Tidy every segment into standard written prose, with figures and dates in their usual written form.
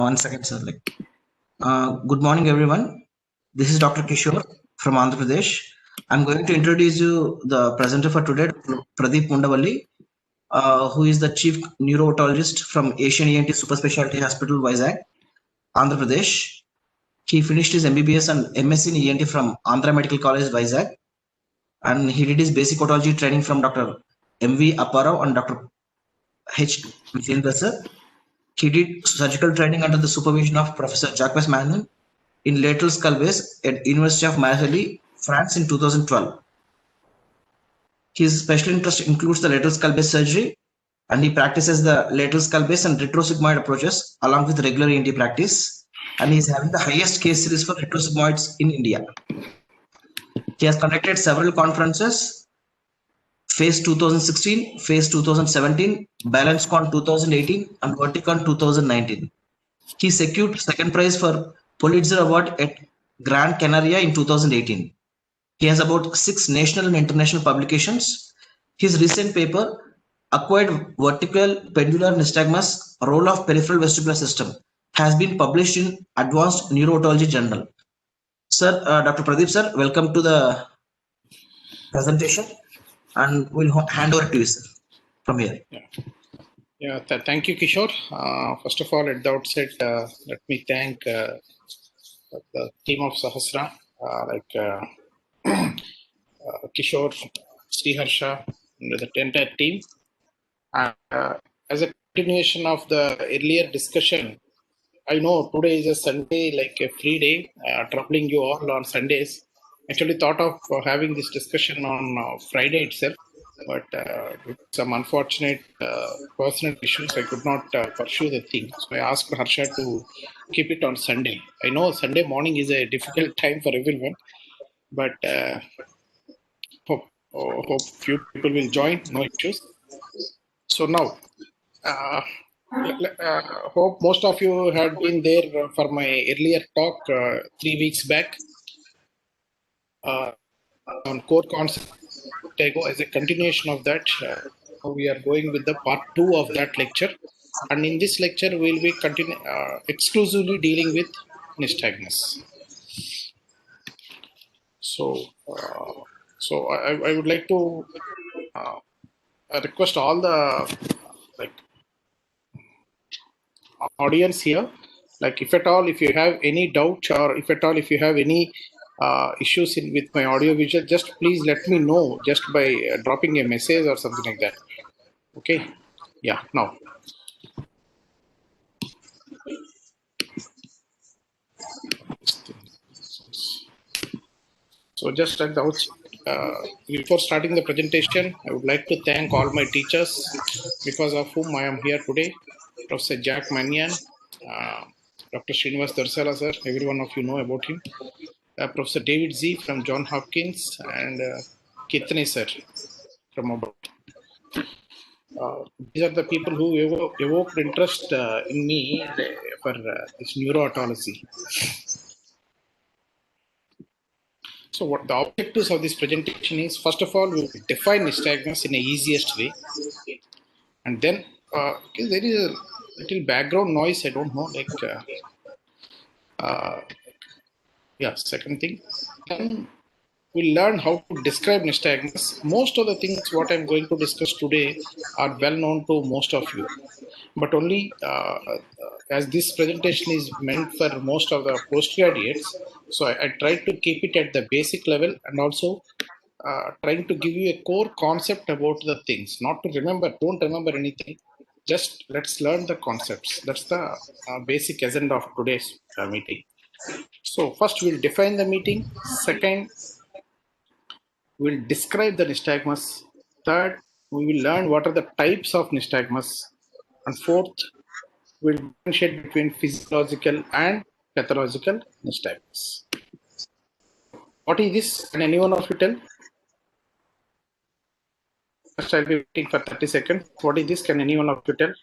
One second, sir. Good morning, everyone. This is Dr. Kishore from Andhra Pradesh. I'm going to introduce you the presenter for today, Pradeep Vundavalli, who is the Chief Neurotologist from Asian ENT Super Specialty Hospital, Vizag, Andhra Pradesh. He finished his MBBS and MSc in ENT from Andhra Medical College, Vizag, and he did his basic otology training from Dr. M.V. Apparao and Dr. H. Vijayendra, sir. He did surgical training under the supervision of Professor Jacques Manon in lateral skull base at University of Marseille, France in 2012. His special interest includes the lateral skull base surgery, and he practices the lateral skull base and retrosigmoid approaches along with regular ENT practice, and he is having the highest case series for retrosigmoids in India. He has conducted several conferences: Phase 2016, Phase 2017, BalanceCon 2018, and Verticon 2019. He secured second prize for Pulitzer Award at Gran Canaria in 2018. He has about 6 national and international publications. His recent paper, Acquired Vertical Pendular Nystagmus, Role of Peripheral Vestibular System, has been published in Advanced Neurotology Journal. Sir, Dr. Pradeep, sir, welcome to the presentation, and we'll hand over to you, sir, from here. Thank you, Kishore. First of all, at the outset, let me thank the team of Sahasra, Kishore, Sriharsha, and the entire team. As a continuation of the earlier discussion, I know today is a Sunday, like a free day, troubling you all on Sundays. Actually thought of having this discussion on Friday itself, but due to some unfortunate personal issues, I could not pursue the thing. So I asked Harsha to keep it on Sunday. I know Sunday morning is a difficult time for everyone, but hope few people will join, no issues. So now, hope most of you had been there for my earlier talk 3 weeks back on core concept. As a continuation of that, we are going with the part 2 of that lecture, and in this lecture we'll be exclusively dealing with nystagmus. So I would like to request all the audience here, if at all, if you have any doubt, or if at all, if you have any issues with my audio visual, just please let me know just by dropping a message or something like that. Okay. Yeah. Now. So just at the outset, before starting the presentation, I would like to thank all my teachers, because of whom I am here today. Professor Jack Mannion, Dr. Srinivas Darsala sir, every one of you know about him. Professor David Z from John Hopkins, and Kitne sir from about. These are the people who evoked interest in me for this neurootology. So what the objectives of this presentation is, first of all, we will define nystagmus in the easiest way. And then there is a little background noise, I don't know, second thing. Then we'll learn how to describe nystagmus. Most of the things what I'm going to discuss today are well known to most of you, but only as this presentation is meant for most of the postgraduates, so I tried to keep it at the basic level, and also trying to give you a core concept about the things, not to remember, don't remember anything, just let's learn the concepts. That's the basic agenda of today's meeting. So first we'll define the meeting. Second, we'll describe the nystagmus. Third, we will learn what are the types of nystagmus. And fourth, we'll differentiate between physiological and pathological nystagmus. What is this? Can anyone of you tell? First, I'll be waiting for 30 seconds. What is this? Can anyone of you tell?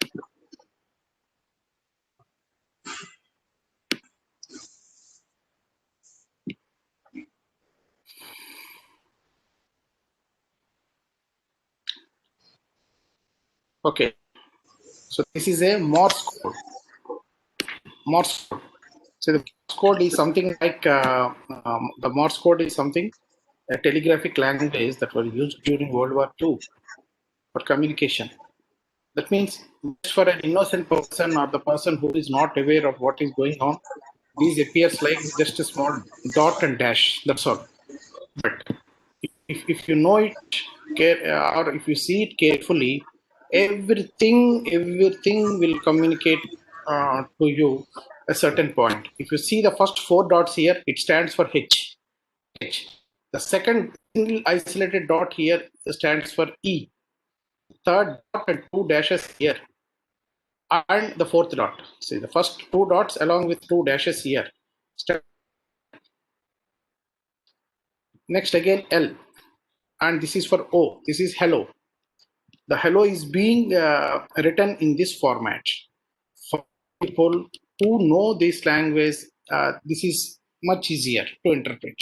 Okay. So this is a Morse code. Morse code. So the Morse code is something like the Morse code is something a telegraphic language that was used during World War II for communication. That means just for an innocent person or the person who is not aware of what is going on, these appears like just a small dot and dash. That's all. But if you know it or if you see it carefully, everything will communicate to you a certain point. If you see the first 4 dots here, it stands for H. The second single isolated dot here stands for E. Third dot and 2 dashes here, and the fourth dot. See the first 2 dots along with 2 dashes here. Next again L, and this is for O. This is hello. The hello is being written in this format. For people who know this language, this is much easier to interpret.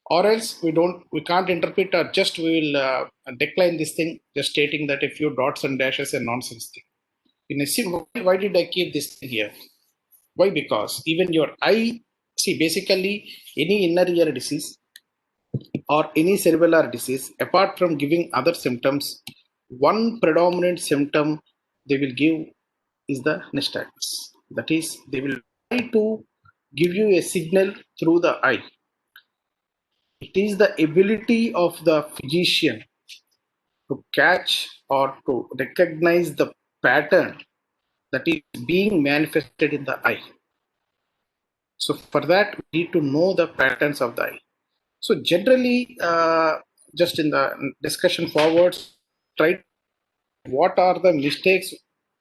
Or else we can't interpret, or just we will decline this thing, just stating that a few dots and dashes are nonsense thing. In a simple, why did I keep this thing here? Why? Because even your eye, see, basically any inner ear disease or any cerebellar disease, apart from giving other symptoms, one predominant symptom they will give is the nystagmus. That is, they will try to give you a signal through the eye. It is the ability of the physician to catch or to recognize the pattern that is being manifested in the eye. So for that, we need to know the patterns of the eye. So generally, just in the discussion forwards, try what are the mistakes,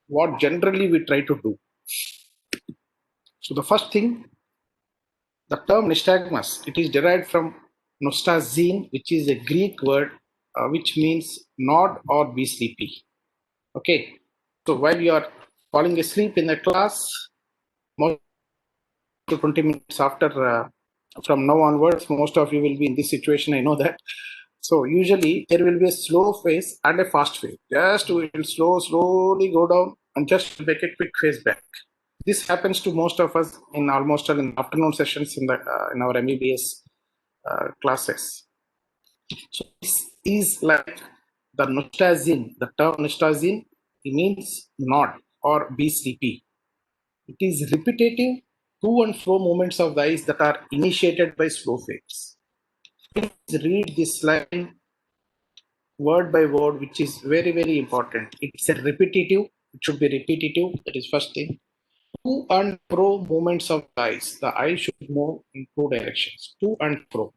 what generally we try to do. So the first thing, the term nystagmus, it is derived from nostazine, which is a Greek word which means nod or be sleepy. Okay, so while you are falling asleep in the class, most 20 minutes after, from now onwards, most of you will be in this situation, I know that. So usually there will be a slow phase and a fast phase. Just we will slowly go down and just make a quick phase back. This happens to most of us in almost all in afternoon sessions in our MBBS classes. So this is like the nostazine. The term nostazine, it means nod or be sleepy. It is repetitive to and fro movements of the eyes that are initiated by slow phase. Please read this line word by word, which is very, very important. It's a repetitive, it should be repetitive. That is first thing. To and fro movements of the eyes. The eye should move in 2 directions, to and fro.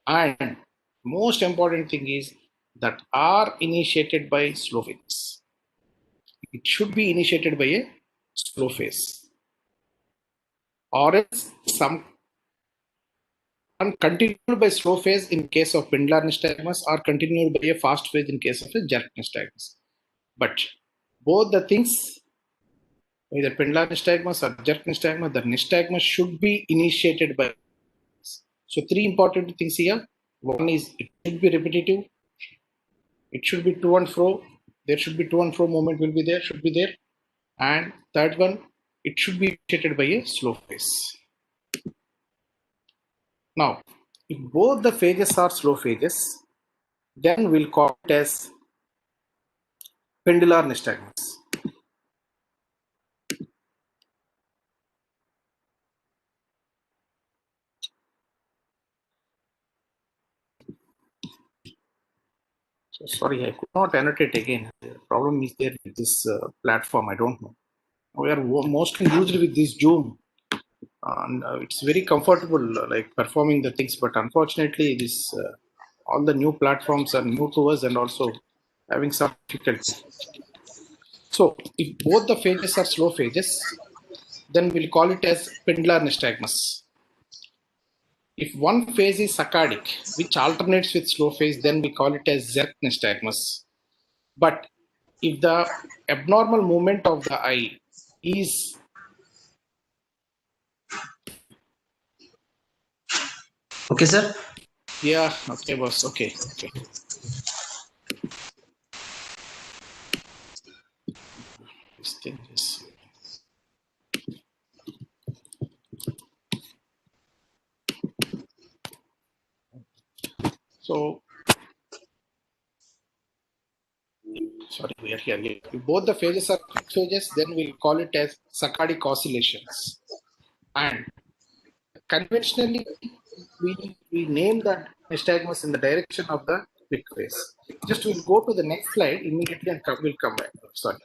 And most important thing is that are initiated by slow phase. It should be initiated by a slow phase. Or else some continued by slow phase in case of pendular nystagmus, or continued by a fast phase in case of a jerk nystagmus. But both the things, either pendular nystagmus or jerk nystagmus, the nystagmus should be initiated by. So 3 important things here. One is it should be repetitive. It should be to and fro. There should be to and fro movement will be there, should be there. And third one, it should be initiated by a slow phase. Now, if both the phases are slow phases, then we'll call it as pendular nystagmus. So sorry, I could not annotate again. The problem is there with this platform. I don't know. We are mostly used with this Zoom, and it's very comfortable, like performing the things. But unfortunately, this all the new platforms are new to us and also having some difficulty. So if both the phases are slow phases, then we'll call it as pendular nystagmus. If one phase is saccadic, which alternates with slow phase, then we call it as jerk nystagmus. But if the abnormal movement of the eye is Okay, sir. yeah, okay, boss. Okay. This thing is So, sorry, we are here. If both the phases are quick phases, then we'll call it as saccadic oscillations. And conventionally, we name that nystagmus in the direction of the quick phase. Just we'll go to the next slide immediately and we'll come back. Sorry.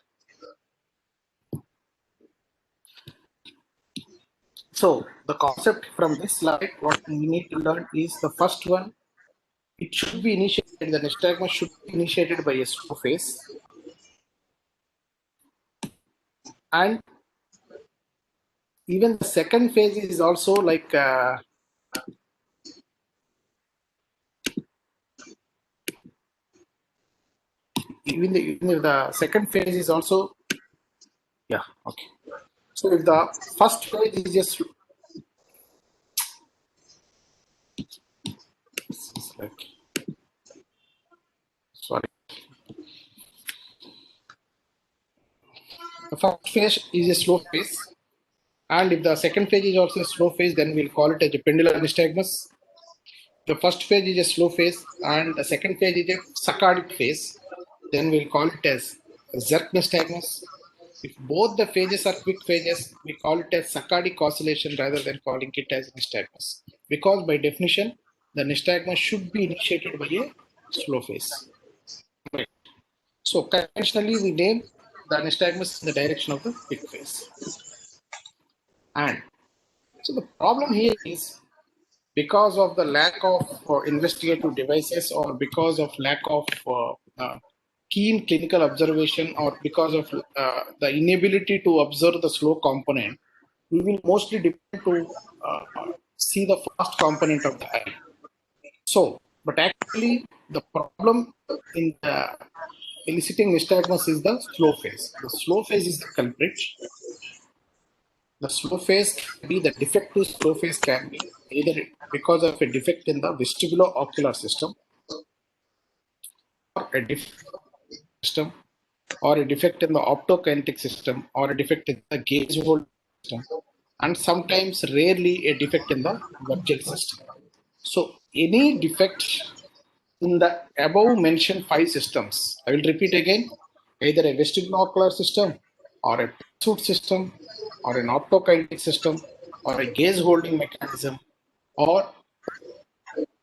So the concept from this slide, what we need to learn is the first one. It should be initiated. The nystagmus should be initiated by a slow phase, and even the second phase is also like even the second phase is also okay. So if the first phase is just sorry, the first phase is a slow phase, and if the second phase is also a slow phase, then we'll call it a pendular nystagmus. The first phase is a slow phase, and the second phase is a saccadic phase. Then we'll call it as jerk nystagmus. If both the phases are quick phases, we call it as saccadic oscillation rather than calling it as nystagmus. Because by definition, the nystagmus should be initiated by a slow phase. Right. So conventionally, we name the nystagmus in the direction of the quick phase. And so the problem here is, because of the lack of investigative devices, or because of lack of keen clinical observation, or because of the inability to observe the slow component, we will mostly depend to see the fast component of the eye. So, but actually the problem in the eliciting nystagmus is the slow phase. The slow phase is the culprit. The slow phase can be, the defective slow phase can be either because of a defect in the vestibulo-ocular system, or a defect system, or a defect in the optokentic system, or a defect in the gaze hold system, and sometimes, rarely, a defect in the vertical system. So any defect in the above mentioned 5 systems, I will repeat again, either a vestibulo-ocular system, or a pursuit system, or an optokinetic system, or a gaze holding mechanism, or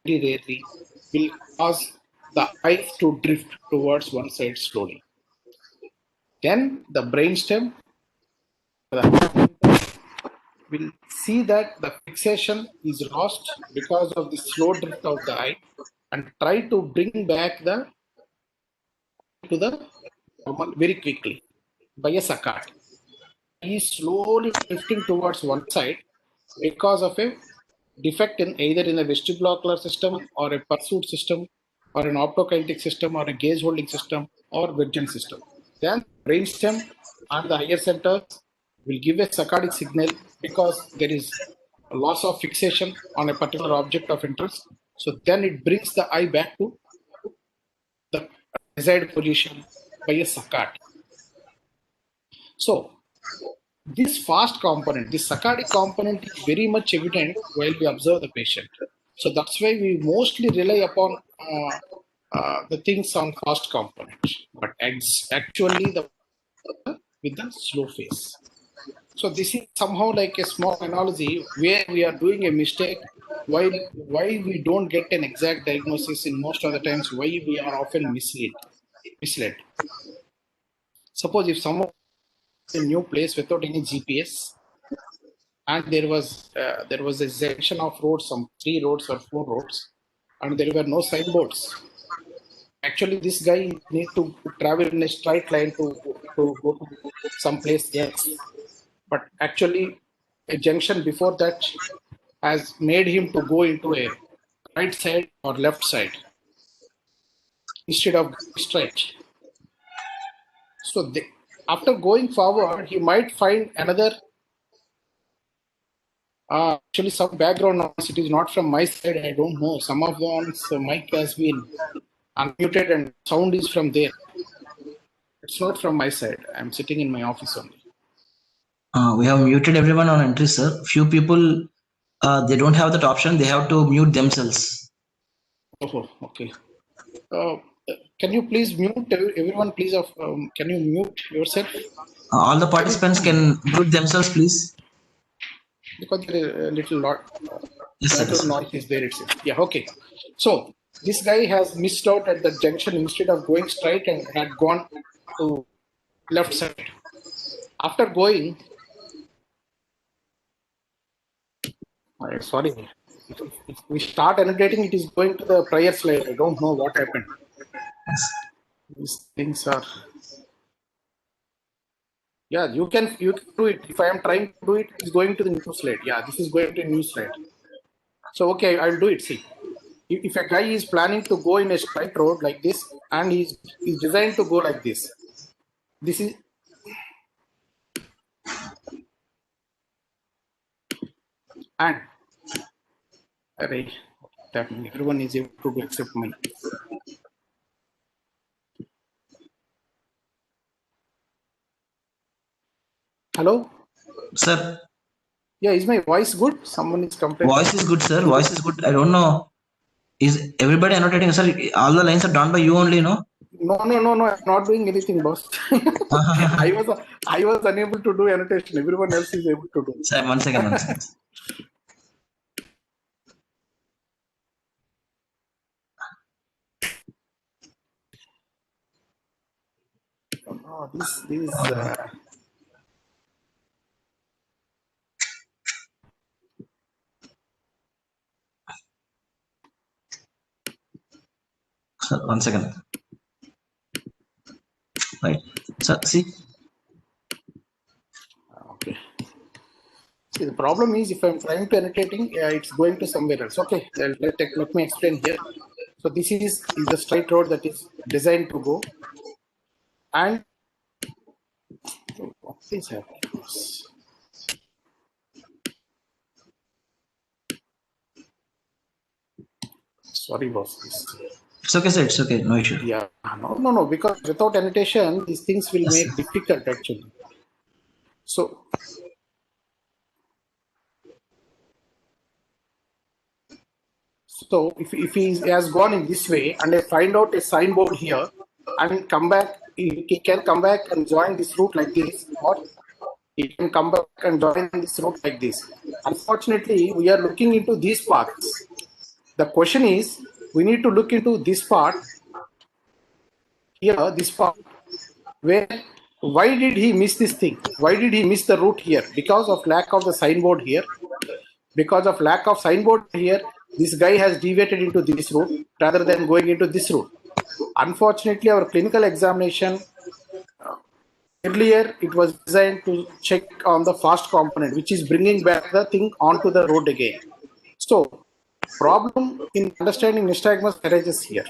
very rarely will cause the eye to drift towards one side slowly. Then the brainstem will see that the fixation is lost because of the slow drift of the eye, and try to bring back the to the normal very quickly by a saccade. He is slowly drifting towards one side because of a defect in either in the vestibulo-ocular system, or a pursuit system, or an optokinetic system, or a gaze holding system, or vision system. Then brainstem and the higher centers will give a saccadic signal because there is a loss of fixation on a particular object of interest. So then it brings the eye back to the desired position by a saccade. So this fast component, this saccadic component, is very much evident while we observe the patient. So that's why we mostly rely upon the things on fast component, but actually with the slow phase. So this is somehow like a small analogy where we are doing a mistake, why we don't get an exact diagnosis in most of the times, why we are often misled. Suppose if someone is in a new place without any GPS, and there was a section of roads, some 3 roads or 4 roads, and there were no signboards. Actually, this guy need to travel in a straight line to go to some place else. But actually, a junction before that has made him to go into a right side or left side instead of straight. So after going forward, he might find another. Actually, some background noise. It is not from my side. I don't know. Some of the mic has been unmuted and sound is from there. It's not from my side. I'm sitting in my office only. We have muted everyone on entry, sir. Few people, they don't have that option. They have to mute themselves. Oh, okay. Can you please mute everyone? Please, can you mute yourself? All the participants can mute themselves, please. Because there is a little lot, Yes, sir. background noise is there. It seems. Yeah. Okay. So this guy has missed out at the junction instead of going straight and had gone to left side. After going, sorry, if we start annotating, it is going to the prior slide. I don't know what happened. Yes. These things are. Yeah, you can do it. If I am trying to do it, it's going to the new slide. Yeah, this is going to a new slide. So okay, I'll do it. See, if a guy is planning to go in a straight road like this, and he's designed to go like this, this is and array. Everyone is able to do except me. Hello? Sir, Yeah, is my voice good? Someone is complaining. voice is good, sir. Voice is good. I don't know. Is everybody annotating, sir? All the lines are done by you only, no? No. I'm not doing anything, boss. I was unable to do annotation. Everyone else is able to do. Sir, one second, one second. Oh, this Sir, one second. Right. Sir, see. okay. See, the problem is if I'm trying to annotating, it's going to somewhere else. Okay, let me explain here. So this is the straight road that is designed to go, and what is happening? Sorry, boss. It's okay, sir. It's okay. No issue. Yeah, no. Because without annotation, these things will Yes, make sir. difficult actually. So if he has gone in this way and I find out a signboard here and come back, he can come back and join this route like this, or he can come back and join this route like this. Unfortunately, we are looking into these paths. The question is, we need to look into this part here, this part, where why did he miss this thing? Why did he miss the route here? Because of lack of the signboard here. Because of lack of signboard here, this guy has deviated into this route rather than going into this route. Unfortunately, our clinical examination earlier, it was designed to check on the fast component, which is bringing back the thing onto the road again. So problem in understanding nystagmus arises here.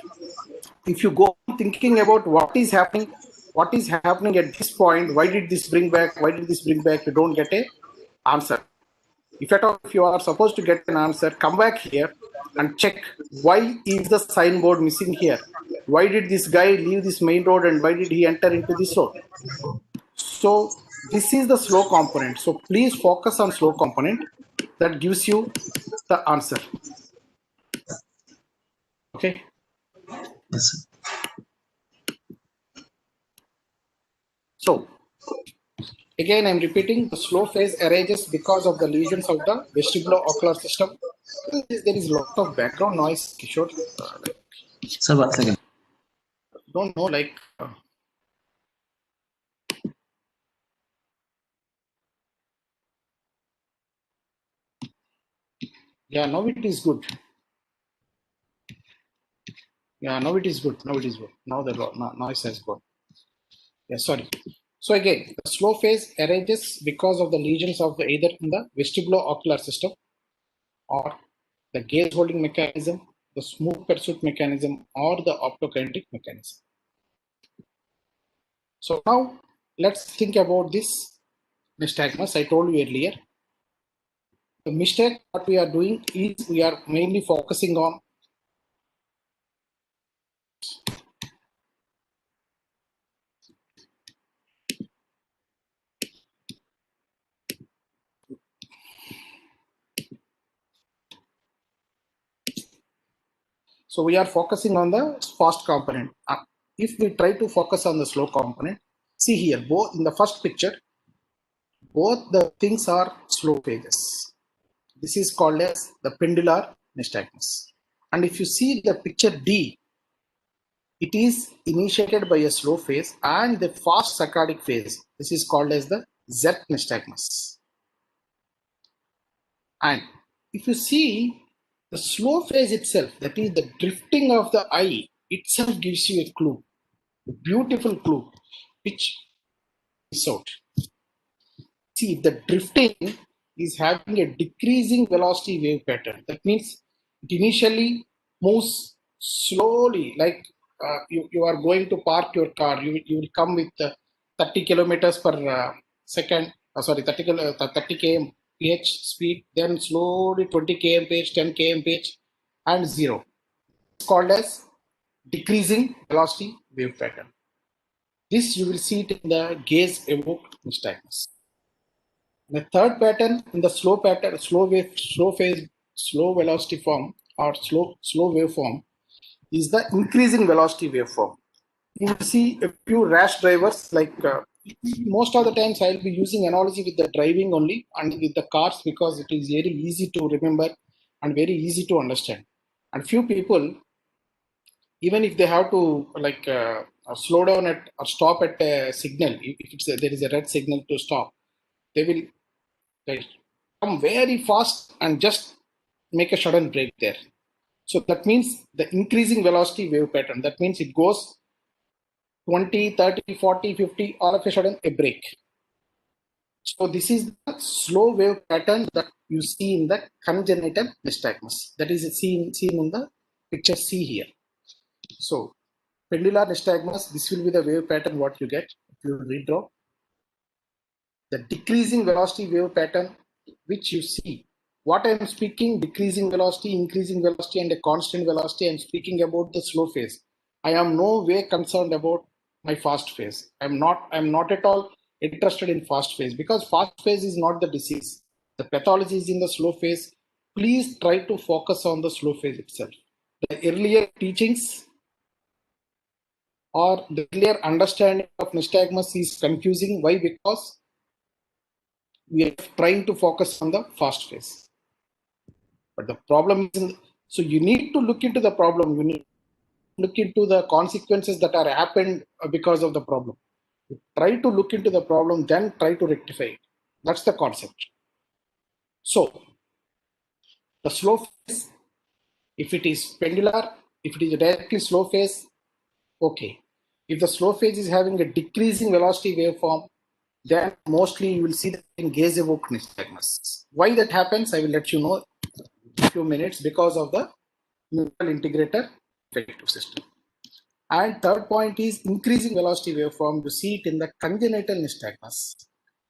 If you go thinking about what is happening at this point, why did this bring back, you don't get a answer. If at all, if you are supposed to get an answer, come back here and check why is the signboard missing here. Why did this guy leave this main road and why did he enter into this road? So this is the slow component. So please focus on slow component. That gives you the answer. Okay. Yes, sir. So again, I'm repeating, the slow phase arises because of the lesions of the vestibulo-ocular system. There is a lot of background noise, Kishore. Sir, one second. Don't know, like. Yeah, now it is good. Yeah, now it is good. Now the noise has gone. Yeah, sorry. So again, the slow phase arises because of the lesions of either in the vestibulo-ocular system or the gaze holding mechanism, the smooth pursuit mechanism, or the optokentic mechanism. So now let's think about this nystagmus. I told you earlier. The mistake what we are doing is we are mainly focusing on So we are focusing on the fast component. If we try to focus on the slow component, see here, both in the first picture, both the things are slow phases. This is called as the pendular nystagmus. And if you see the picture D, it is initiated by a slow phase and the fast saccadic phase. This is called as the Z nystagmus. And if you see the slow phase itself, that is the drifting of the eye itself, gives you a clue, a beautiful clue, which is out. See, the drifting is having a decreasing velocity wave pattern. That means it initially moves slowly, like you are going to park your car. You will come with 30 kilometers per second, 30 km/h speed, then slowly 20 km/h, 10 km/h, and zero. It's called as decreasing velocity wave pattern. This you will see it in the gaze evoked nystagmus. The third pattern in the slow pattern, slow phase, slow velocity form or slow waveform is the increasing velocity waveform. You will see a few rash drivers, like most of the times I will be using analogy with the driving only and with the cars, because it is very easy to remember and very easy to understand. And few people, even if they have to like slow down at or stop at a signal, if there is a red signal to stop, they will come very fast and just make a sudden break there. So that means the increasing velocity wave pattern. That means it goes 20, 30, 40, 50, all of a sudden a break. So this is the slow wave pattern that you see in the congenital nystagmus. That is seen in the picture C here. So pendular nystagmus, this will be the wave pattern what you get if you redraw. The decreasing velocity wave pattern which you see. What I am speaking, decreasing velocity, increasing velocity, and a constant velocity, I am speaking about the slow phase. I am no way concerned about my fast phase. I'm not at all interested in fast phase, because fast phase is not the disease. The pathology is in the slow phase. Please try to focus on the slow phase itself. The earlier teachings or the earlier understanding of nystagmus is confusing. Why? Because we are trying to focus on the fast phase. But the problem is, so you need to look into the problem. You need to look into the consequences that are happened because of the problem. You try to look into the problem, then try to rectify it. That's the concept. So the slow phase, if it is pendular, if it is a directly slow phase, okay. If the slow phase is having a decreasing velocity waveform, then mostly you will see that in gaze evoked nystagmus. Why that happens, I will let you know in a few minutes, because of the neutral integrator effective system. And third point is increasing velocity waveform. You see it in the congenital nystagmus,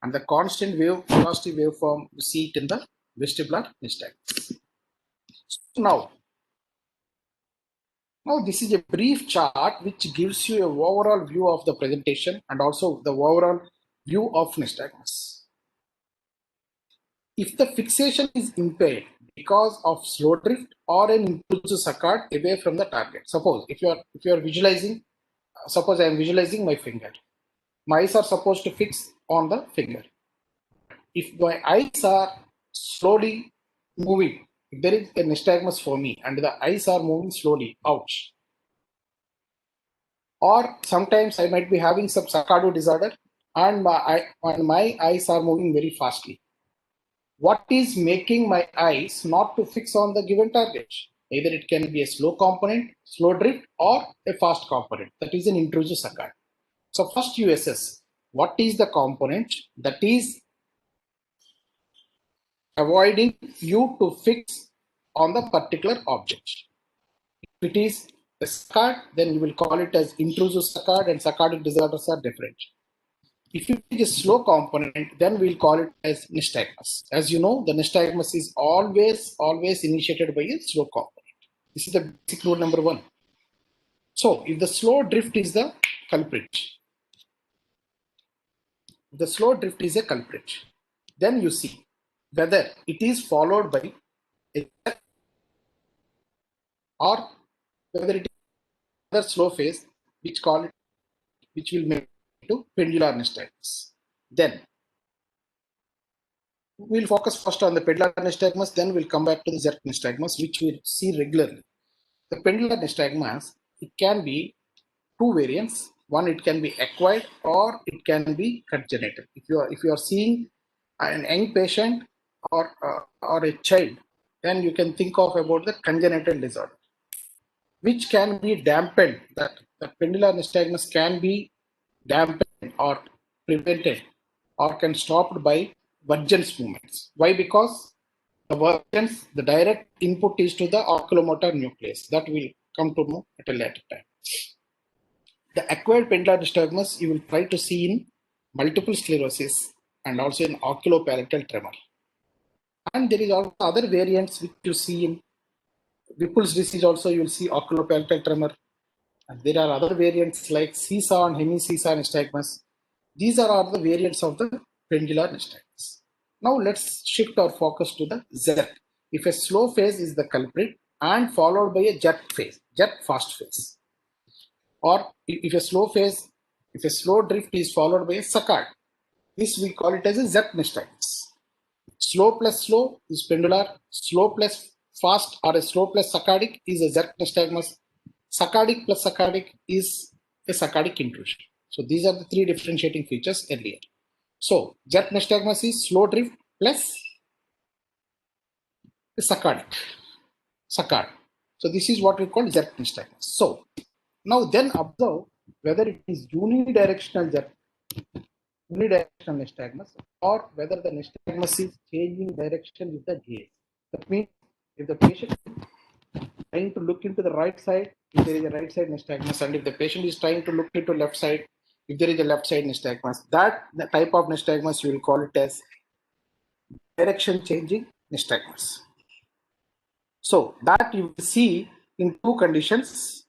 and the constant velocity waveform you see it in the vestibular nystagmus. So now this is a brief chart which gives you an overall view of the presentation and also the overall view of nystagmus. If the fixation is impaired because of slow drift or an intrusive saccade away from the target, suppose if you are visualizing, suppose I am visualizing my finger. My eyes are supposed to fix on the finger. If my eyes are slowly moving, if there is a nystagmus for me and the eyes are moving slowly, ouch. Or sometimes I might be having some saccado disorder and my eyes are moving very fastly. What is making my eyes not to fix on the given target? Either it can be a slow component, slow drift, or a fast component. That is an intrusive saccade. So first you assess what is the component that is avoiding you to fix on the particular object. If it is a saccade, then you will call it as intrusive saccade, and saccadic disorders are different. If it is a slow component, then we'll call it as nystagmus. As you know, the nystagmus is always initiated by a slow component. This is the basic rule number one. So if the slow drift is the culprit, then you see whether it is followed by a or whether it is another slow phase, which will make it to pendular nystagmus. Then we'll focus first on the pendular nystagmus, then we'll come back to the jerk nystagmus, which we'll see regularly. The pendular nystagmus, it can be two variants. One, it can be acquired or it can be congenital. If you are seeing an young patient or a child, then you can think of about the congenital disorder, which can be dampened. That the pendular nystagmus can be dampened or prevented or can stopped by Vergen's movements. Why? Because the direct input is to the oculomotor nucleus. That will come to know at a later time. The acquired pendular nystagmus you will try to see in multiple sclerosis and also in oculopalatal tremor. And there is also other variants which you see in Whipple's disease. Also, you will see oculopalatal tremor. And there are other variants like seesaw and hemi-seesaw nystagmus. These are all the variants of the pendular nystagmus. Now let's shift our focus to the jerk. If a slow phase is the culprit and followed by a jerk fast phase, or if a slow drift is followed by a saccade, this we call it as a jerk nystagmus. Slow plus slow is pendular, slow plus fast or a slow plus saccadic is a jerk nystagmus. Saccadic plus saccadic is a saccadic intrusion. So these are the three differentiating features earlier. So jerk nystagmus is slow drift plus a saccade. So this is what we call jerk nystagmus. So now then observe whether it is unidirectional nystagmus or whether the nystagmus is changing direction with the gaze. That means if the patient is trying to look into the right side, if there is a right side nystagmus, and if the patient is trying to look into left side, if there is a left side nystagmus, that the type of nystagmus you will call it as direction changing nystagmus. So that you will see in two conditions.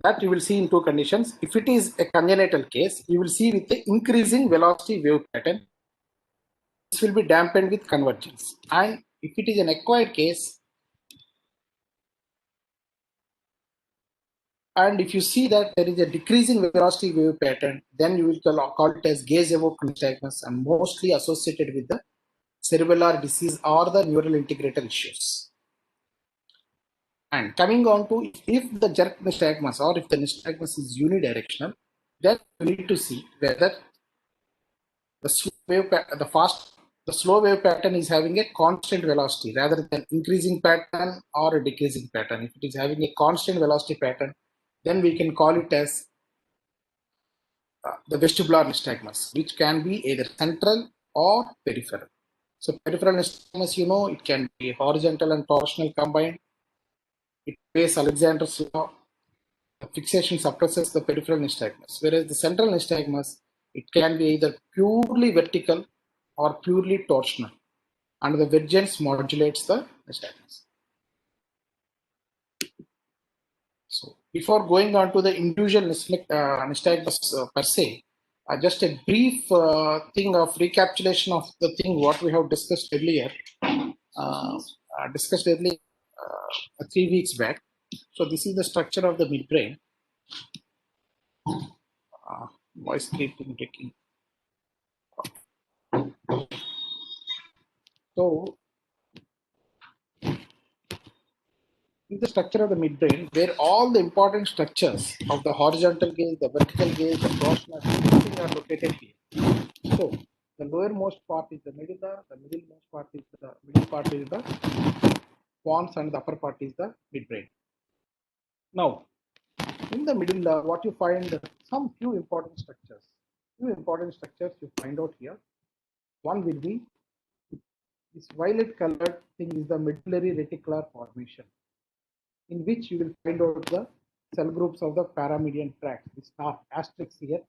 If it is a congenital case, you will see with the increasing velocity wave pattern. This will be dampened with convergence. And if it is an acquired case, and if you see that there is a decreasing velocity wave pattern, then you will call it as gaze evoked nystagmus and mostly associated with the cerebellar disease or the neural integrator issues. And coming on to if the jerk nystagmus or if the nystagmus is unidirectional, then you need to see whether the slow wave pattern is having a constant velocity rather than increasing pattern or a decreasing pattern. If it is having a constant velocity pattern, then we can call it as the vestibular nystagmus, which can be either central or peripheral. So peripheral nystagmus, it can be horizontal and torsional combined. It obeys Alexander's law. The fixation suppresses the peripheral nystagmus, whereas the central nystagmus, it can be either purely vertical or purely torsional, and the vergence modulates the nystagmus. So before going on to the individual nystagmus per se, just a brief thing of recapitulation of the thing what we have discussed earlier. 3 weeks back. So this is the structure of the midbrain. Voice keeping taking. So this is the structure of the midbrain, where all the important structures of the horizontal gaze, the vertical gaze, the torsional, everything are located here. So the lowermost part is the medulla, the middle part is the pons, and the upper part is the midbrain. Now, in the medulla, what you find few important structures. You find out here. One will be this violet colored thing is the medullary reticular formation, in which you will find out the cell groups of the paramedian tract. This asterisk here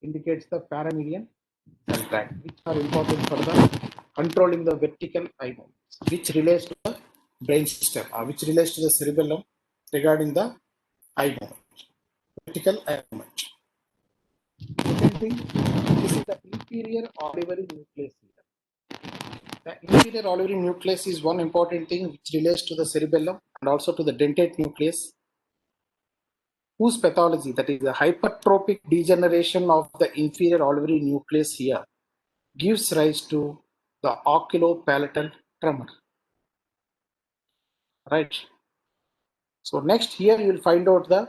indicates the paramedian cell tract, which are important for the controlling the vertical eye movements, which relates to the brain system, which relates to the cerebellum regarding the eye movement, vertical eye movement. Second thing, this is the inferior olivary nucleus here. The inferior olivary nucleus is one important thing which relates to the cerebellum and also to the dentate nucleus, whose pathology, that is the hypertrophic degeneration of the inferior olivary nucleus here, gives rise to the oculopalatal tremor. Right. So next here you will find out the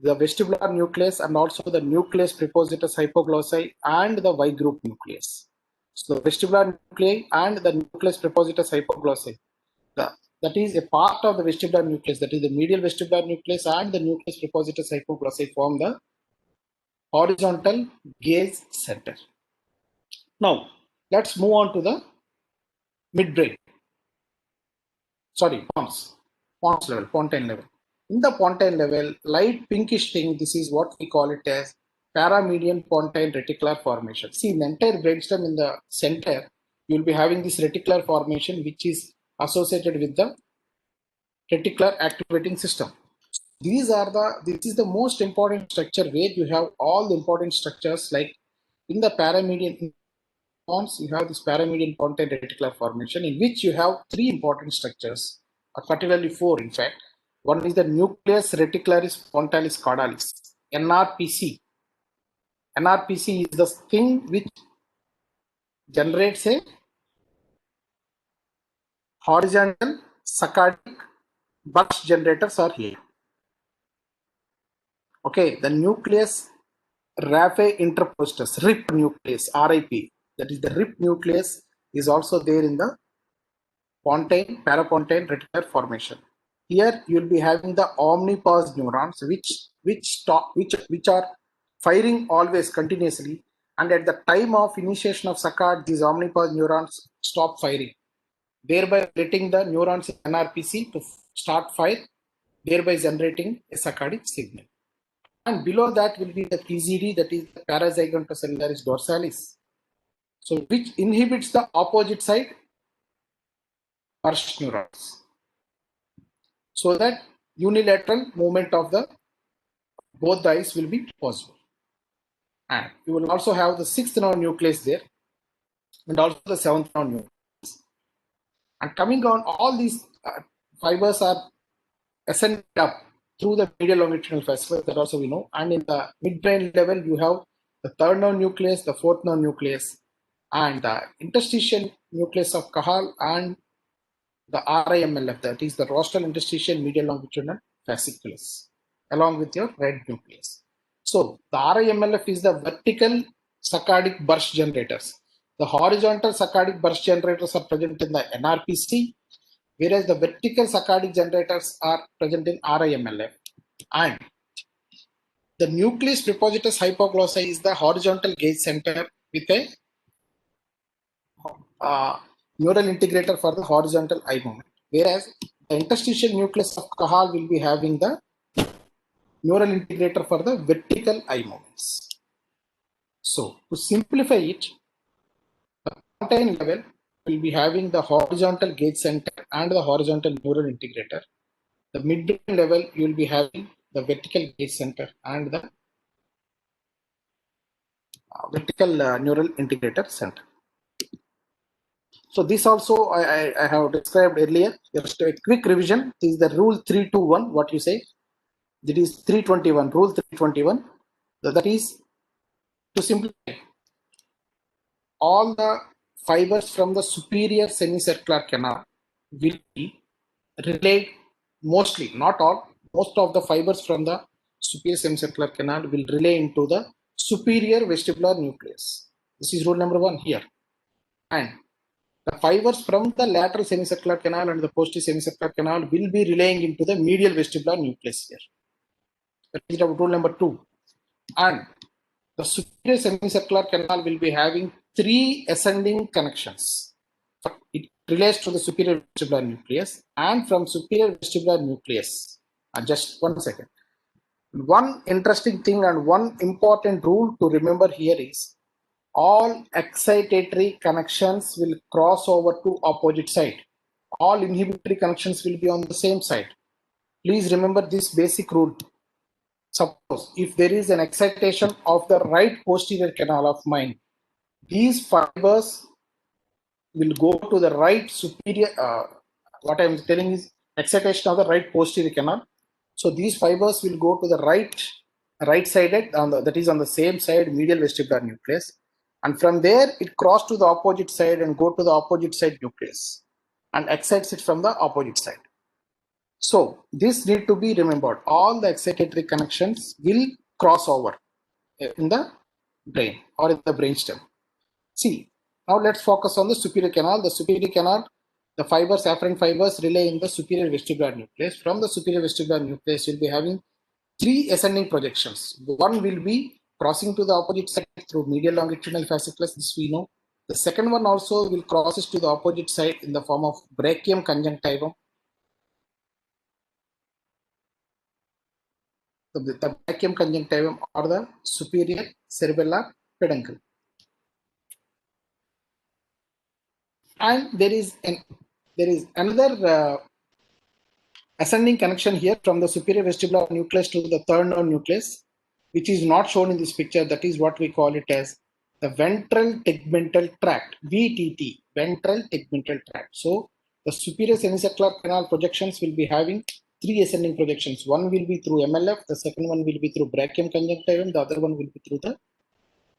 vestibular nucleus and also the nucleus prepositus hypoglossi and the Y group nucleus. So the vestibular nuclei and the nucleus prepositus hypoglossi, that is a part of the vestibular nucleus, that is the medial vestibular nucleus and the nucleus prepositus hypoglossi form the horizontal gaze center. Now let's move on to the midbrain. Sorry, pons level, pontine level. In the pontine level, light pinkish thing, this is what we call it as paramedian pontine reticular formation. See, in the entire brainstem in the center, you will be having this reticular formation which is associated with the reticular activating system. This is the most important structure where you have all the important structures, like in the paramedian pons, you have this paramedian pontine reticular formation in which you have three important structures, or particularly four in fact. One is the nucleus reticularis pontilis caudalis, NRPC. NRPC is the thing which generates a horizontal saccadic burst generators are here. Okay, the nucleus raphe interpositus, RIP nucleus, RIP, that is the RIP nucleus is also there in the pontine, parapontine reticular formation. Here you will be having the omnipause neurons which are firing always continuously, and at the time of initiation of saccade, these omnipause neurons stop firing, thereby letting the neurons in NRPC to start fire, thereby generating a saccadic signal. And below that will be the PZD, that is the parazygontocellularis dorsalis, so which inhibits the opposite side burst neurons, so that unilateral movement of the both the eyes will be possible. And you will also have the sixth nerve nucleus there, and also the seventh nerve nucleus. And coming on, all these fibers are ascended up through the medial longitudinal fascicles, that also we know. And in the midbrain level, you have the third nerve nucleus, the fourth nerve nucleus, and the interstitial nucleus of Cahal and the RIMLF, that is the rostral interstitial medial longitudinal fasciculus, along with your red nucleus. So the RIMLF is the vertical saccadic burst generators. The horizontal saccadic burst generators are present in the NRPC, whereas the vertical saccadic generators are present in RIMLF. And the nucleus prepositus hypoglossi is the horizontal gaze center with a neural integrator for the horizontal eye movement, whereas the interstitial nucleus of Cahal will be having the neural integrator for the vertical eye movements. So to simplify it, the pontine level will be having the horizontal gaze center and the horizontal neural integrator. The midbrain level you will be having the vertical gaze center and the vertical neural integrator center. So this also I have described earlier. Just a quick revision. This is the rule 321. What you say? That is 321. Rule 321. That is to simplify. All the fibers from the superior semicircular canal will be relayed, mostly, not all, most of the fibers from the superior semicircular canal will relay into the superior vestibular nucleus. This is rule number 1 here. And the fibers from the lateral semicircular canal and the posterior semicircular canal will be relaying into the medial vestibular nucleus here. That is rule number 2. And the superior semicircular canal will be having 3 ascending connections. It relates to the superior vestibular nucleus, and from superior vestibular nucleus. And just 1 second. One interesting thing and one important rule to remember here is all excitatory connections will cross over to opposite side. All inhibitory connections will be on the same side. Please remember this basic rule. Suppose if there is an excitation of the right posterior canal of mine, these fibers will go to the right superior, what I am telling is excitation of the right posterior canal. So these fibers will go to the right sided, that is on the same side, medial vestibular nucleus, and from there it cross to the opposite side and go to the opposite side nucleus and excites it from the opposite side. So this need to be remembered. All the excitatory connections will cross over in the brain or in the brainstem. See, now let's focus on the superior canal. The superior canal, the fibers, afferent fibers relay in the superior vestibular nucleus. From the superior vestibular nucleus, you'll be having three ascending projections. One will be crossing to the opposite side through medial longitudinal fasciculus, this we know. The second one also will crosses to the opposite side in the form of brachium conjunctivum. The brachium conjunctivum or the superior cerebellar peduncle. And there is another ascending connection here from the superior vestibular nucleus to the third nerve nucleus, which is not shown in this picture. That is what we call it as the ventral tegmental tract, VTT, ventral tegmental tract. So the superior semicircular canal projections will be having three ascending projections. One will be through MLF, the second one will be through brachium conjunctivum, the other one will be through the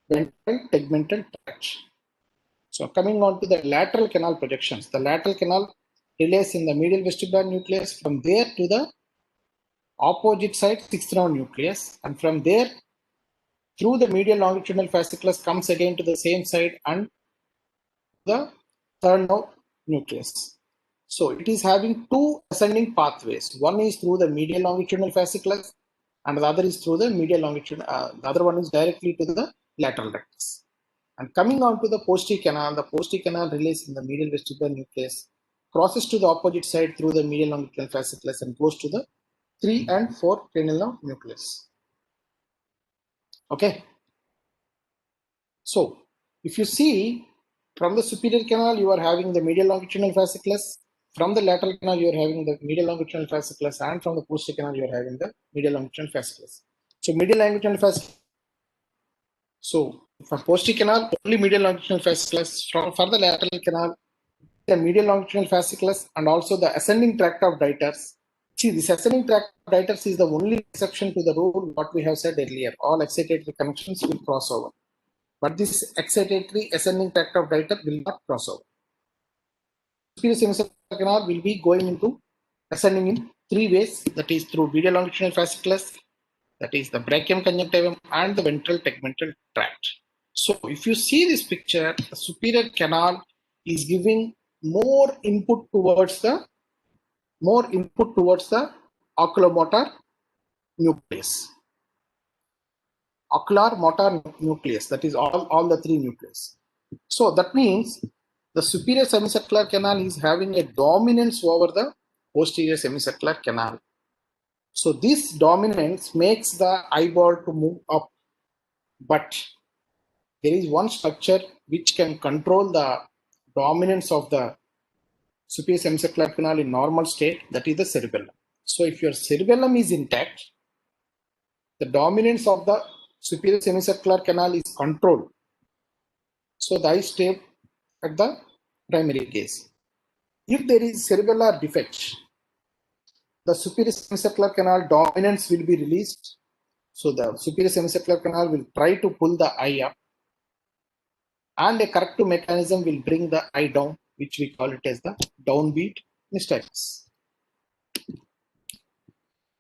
ventral tegmental tract. So coming on to the lateral canal projections, the lateral canal relays in the medial vestibular nucleus, from there to the opposite side sixth nerve nucleus, and from there through the medial longitudinal fasciculus comes again to the same side and the third nerve nucleus. So it is having two ascending pathways. One is through the medial longitudinal fasciculus and the other is through the medial longitudinal, the other one is directly to the lateral rectus. And coming on to the posterior canal, the posterior canal relays in the medial vestibular nucleus, crosses to the opposite side through the medial longitudinal fasciculus and goes to the 3 and 4 cranial nerve nucleus. Okay. So if you see from the superior canal, you are having the medial longitudinal fasciculus. From the lateral canal, you are having the medial longitudinal fasciculus, and from the posterior canal, you are having the medial longitudinal fasciculus. So medial longitudinal fasciculus. So from posterior canal, only medial longitudinal fasciculus. For the lateral canal, the medial longitudinal fasciculus and also the ascending tract of dieters. See, this ascending tract of dieters is the only exception to the rule what we have said earlier. All excitatory connections will cross over. But this excitatory ascending tract of diater will not cross over. Superior semicircular canal will be going into ascending in three ways, that is through medial longitudinal fasciculus, that is the brachium conjunctivum, and the ventral tegmental tract. So if you see this picture, the superior canal is giving more input towards the oculomotor nucleus. Ocular motor nucleus, that is all the three nucleus. So that means the superior semicircular canal is having a dominance over the posterior semicircular canal. So this dominance makes the eyeball to move up, but there is one structure which can control the dominance of the superior semicircular canal in normal state, that is the cerebellum. So if your cerebellum is intact, the dominance of the superior semicircular canal is controlled. So the eye stay at the primary gaze. If there is cerebellar defect, the superior semicircular canal dominance will be released. So the superior semicircular canal will try to pull the eye up, and a corrective mechanism will bring the eye down, which we call it as the downbeat nystagmus.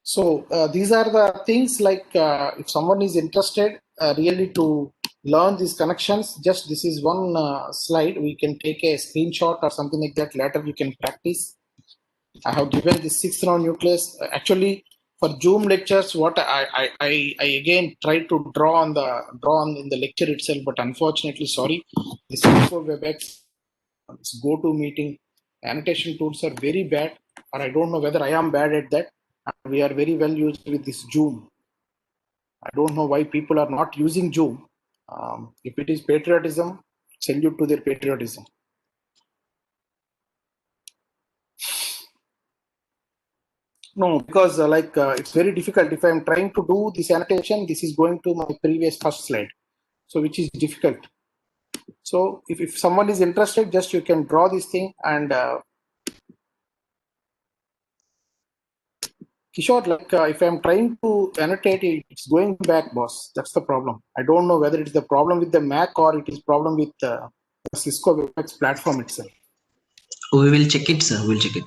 So these are the things like if someone is interested really to learn these connections, just this is one slide. We can take a screenshot or something like that. Later you can practice. I have given the sixth nerve nucleus. Actually, for Zoom lectures, what I again try to draw on in the lecture itself, but unfortunately, sorry, this is for WebEx. This GoToMeeting annotation tools are very bad, or I don't know whether I am bad at that. We are very well used with this Zoom. I don't know why people are not using Zoom. If it is patriotism, salute to their patriotism. No, because it's very difficult. If I am trying to do this annotation, this is going to my previous first slide, so which is difficult. So if someone is interested, just you can draw this thing and Kishore, like if I'm trying to annotate it, it's going back, boss. That's the problem. I don't know whether it's the problem with the Mac or it is problem with the Cisco WebEx platform itself. We will check it, sir. We'll check it.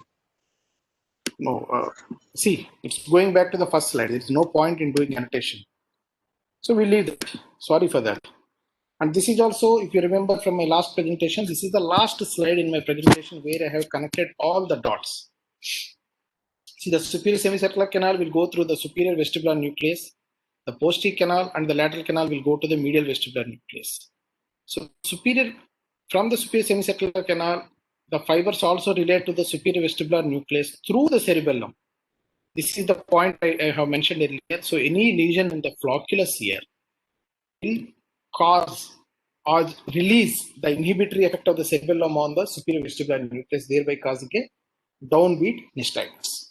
No, see, it's going back to the first slide. There's no point in doing annotation. So we leave that. Sorry for that. And this is also, if you remember from my last presentation, this is the last slide in my presentation where I have connected all the dots. See, the superior semicircular canal will go through the superior vestibular nucleus. The posterior canal and the lateral canal will go to the medial vestibular nucleus. So from the superior semicircular canal, the fibers also relate to the superior vestibular nucleus through the cerebellum. This is the point I have mentioned earlier. So any lesion in the flocculus here will cause or release the inhibitory effect of the cerebellum on the superior vestibular nucleus, thereby causing a downbeat nystagmus.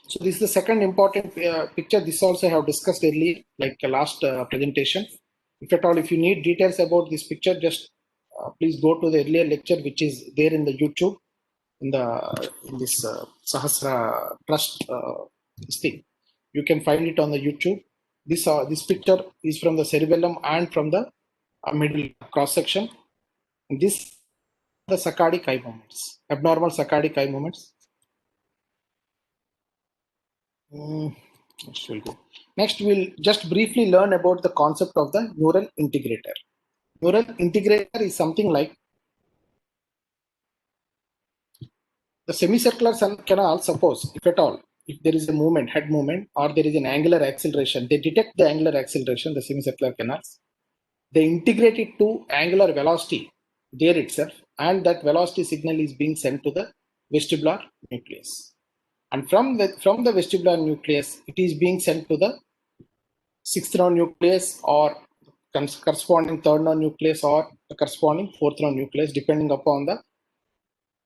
So this is the second important picture. This also I have discussed earlier, like the last presentation. If at all, if you need details about this picture, just please go to the earlier lecture, which is there in the YouTube, in this Sahasra Trust thing. You can find it on the YouTube. This picture is from the cerebellum and from the middle cross section. And this the saccadic eye movements, abnormal saccadic eye movements. Next we'll go. Next, we'll just briefly learn about the concept of the neural integrator. Neural integrator is something like the semicircular canal. Suppose, if at all, if there is a movement, head movement, or there is an angular acceleration, they detect the angular acceleration, the semicircular canals. They integrate it to angular velocity there itself, and that velocity signal is being sent to the vestibular nucleus. And from the vestibular nucleus, it is being sent to the sixth nerve nucleus or corresponding third nerve nucleus or the corresponding fourth nerve nucleus, depending upon the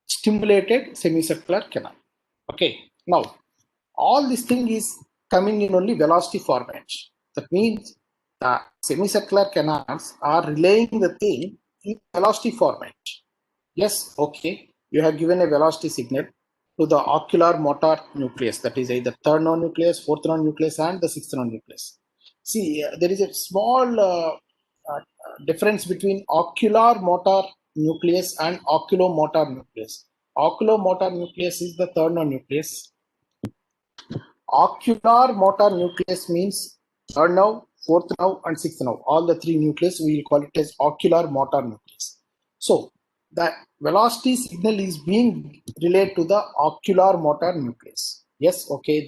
stimulated semicircular canal. Okay, now all this thing is coming in only velocity format. That means the semicircular canals are relaying the thing in velocity format. Yes, okay, you have given a velocity signal to the ocular motor nucleus, that is either third nerve nucleus, fourth nerve nucleus, and the sixth nerve nucleus. See, there is a small difference between ocular motor nucleus and oculomotor nucleus. Oculomotor nucleus is the third nerve nucleus. Ocular motor nucleus means third nerve, fourth nerve, and sixth nerve. All the three nucleus, we will call it as ocular motor nucleus. So the velocity signal is being relayed to the ocular motor nucleus. Yes, okay,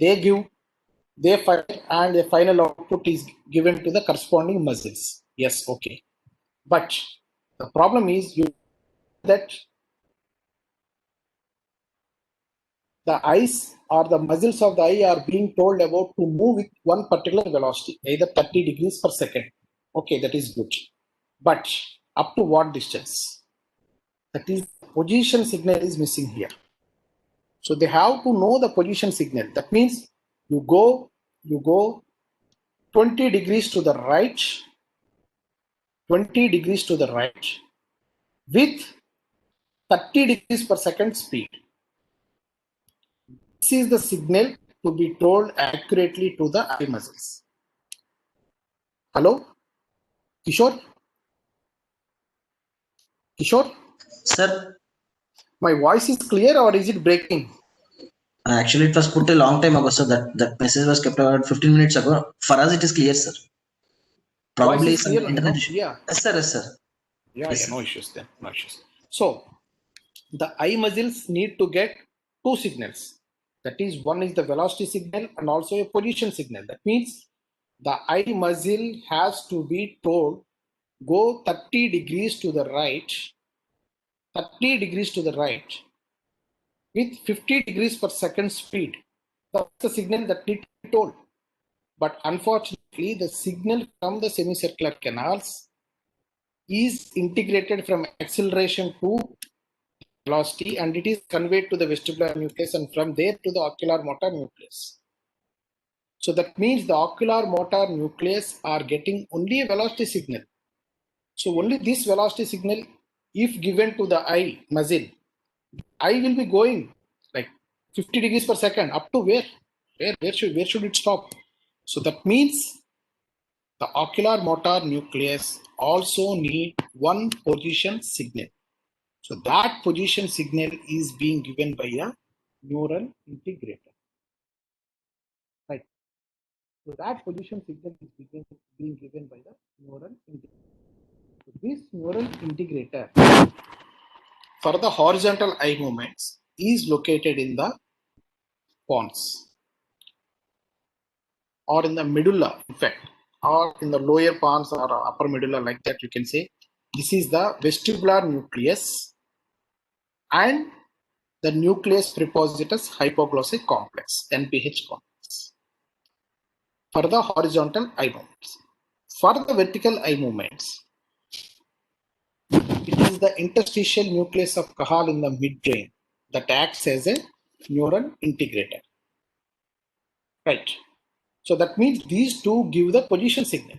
they fire and the final output is given to the corresponding muscles. Yes, okay. But the problem is that the eyes or the muscles of the eye are being told about to move with one particular velocity, either 30 degrees per second. Okay, that is good. But up to what distance? That is, position signal is missing here. So they have to know the position signal. That means you go 20 degrees to the right, 20 degrees to the right with 30 degrees per second speed. This is the signal to be told accurately to the eye muscles. Hello? Kishore? Kishore? Sir, My voice is clear or is it breaking? actually, it was put a long time ago, sir. That message was kept about 15 minutes ago. For us, it is clear, sir. Probably Voice is some clear, internet no? issue. Yeah. Yes, sir. Yes, sir. Yeah, Yes, yeah, sir. no issues then, no issues. So the eye muscles need to get two signals. That is, one is the velocity signal and also a position signal. That means the eye muscle has to be told go 30 degrees to the right, 30 degrees to the right with 50 degrees per second speed. That's the signal that needs to be told. But unfortunately, the signal from the semicircular canals is integrated from acceleration to velocity and it is conveyed to the vestibular nucleus and from there to the ocular motor nucleus. So that means the ocular motor nucleus are getting only a velocity signal. So only this velocity signal, if given to the eye muscle, eye will be going like 50 degrees per second. Up to where? Where should it stop? So that means the ocular motor nucleus also need one position signal. So that position signal is being given by a neural integrator. Right. So that position signal is being given by the neural integrator. So this neural integrator for the horizontal eye movements is located in the pons or in the medulla, in fact, or in the lower pons or upper medulla, like that you can say. This is the vestibular nucleus and the nucleus prepositus hypoglossal complex, NPH complex, for the horizontal eye movements. For the vertical eye movements, it is the interstitial nucleus of Canal in the midbrain that acts as a neural integrator. Right. So that means these two give the position signal.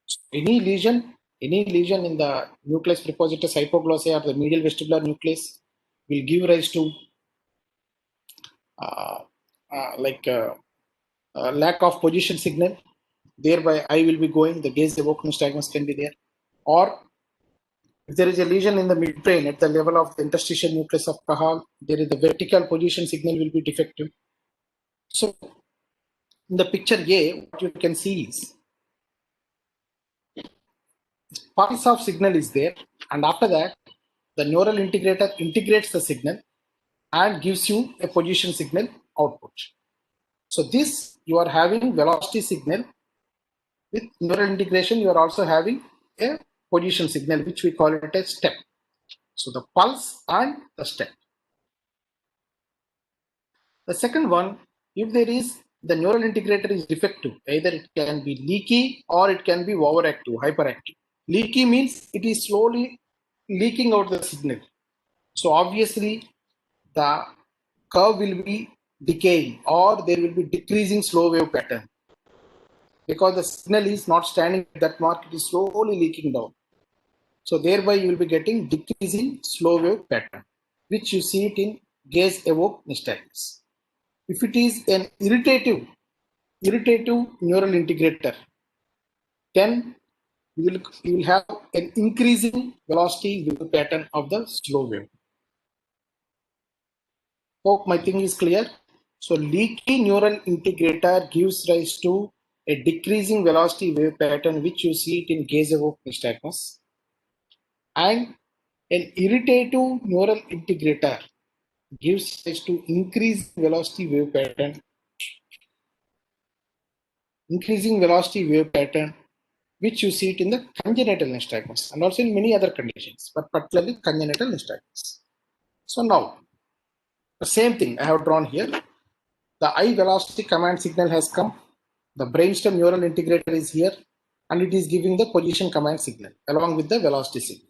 So any lesion in the nucleus prepositus hypoglossal or the medial vestibular nucleus will give rise to lack of position signal. Thereby, eye will be going. The gaze evoked nystagmus can be there. Or if there is a lesion in the midbrain at the level of the interstitial nucleus of Canal, there is the vertical position signal will be defective. So in the picture A, what you can see is pulse of signal is there, and after that, the neural integrator integrates the signal and gives you a position signal output. So this, you are having velocity signal. With neural integration, you are also having a position signal, which we call it a step. So the pulse and the step. The second one, if there is the neural integrator is defective, either it can be leaky or it can be overactive, hyperactive. Leaky means it is slowly leaking out the signal. So obviously the curve will be decaying or there will be decreasing slow wave pattern, because the signal is not standing at that mark, it is slowly leaking down. So thereby you will be getting decreasing slow wave pattern, which you see it in gaze evoked nystagmus. If it is an irritative neural integrator, then you will have an increasing velocity wave pattern of the slow wave. Hope my thing is clear. So leaky neural integrator gives rise to a decreasing velocity wave pattern, which you see it in gaze evoked nystagmus, and an irritative neural integrator gives rise to increasing velocity wave pattern, which you see it in the congenital nystagmus and also in many other conditions, but particularly congenital nystagmus. So now, the same thing I have drawn here. The eye velocity command signal has come. The brainstem neural integrator is here, and it is giving the position command signal along with the velocity signal.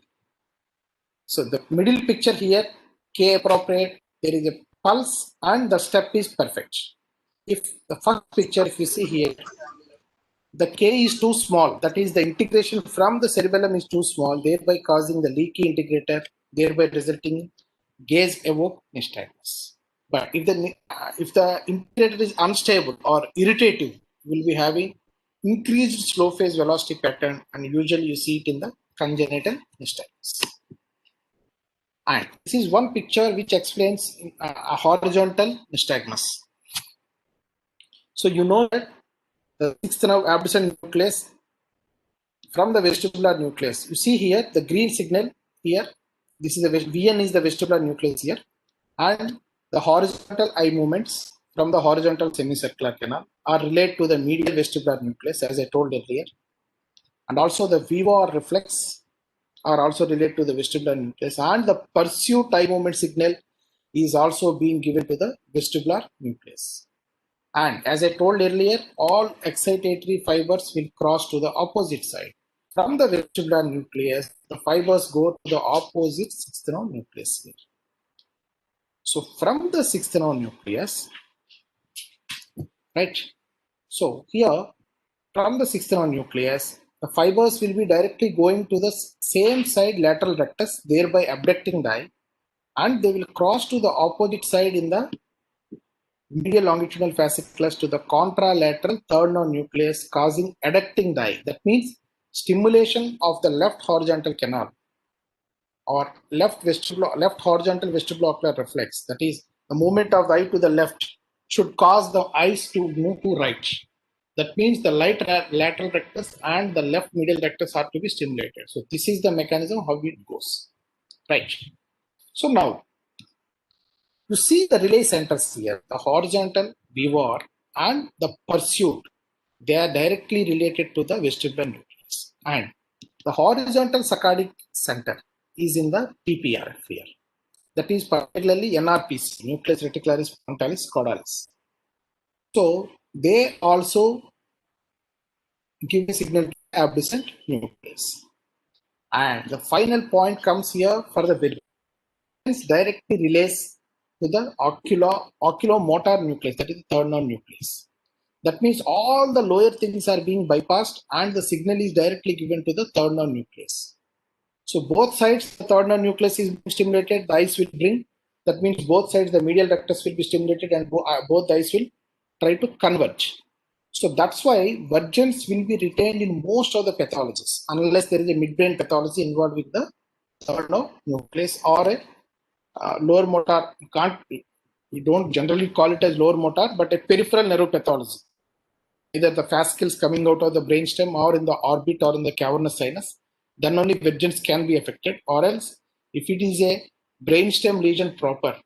So the middle picture here, K appropriate, there is a pulse and the step is perfect. If the first picture, if you see here, the K is too small, that is the integration from the cerebellum is too small, thereby causing the leaky integrator, thereby resulting in gaze evoked nystagmus. But if the integrator is unstable or irritative, you will be having increased slow phase velocity pattern, and usually you see it in the congenital nystagmus. And this is one picture which explains a horizontal nystagmus. So you know that the sixth nerve abducent nucleus from the vestibular nucleus. You see here the green signal here. This is the VN is the vestibular nucleus here, and the horizontal eye movements from the horizontal semicircular canal are related to the medial vestibular nucleus, as I told earlier, and also the vivo or reflex are also related to the vestibular nucleus, and the pursuit eye movement signal is also being given to the vestibular nucleus. And as I told earlier, all excitatory fibers will cross to the opposite side. From the vestibular nucleus, the fibers go to the opposite sixth nerve nucleus here. So from the sixth nerve nucleus, right? So here, from the sixth nerve nucleus, the fibers will be directly going to the same side lateral rectus, thereby abducting the eye. and they will cross to the opposite side in the medial longitudinal fasciculus to the contralateral third node nucleus, causing adducting the eye. That means stimulation of the left horizontal canal or left horizontal vestibulocular reflex. That is, the movement of the eye to the left should cause the eyes to move to right. That means the lateral rectus and the left medial rectus are to be stimulated. So this is the mechanism how it goes. Right. So now, you see the relay centers here, the horizontal vivor and the pursuit. They are directly related to the vestibular nucleus. And the horizontal saccadic center is in the PPRF here. That is particularly NRPC, Nucleus Reticularis Frontalis Caudalis. So they also give a signal to the abducent nucleus. And the final point comes here for the Vertigo. Directly relates to the oculomotor nucleus, that is the third node nucleus. That means all the lower things are being bypassed and the signal is directly given to the third node nucleus. So both sides, the third node nucleus is being stimulated, the eyes will bring. That means both sides, the medial rectus will be stimulated and both eyes will try to converge. So that's why vergence will be retained in most of the pathologies, unless there is a midbrain pathology involved with the third node nucleus or a lower motor. You don't generally call it as lower motor, but a peripheral neuropathology. Either the fascicles coming out of the brainstem or in the orbit or in the cavernous sinus, then only vergence can be affected. Or else, if it is a brainstem lesion proper,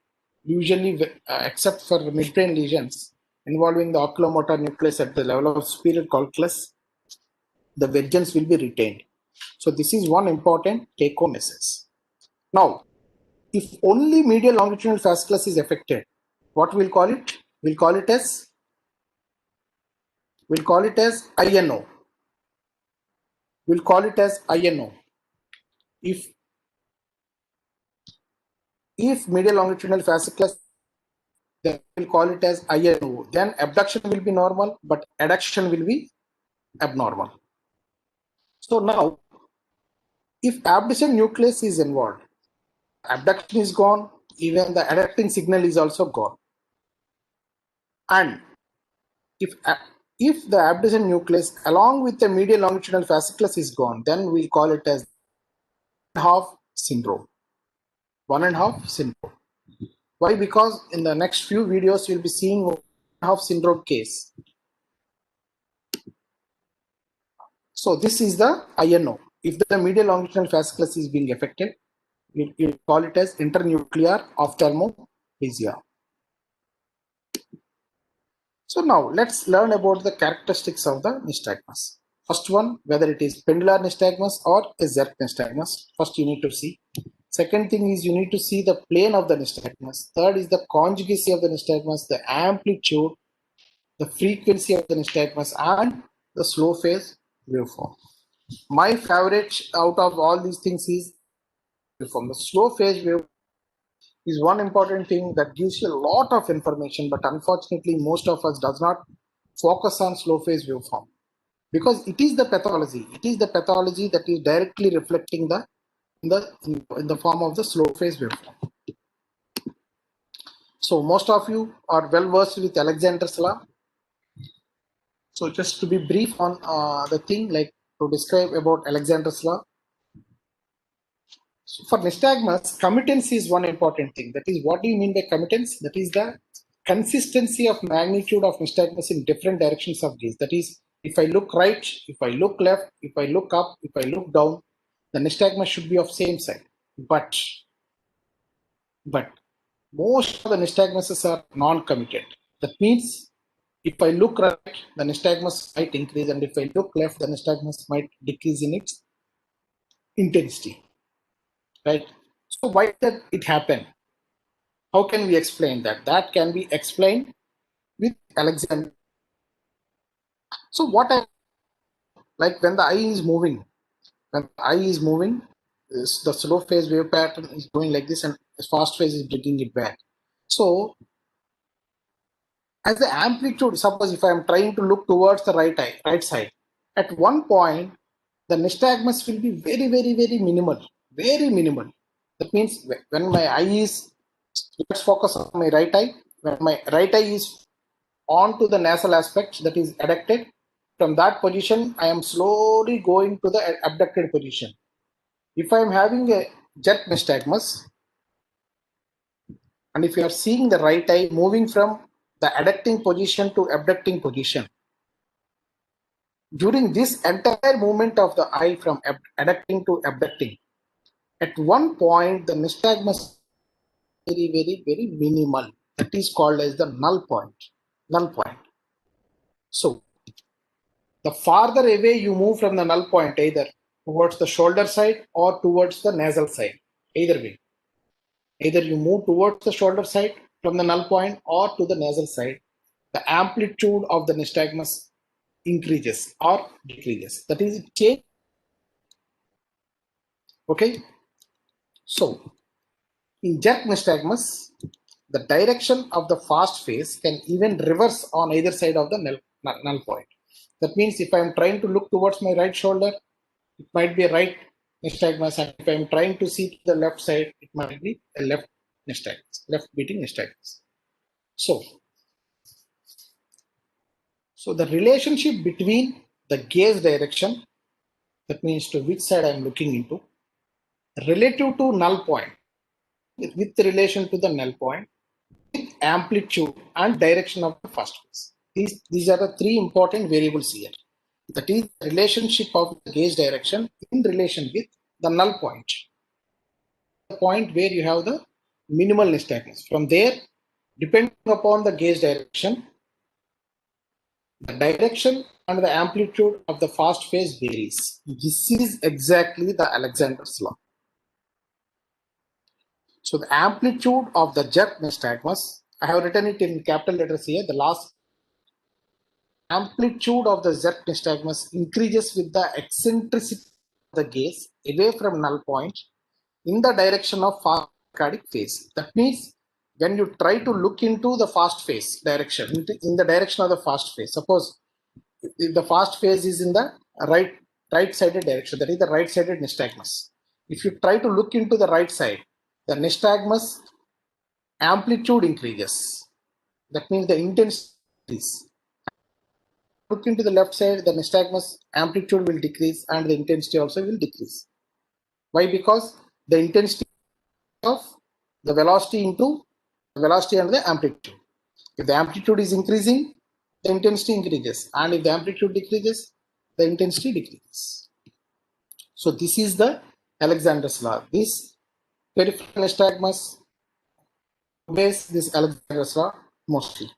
usually except for midbrain lesions involving the oculomotor nucleus at the level of superior calculus, the vergence will be retained. So this is one important take-home message. Now, if only medial longitudinal fasciculus is affected, what we'll call it? We'll call it as INO. We'll call it as INO. If medial longitudinal fasciculus, then we'll call it as INO. Then abduction will be normal, but adduction will be abnormal. So now, if abducent nucleus is involved, abduction is gone, even the adducting signal is also gone. And if the abducent nucleus along with the medial longitudinal fasciculus is gone, then we'll call it as 1.5 syndrome. 1.5 syndrome. Why? Because in the next few videos you'll be seeing 1.5 syndrome case. So this is the INO. If the medial longitudinal fasciculus is being affected, we'll call it as internuclear ophthalmoplegia. So now let's learn about the characteristics of the nystagmus. First one, whether it is pendular nystagmus or a Zerk nystagmus. First you need to see. Second thing is you need to see the plane of the nystagmus. Third is the conjugacy of the nystagmus, the amplitude, the frequency of the nystagmus, and the slow phase waveform. My favorite out of all these things is waveform. The slow phase waveform is one important thing that gives you a lot of information, but unfortunately most of us does not focus on slow phase waveform because it is the pathology. It is the pathology that is directly reflecting in the form of the slow phase waveform. So most of you are well versed with Alexander's law. So just to be brief on the thing, like to describe about Alexander's law. So for nystagmus, committance is one important thing. That is, what do you mean by committance? That is the consistency of magnitude of nystagmus in different directions of gaze. That is, if I look right, if I look left, if I look up, if I look down, the nystagmus should be of same side. But most of the nystagmuses are non-committed. That means if I look right, the nystagmus might increase, and if I look left, the nystagmus might decrease in its intensity. Right? So why did it happen? How can we explain that? That can be explained with Alexander. So like when the eye is moving, the slow phase wave pattern is going like this, and fast phase is bringing it back. So as the amplitude, suppose if I am trying to look towards the right side, at one point the nystagmus will be very, very, very minimal, very minimal. That means when my eye is, let's focus on my right eye. When my right eye is on to the nasal aspect, that is adducted, from that position, I am slowly going to the abducted position. If I am having a jet nystagmus, and if you are seeing the right eye moving from the adducting position to abducting position, during this entire movement of the eye from adducting to abducting, at one point the nystagmus is very minimal. That is called as the null point. Null point. So the farther away you move from the null point, either towards the shoulder side or towards the nasal side, either way. Either you move towards the shoulder side from the null point or to the nasal side, the amplitude of the nystagmus increases or decreases. That is, it changes. Okay. So in jet nystagmus, the direction of the fast phase can even reverse on either side of the null point. That means if I am trying to look towards my right shoulder, it might be a right nystagmus, and if I am trying to see to the left side, it might be a left nystagmus, left beating nystagmus. So the relationship between the gaze direction, that means to which side I am looking into, relative to null point, with relation to the null point, with amplitude and direction of the fast phase. These are the three important variables here. That is the relationship of the gaze direction in relation with the null point. The point where you have the minimal nystagmus. From there, depending upon the gaze direction, the direction and the amplitude of the fast phase varies. This is exactly the Alexander's law. So the amplitude of the jet nystagmus, I have written it in capital letters here. The last amplitude of the jet nystagmus increases with the eccentricity of the gaze away from null point in the direction of fast cardiac phase. That means when you try to look into the fast phase direction, in the direction of the fast phase, suppose if the fast phase is in the right-sided direction, that is the right-sided nystagmus. If you try to look into the right side, the nystagmus amplitude increases. That means the intensity increases. Look into the left side, the nystagmus amplitude will decrease and the intensity also will decrease. Why? Because the intensity of the velocity into the velocity and the amplitude. If the amplitude is increasing, the intensity increases, and if the amplitude decreases, the intensity decreases. So this is the Alexander's law. This peripheral nystagmus obeys this Alexander's law mostly.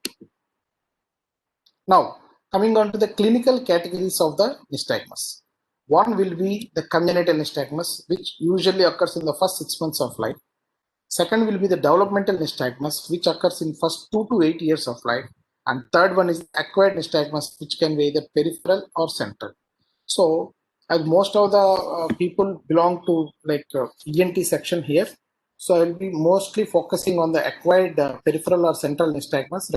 Now, coming on to the clinical categories of the nystagmus. One will be the congenital nystagmus, which usually occurs in the first 6 months of life. Second will be the developmental nystagmus, which occurs in first 2 to 8 years of life. And third one is acquired nystagmus, which can be either peripheral or central. So, as most of the people belong to like ENT section here, so I will be mostly focusing on the acquired peripheral or central nystagmus,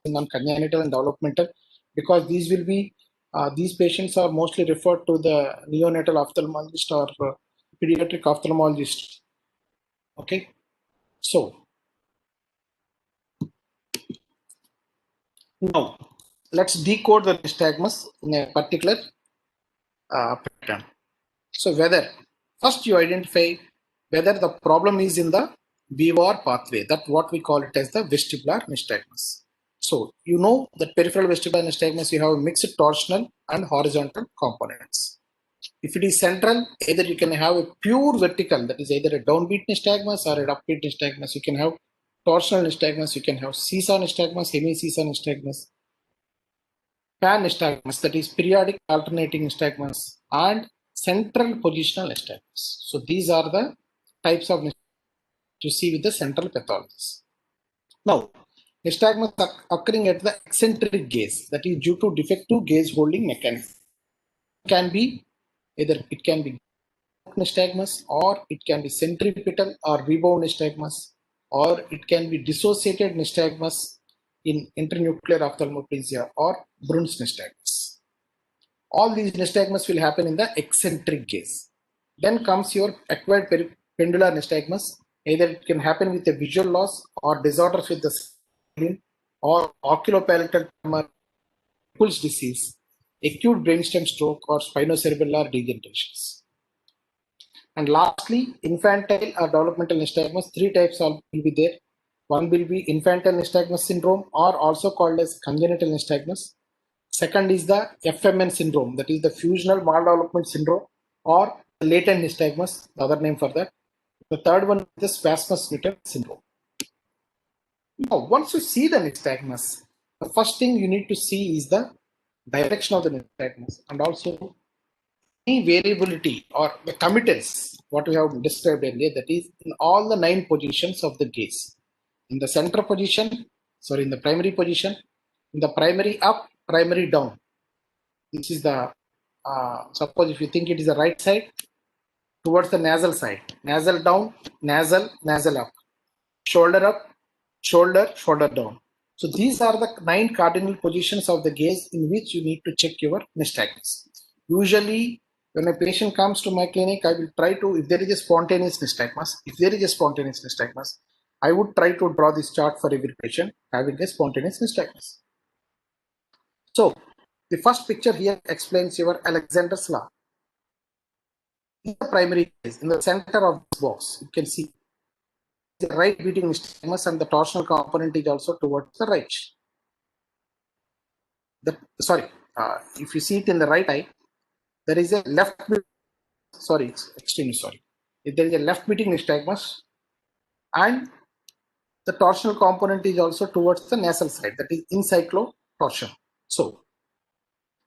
on congenital and developmental, because these will be these patients are mostly referred to the neonatal ophthalmologist or pediatric ophthalmologist. Okay, so now let's decode the nystagmus in a particular pattern. So whether first you identify whether the problem is in the VOR pathway, that's what we call it as the vestibular nystagmus. So you know that peripheral vestibular nystagmus, you have mixed torsional and horizontal components. If it is central, either you can have a pure vertical, that is either a downbeat nystagmus or an upbeat nystagmus. You can have torsional nystagmus, you can have seesaw nystagmus, hemi-seesaw nystagmus, pan nystagmus, that is periodic alternating nystagmus, and central positional nystagmus. So these are the types of nystagmus to see with the central pathologies. Now, nystagmus occurring at the eccentric gaze, that is due to defective gaze holding mechanism. It can be either it can be nystagmus, or it can be centripetal or rebound nystagmus, or it can be dissociated nystagmus in internuclear ophthalmoplegia or Brun's nystagmus. All these nystagmus will happen in the eccentric gaze. Then comes your acquired pendular nystagmus. Either it can happen with a visual loss or disorders with the brain or oculopalatal tremor, Pulse disease, acute brainstem stroke, or spinocerebellar degenerations. And lastly, infantile or developmental nystagmus. Three types will be there. One will be infantile nystagmus syndrome, or also called as congenital nystagmus. Second is the FMN syndrome, that is the fusional maldevelopment syndrome, or latent nystagmus, the other name for that. The third one is the spasmus mutant syndrome. Now, once you see the nystagmus, the first thing you need to see is the direction of the nystagmus and also any variability or the committance, what we have described earlier, that is in all the 9 positions of the gaze. In the center position, in the primary position, in the primary up, primary down. This is the, suppose if you think it is the right side, towards the nasal side, nasal down, nasal up, shoulder up, shoulder down. So these are the 9 cardinal positions of the gaze in which you need to check your nystagmus. Usually, when a patient comes to my clinic, I will try to, if there is a spontaneous nystagmus, I would try to draw this chart for every patient having a spontaneous nystagmus. So, the first picture here explains your Alexander's law. In the primary gaze, in the center of this box, you can see the right beating nystagmus and the torsional component is also towards the right. If you see it in the right eye, there is a left beating, if there is a left beating nystagmus and the torsional component is also towards the nasal side, that is encyclotorsion. So,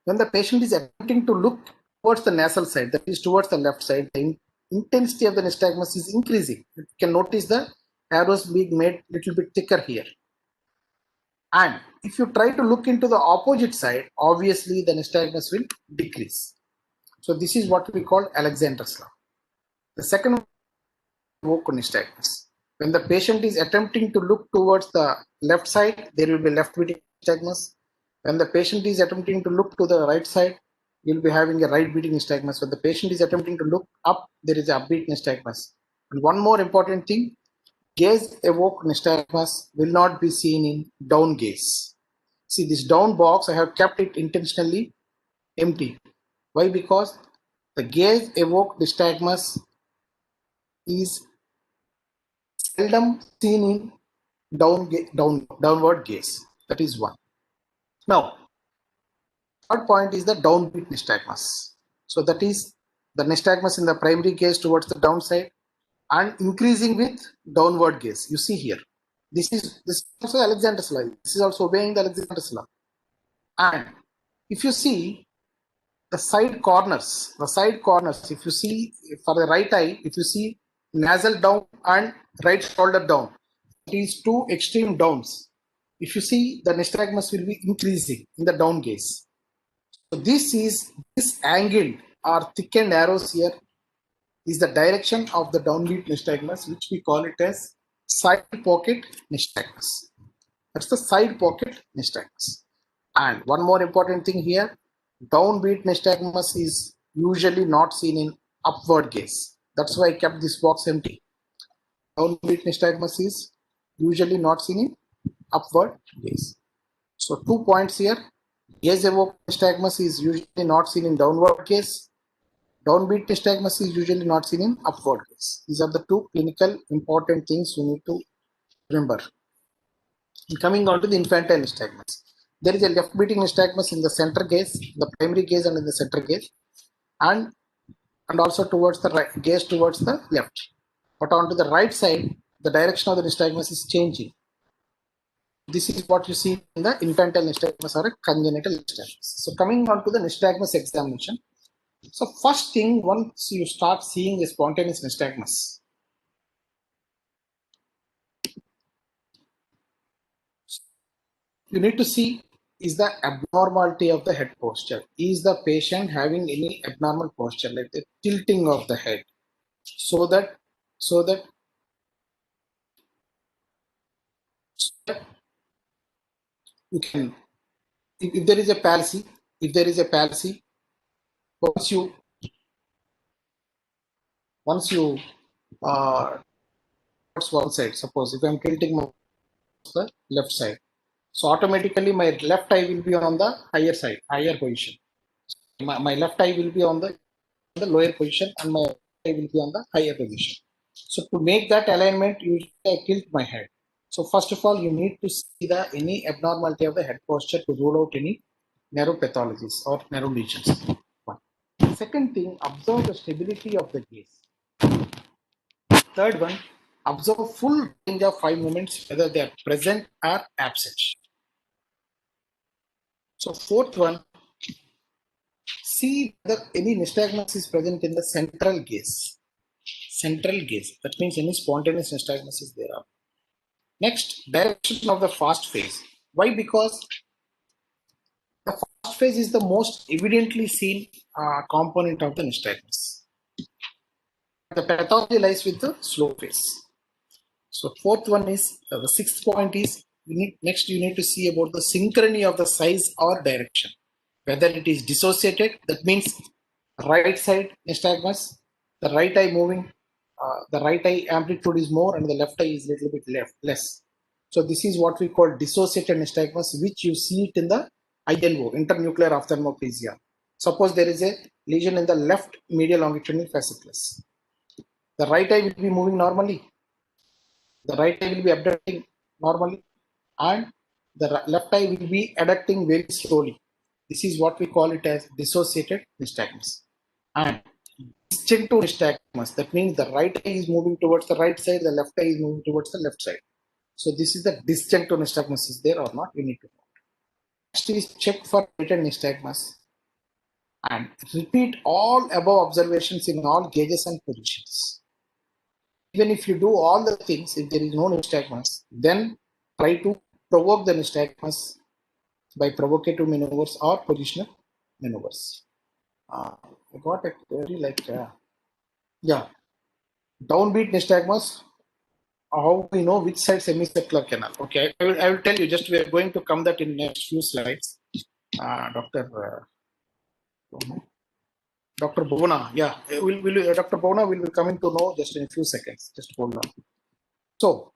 when the patient is attempting to look towards the nasal side, that is towards the left side, the intensity of the nystagmus is increasing. You can notice the arrows being made a little bit thicker here. And if you try to look into the opposite side, obviously the nystagmus will decrease. So this is what we call Alexander's law. The second one is evoked nystagmus. When the patient is attempting to look towards the left side, there will be left beating nystagmus. When the patient is attempting to look to the right side, you will be having a right beating nystagmus. When the patient is attempting to look up, there is a upbeat nystagmus. And one more important thing, gaze evoked nystagmus will not be seen in down gaze. See, this down box, I have kept it intentionally empty. Why? Because the gaze evoked nystagmus is seldom seen in downward gaze. That is one. Now, third point is the downbeat nystagmus. So that is the nystagmus in the primary gaze towards the downside and increasing with downward gaze. You see here. This is also Alexander's law. This is also obeying the Alexander's law. And if you see the side corners, if you see for the right eye, if you see nasal down and right shoulder down, these two extreme downs. If you see, the nystagmus will be increasing in the down gaze. So this angled or thickened arrows here is the direction of the downbeat nystagmus, which we call it as side pocket nystagmus. That's the side pocket nystagmus. And one more important thing here, downbeat nystagmus is usually not seen in upward gaze. That's why I kept this box empty. Downbeat nystagmus is usually not seen in upward gaze. So 2 points here. Gaze evoked nystagmus is usually not seen in downward gaze. Downbeat nystagmus is usually not seen in upward gaze. These are the 2 clinical important things you need to remember. And coming on to the infantile nystagmus. There is a left beating nystagmus in the center gaze, the primary gaze and in the center gaze, and also towards the right, gaze towards the left. But onto the right side, the direction of the nystagmus is changing. This is what you see in the infantile nystagmus or a congenital nystagmus. So coming on to the nystagmus examination. So first thing, once you start seeing a spontaneous nystagmus, you need to see, is the abnormality of the head posture. Is the patient having any abnormal posture, like the tilting of the head, so that you can, if there is a palsy, once you towards one side. Suppose if I'm tilting my the left side, so automatically my left eye will be on the higher side, higher position. My left eye will be on the lower position and my eye will be on the higher position. So to make that alignment, usually I tilt my head. So first of all, you need to see any abnormality of the head posture to rule out any neuropathologies or neuro lesions. One. Second thing, observe the stability of the gaze. Third one, observe full range of 5 movements, whether they are present or absent. So fourth one, see whether any nystagmus is present in the central gaze. Central gaze. That means any spontaneous nystagmus is there. Next, direction of the fast phase. Why? Because the fast phase is the most evidently seen component of the nystagmus. The pathology lies with the slow phase. So fourth one is the sixth point is next you need to see about the synchrony of the size or direction. Whether it is dissociated, that means right side nystagmus, the right eye moving, the right eye amplitude is more and the left eye is little bit less. So this is what we call dissociated nystagmus, which you see it in the INO, internuclear ophthalmoplegia. Suppose there is a lesion in the left medial longitudinal fasciculus. The right eye will be moving normally. The right eye will be abducting normally and the left eye will be adducting very slowly. This is what we call it as dissociated nystagmus. And disjunctive nystagmus, that means the right eye is moving towards the right side, the left eye is moving towards the left side. So this is the disjunctive nystagmus is there or not, we need to know. Next is check for latent nystagmus and repeat all above observations in all gauges and positions. Even if you do all the things, if there is no nystagmus, then try to provoke the nystagmus by provocative maneuvers or positional maneuvers. I got it very downbeat nystagmus. How we know which side semicircular canal? Okay, I will tell you. Just we are going to come that in next few slides. Dr. Bhavana, Dr. Bhavana will be coming to know just in a few seconds. Just hold on. So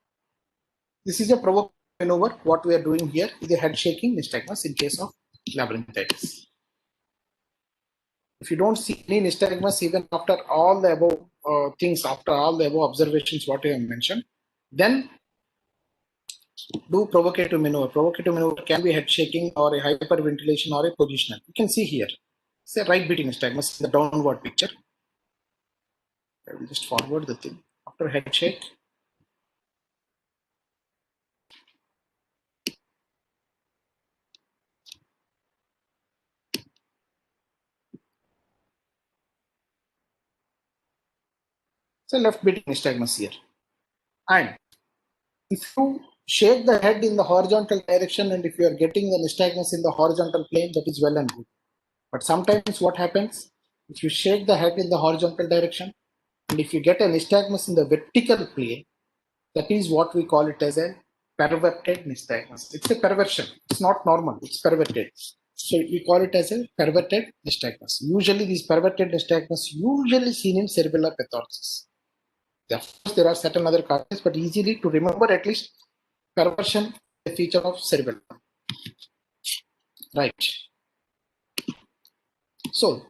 this is a provocative maneuver. What we are doing here is a head shaking nystagmus in case of labyrinthitis. If you don't see any nystagmus even after all the above things, after all the above observations what I have mentioned, then do provocative maneuver. Provocative maneuver can be head shaking or a hyperventilation or a positional. You can see here. It's a right beating nystagmus in the downward picture. I will just forward the thing. After head shake, it's a left beating nystagmus here. And if you shake the head in the horizontal direction and if you are getting the nystagmus in the horizontal plane, that is well and good. But sometimes what happens, if you shake the head in the horizontal direction and if you get a nystagmus in the vertical plane, that is what we call it as a perverted nystagmus. It's a perversion. It's not normal. It's perverted. So we call it as a perverted nystagmus. Usually these perverted nystagmus usually seen in cerebellar pathologies. Of course, there are certain other causes, but easily to remember at least perversion is a feature of cerebellum. Right. So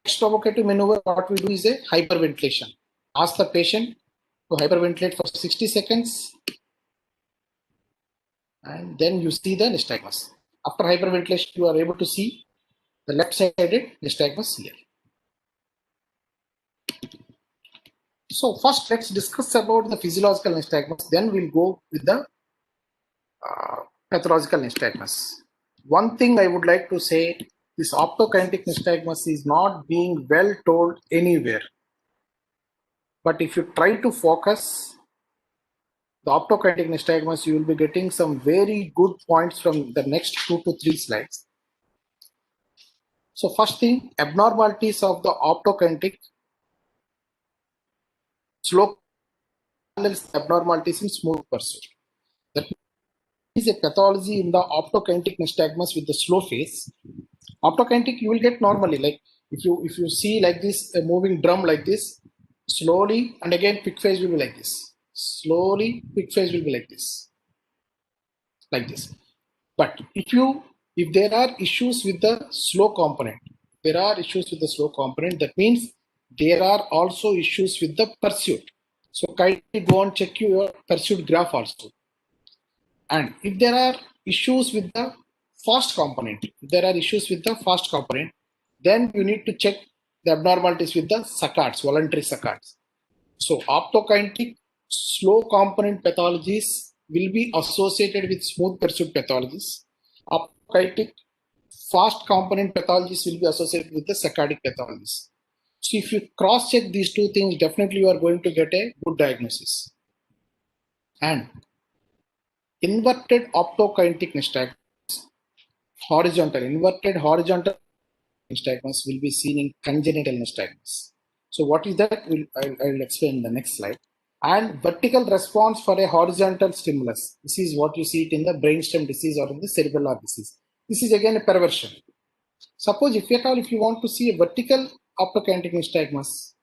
next provocative maneuver, what we do is a hyperventilation. Ask the patient to hyperventilate for 60 seconds and then you see the nystagmus. After hyperventilation, you are able to see the left-sided nystagmus here. So first, let's discuss about the physiological nystagmus. Then we'll go with the pathological nystagmus. One thing I would like to say, this optokentic nystagmus is not being well told anywhere. But if you try to focus the optokentic nystagmus, you will be getting some very good points from the next 2 to 3 slides. So first thing, abnormalities of the optokentic slow abnormalities in smooth pursuit. That is a pathology in the optokentic nystagmus with the slow phase. Optokentic you will get normally, like if you see like this, a moving drum like this, Slowly, and again quick phase will be like this. Slowly, quick phase will be like this. Like this. But if there are issues with the slow component, that means there are also issues with the pursuit. So kindly go and check your pursuit graph also. And if there are issues with the fast component, then you need to check the abnormalities with the saccades, voluntary saccades. So optokinetic slow component pathologies will be associated with smooth pursuit pathologies. Optokinetic fast component pathologies will be associated with the saccadic pathologies. So if you cross-check these two things, definitely you are going to get a good diagnosis. And inverted optokinetic nystagmus, inverted horizontal nystagmus will be seen in congenital nystagmus. So what is that? I'll explain in the next slide. And vertical response for a horizontal stimulus. This is what you see it in the brainstem disease or in the cerebellar disease. This is again a perversion. Suppose if you want to see a vertical optokinetic nystagmus,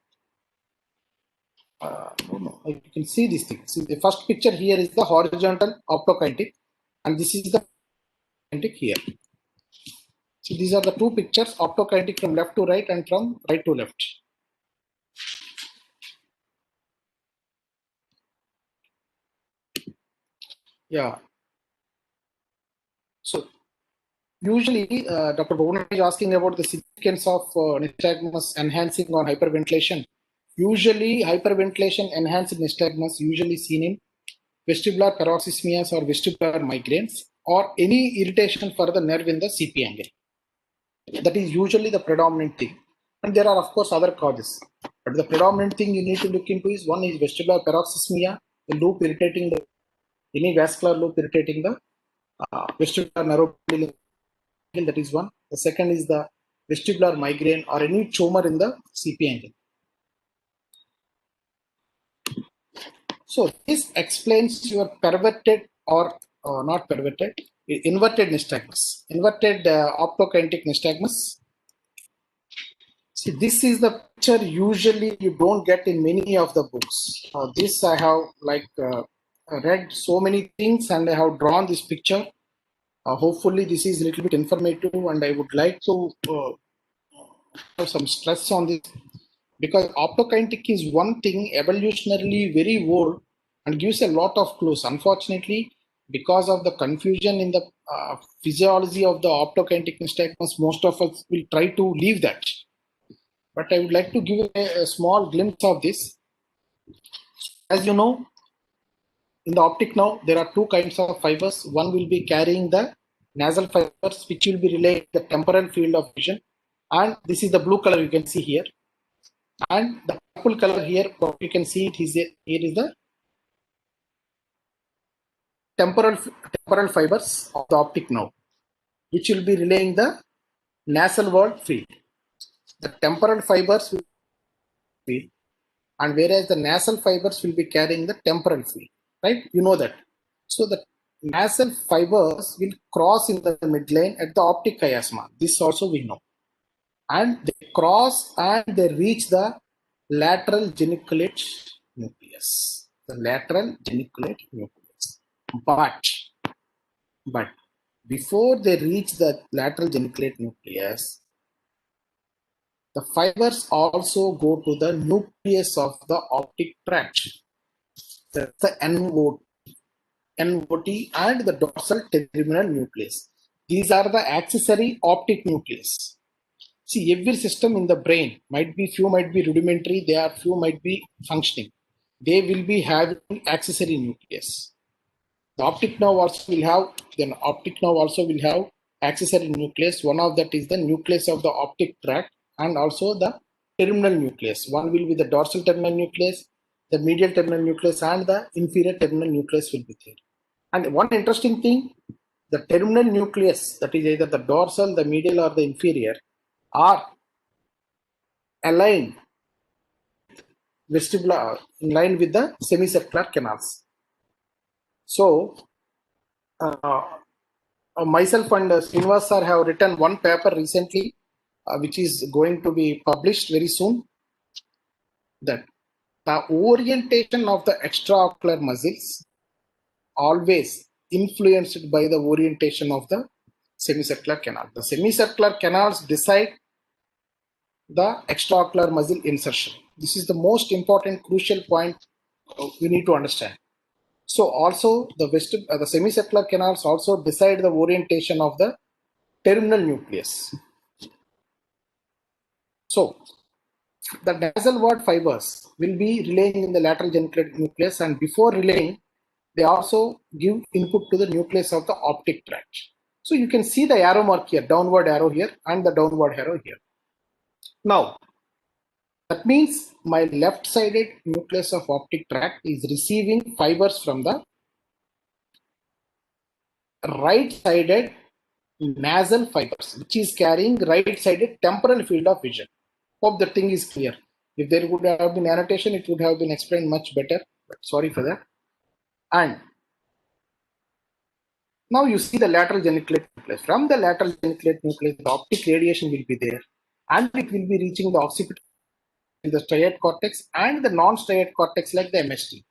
you can see this thing. See, the first picture here is the horizontal optokinetic, and this is the kinetic here. So these are the two pictures, optokinetic from left to right and from right to left. Yeah. So usually, Dr. Bhavana is asking about the significance of nystagmus enhancing on hyperventilation. Usually, hyperventilation enhanced nystagmus usually seen in vestibular paroxysmias or vestibular migraines or any irritation for the nerve in the CP angle. That is usually the predominant thing. And there are, of course, other causes. But the predominant thing you need to look into is one is vestibular paroxysmia, the loop irritating the any vascular loop irritating the vestibular neuropendulum. That is one. The second is the vestibular migraine or any tumor in the CP angle. So this explains your perverted or not perverted, inverted nystagmus, inverted optokinetic nystagmus. See, this is the picture usually you don't get in many of the books. This I have read so many things and I have drawn this picture. Hopefully this is a little bit informative and I would like to have some stress on this because optokinetic is one thing evolutionarily very old and gives a lot of clues. Unfortunately, because of the confusion in the physiology of the optokinetic nystagmus, most of us will try to leave that. But I would like to give a small glimpse of this. As you know, in the optic nerve, there are two kinds of fibers. One will be carrying the nasal fibers, which will be related to the temporal field of vision. And this is the blue color you can see here. And the purple color here, what you can see it is here is the temporal fibers of the optic nerve, which will be relaying the nasal word field. The temporal fibers will be, and whereas the nasal fibers will be carrying the temporal field, right? You know that. So the nasal fibers will cross in the midline at the optic chiasma. This also we know. And they cross and they reach the lateral geniculate nucleus. The lateral geniculate nucleus. But before they reach the lateral geniculate nucleus, the fibers also go to the nucleus of the optic tract. That's the NOT and the dorsal terminal nucleus. These are the accessory optic nucleus. See, every system in the brain few might be rudimentary, few might be functioning. They will be having accessory nucleus. The optic nerve also will have accessory nucleus. One of that is the nucleus of the optic tract and also the terminal nucleus. One will be the dorsal terminal nucleus, the medial terminal nucleus, and the inferior terminal nucleus will be there. And one interesting thing, the terminal nucleus, that is either the dorsal, the medial, or the inferior, are aligned vestibular in line with the semicircular canals. So myself and Srinivas sir have written one paper recently, which is going to be published very soon. That the orientation of the extraocular muscles always influenced by the orientation of the semicircular canal. The semicircular canals decide the extraocular muscle insertion. This is the most important crucial point we need to understand. So also the semicircular canals also decide the orientation of the terminal nucleus. So the nasal word fibers will be relaying in the lateral geniculate nucleus, and before relaying, they also give input to the nucleus of the optic tract. So you can see the arrow mark here, downward arrow here and the downward arrow here. Now, that means my left-sided nucleus of optic tract is receiving fibers from the right-sided nasal fibers, which is carrying right-sided temporal field of vision. Hope the thing is clear. If there would have been annotation, it would have been explained much better, but sorry for that. And now you see the lateral geniculate nucleus. From the lateral geniculate nucleus, the optic radiation will be there, and it will be reaching the occipital, the striate cortex, and the non-striate cortex like the MST.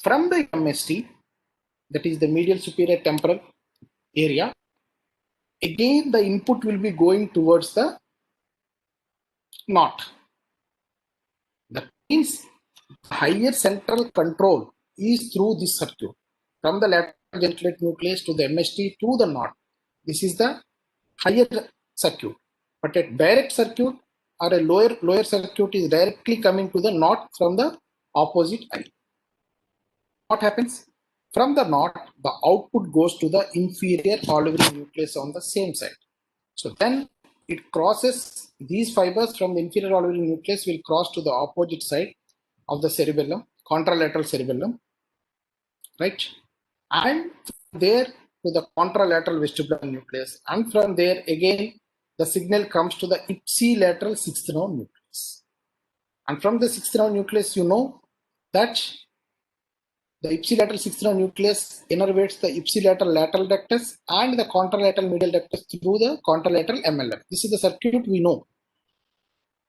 From the MST, that is the medial superior temporal area, again the input will be going towards the knot. That means higher central control is through this circuit. From the lateral geniculate nucleus to the MST to the knot. This is the higher circuit. But a direct circuit or a lower circuit is directly coming to the knot from the opposite eye. What happens? From the knot, the output goes to the inferior olivary nucleus on the same side. So then it crosses these fibers from the inferior olivary nucleus will cross to the opposite side of the cerebellum, contralateral cerebellum, right? And from there to the contralateral vestibular nucleus, and from there again the signal comes to the ipsilateral sixth nerve nucleus. And from the sixth nerve nucleus, you know that the ipsilateral sixth nerve nucleus innervates the ipsilateral lateral ductus and the contralateral medial ductus through the contralateral MLF. This is the circuit we know.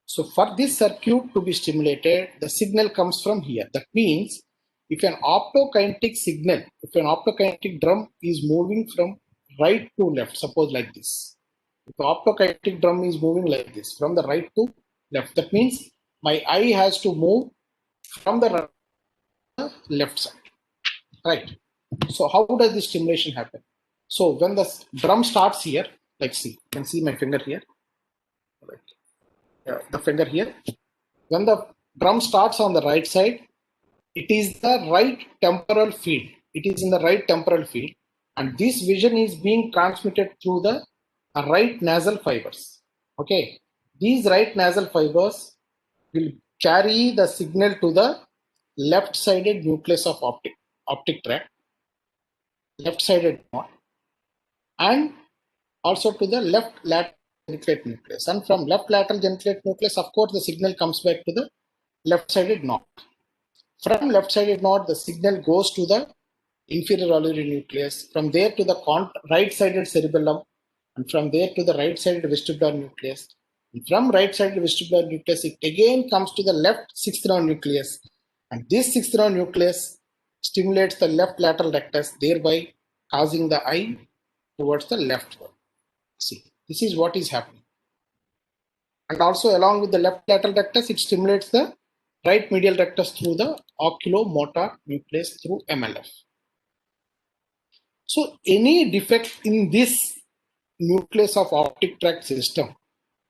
So for this circuit to be stimulated, the signal comes from here. That means if an optokinetic signal, if an optokinetic drum is moving from right to left, suppose like this. If the optokinetic drum is moving like this, from the right to left, that means my eye has to move from the right to the left side, right? So how does this stimulation happen? So when the drum starts here, like see, you can see my finger here, the finger here. When the drum starts on the right side, it is the right temporal field. It is in the right temporal field, and this vision is being transmitted through the right nasal fibers. Okay, these right nasal fibers will carry the signal to the left-sided nucleus of optic tract, left-sided knot, and also to the left lateral geniculate nucleus. And from left lateral geniculate nucleus, of course, the signal comes back to the left-sided knot. From left-sided knot, the signal goes to the inferior olivary nucleus. From there to the right-sided cerebellum, and from there to the right-sided vestibular nucleus. And from right-sided vestibular nucleus, it again comes to the left sixth nerve nucleus. And this sixth nerve nucleus stimulates the left lateral ductus, thereby causing the eye towards the left one. See, this is what is happening. And also along with the left lateral ductus, it stimulates the right medial ductus through the oculomotor nucleus through MLF. So any defect in this nucleus of optic tract system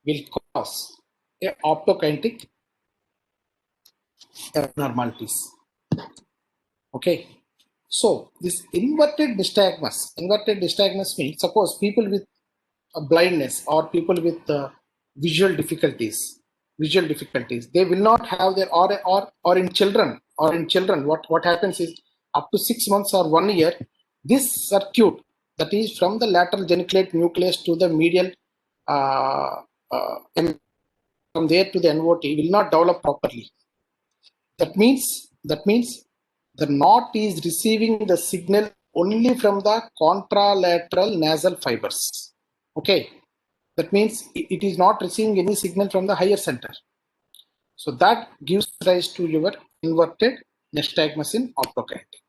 will cause a optokinetic abnormalities. Okay. So this inverted nystagmus means, suppose people with blindness or people with visual difficulties, they will not have their, or in children, what happens is up to 6 months or 1 year, this circuit, that is from the lateral geniculate nucleus to the medial, from there to the NOT, will not develop properly. That means the knot is receiving the signal only from the contralateral nasal fibers. Okay, that means it is not receiving any signal from the higher center. So that gives rise to your inverted nystagmus in Optokentic.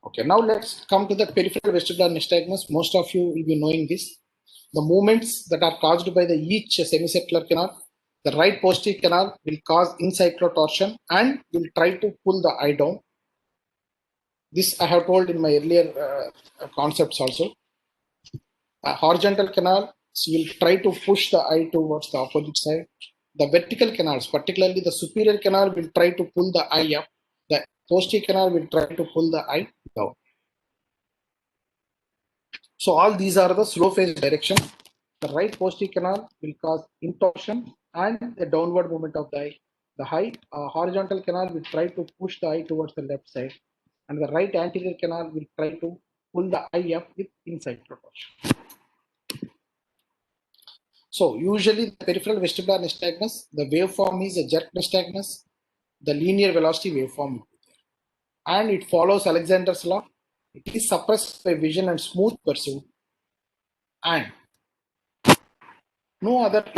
Okay, now let's come to the peripheral vestibular nystagmus. Most of you will be knowing this. The movements that are caused by the each semicircular canal, the right posterior canal will cause encyclotorsion and will try to pull the eye down. This I have told in my earlier concepts also. A horizontal canal will try to push the eye towards the opposite side. The vertical canals, particularly the superior canal, will try to pull the eye up. The posterior canal will try to pull the eye down. So all these are the slow phase direction. The right posterior canal will cause intorsion and the downward movement of the eye. The horizontal canal will try to push the eye towards the left side, and the right anterior canal will try to pull the eye up with inside proportion. So usually the peripheral vestibular nystagmus, the waveform is a jerk nystagmus, the linear velocity waveform, and it follows Alexander's law. It is suppressed by vision and smooth pursuit, and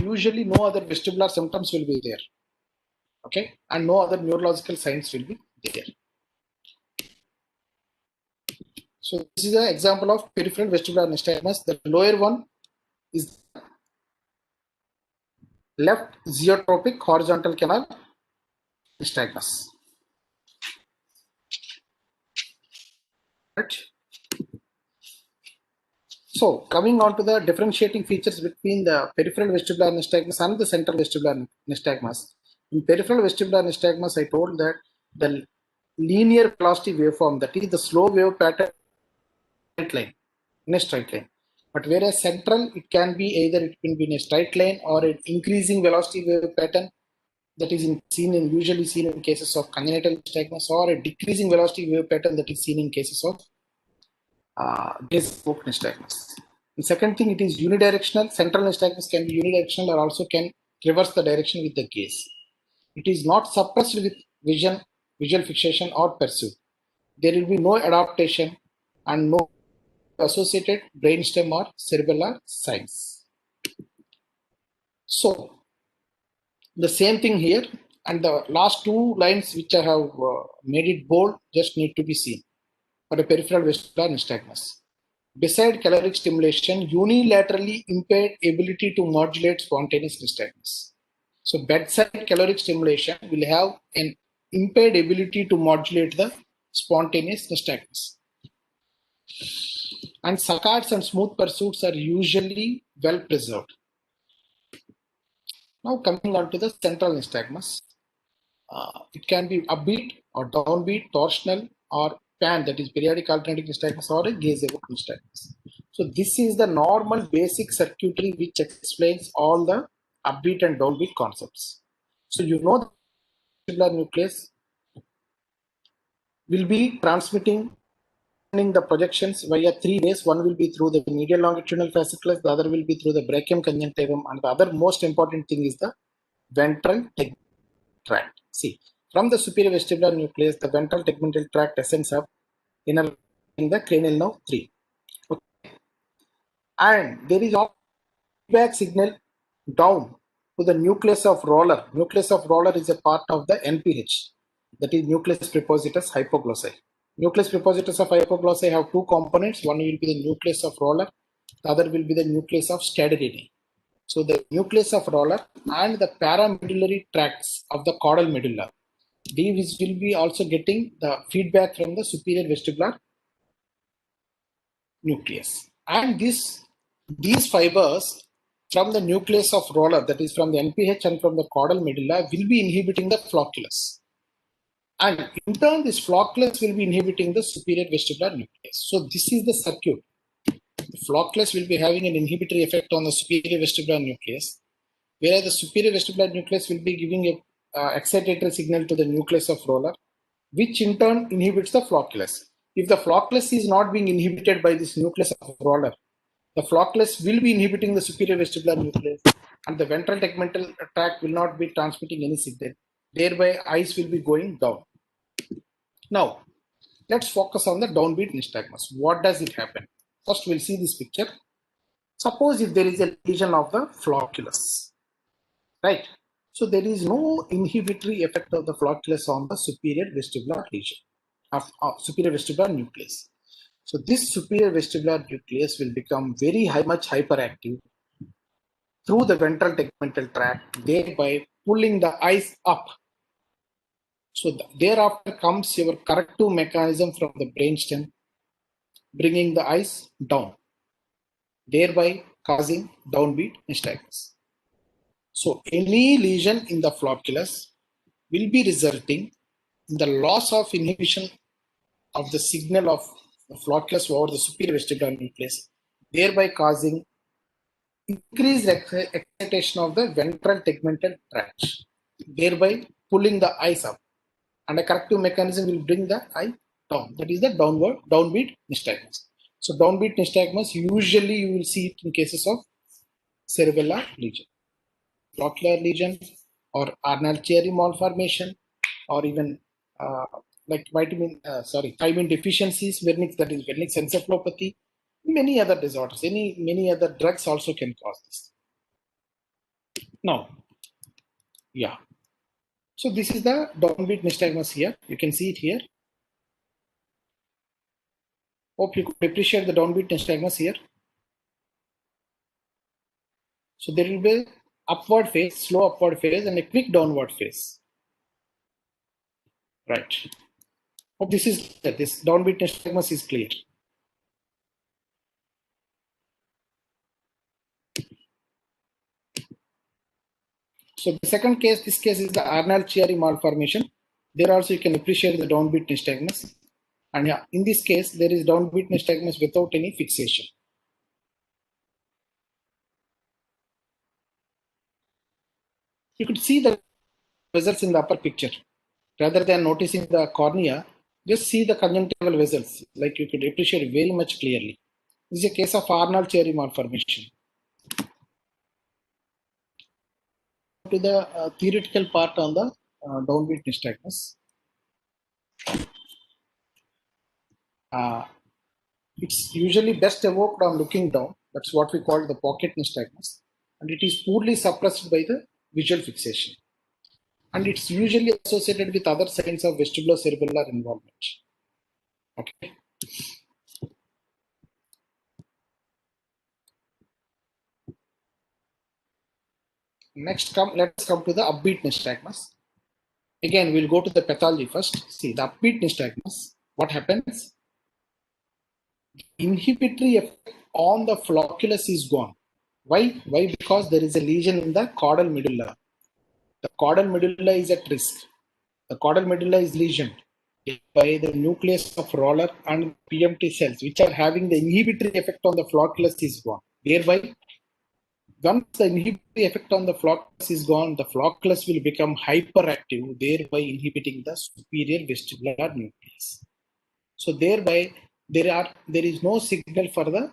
usually no other vestibular symptoms will be there. Okay, and no other neurological signs will be there. So this is an example of peripheral vestibular nystagmus. The lower one is left zeotropic horizontal canal nystagmus. Right. So coming on to the differentiating features between the peripheral vestibular nystagmus and the central vestibular nystagmus. In peripheral vestibular nystagmus, I told that the linear velocity waveform, that is the slow wave pattern line, in a straight line. But whereas central, it can be either it can be in a straight line or an increasing velocity wave pattern that is usually seen in cases of congenital nystagmus, or a decreasing velocity wave pattern that is seen in cases of gaze-spoke nystagmus. The second thing, it is unidirectional. Central nystagmus can be unidirectional or also can reverse the direction with the gaze. It is not suppressed with visual fixation or pursuit. There will be no adaptation and no associated brainstem or cerebellar signs. So the same thing here, and the last two lines which I have made it bold just need to be seen for a peripheral vestibular nystagmus. Beside caloric stimulation, unilaterally impaired ability to modulate spontaneous nystagmus. So bedside caloric stimulation will have an impaired ability to modulate the spontaneous nystagmus. And saccades and smooth pursuits are usually well preserved. Now coming on to the central nystagmus. It can be upbeat or downbeat, torsional or pan, that is periodic alternating nystagmus, or a gaze-evoked nystagmus. So this is the normal basic circuitry which explains all the upbeat and downbeat concepts. So you know the vestibular nucleus will be transmitting the projections via three ways. One will be through the medial longitudinal fasciculus, the other will be through the brachium conjunctivum, and the other most important thing is the ventral tegmental tract. See, from the superior vestibular nucleus, the ventral tegmental tract ascends up in the cranial nerve 3. Okay. And there is also feedback signal down to the nucleus of roller. Nucleus of roller is a part of the NPH, that is nucleus prepositus hypoglossae. Nucleus prepositus of hypoglossae have two components. One will be the nucleus of roller, the other will be the nucleus of Scadrini. So the nucleus of roller and the paramedullary tracts of the caudal medulla, these will be also getting the feedback from the superior vestibular nucleus. And these fibers from the nucleus of roller, that is from the NPH and from the caudal medulla, will be inhibiting the flocculus. And in turn, this flocculus will be inhibiting the superior vestibular nucleus. So this is the circuit. The flocculus will be having an inhibitory effect on the superior vestibular nucleus, whereas the superior vestibular nucleus will be giving a excitatory signal to the nucleus of roller, which in turn inhibits the flocculus. If the flocculus is not being inhibited by this nucleus of roller, the flocculus will be inhibiting the superior vestibular nucleus, and the ventral tegmental tract will not be transmitting any signal. Thereby, eyes will be going down. Now, let's focus on the downbeat nystagmus. What does it happen? First, we'll see this picture. Suppose if there is a lesion of the flocculus, right? So there is no inhibitory effect of the flocculus on the superior vestibular region of superior vestibular nucleus. So this superior vestibular nucleus will become very much hyperactive through the ventral tegmental tract, thereby pulling the eyes up. So thereafter comes your corrective mechanism from the brainstem, bringing the eyes down, thereby causing downbeat nystagmus. So any lesion in the flocculus will be resulting in the loss of inhibition of the signal of the flocculus over the superior vestibular nucleus, thereby causing increased excitation of the ventral tegmental tract, thereby pulling the eyes up. And a corrective mechanism will bring the eye down. That is the downbeat nystagmus. So downbeat nystagmus, usually you will see it in cases of cerebellar lesion, floccular lesion, or Arnold-Chiari malformation, or even like thiamine deficiencies, that is Wernicke's encephalopathy, many other disorders, many other drugs also can cause this. Now, yeah. So this is the downbeat nystagmus here. You can see it here. Hope you could appreciate the downbeat nystagmus here. So there will be upward phase, slow upward phase, and a quick downward phase. Right. Hope this downbeat nystagmus is clear. So the second case, this case is the Arnold-Chiari malformation. There also you can appreciate the downbeat nystagmus. And yeah, in this case, there is downbeat nystagmus without any fixation. You could see the vessels in the upper picture. Rather than noticing the cornea, just see the conjunctival vessels, like you could appreciate very much clearly. This is a case of Arnold-Chiari malformation. To the theoretical part on the downbeat nystagmus. It's usually best evoked on looking down. That's what we call the pocket nystagmus. And it is poorly suppressed by the visual fixation. And it's usually associated with other signs of vestibulocerebellar involvement. Okay. Next, let's come to the upbeat nystagmus. Again, we'll go to the pathology first. See, the upbeat nystagmus, what happens? Inhibitory effect on the flocculus is gone. Why? Because there is a lesion in the caudal medulla. The caudal medulla is at risk. The caudal medulla is lesioned by the nucleus of roller and PMT cells, which are having the inhibitory effect on the flocculus is gone. Thereby, once the inhibitory effect on the flocculus is gone, the flocculus will become hyperactive, thereby inhibiting the superior vestibular nucleus. So thereby, there is no signal for the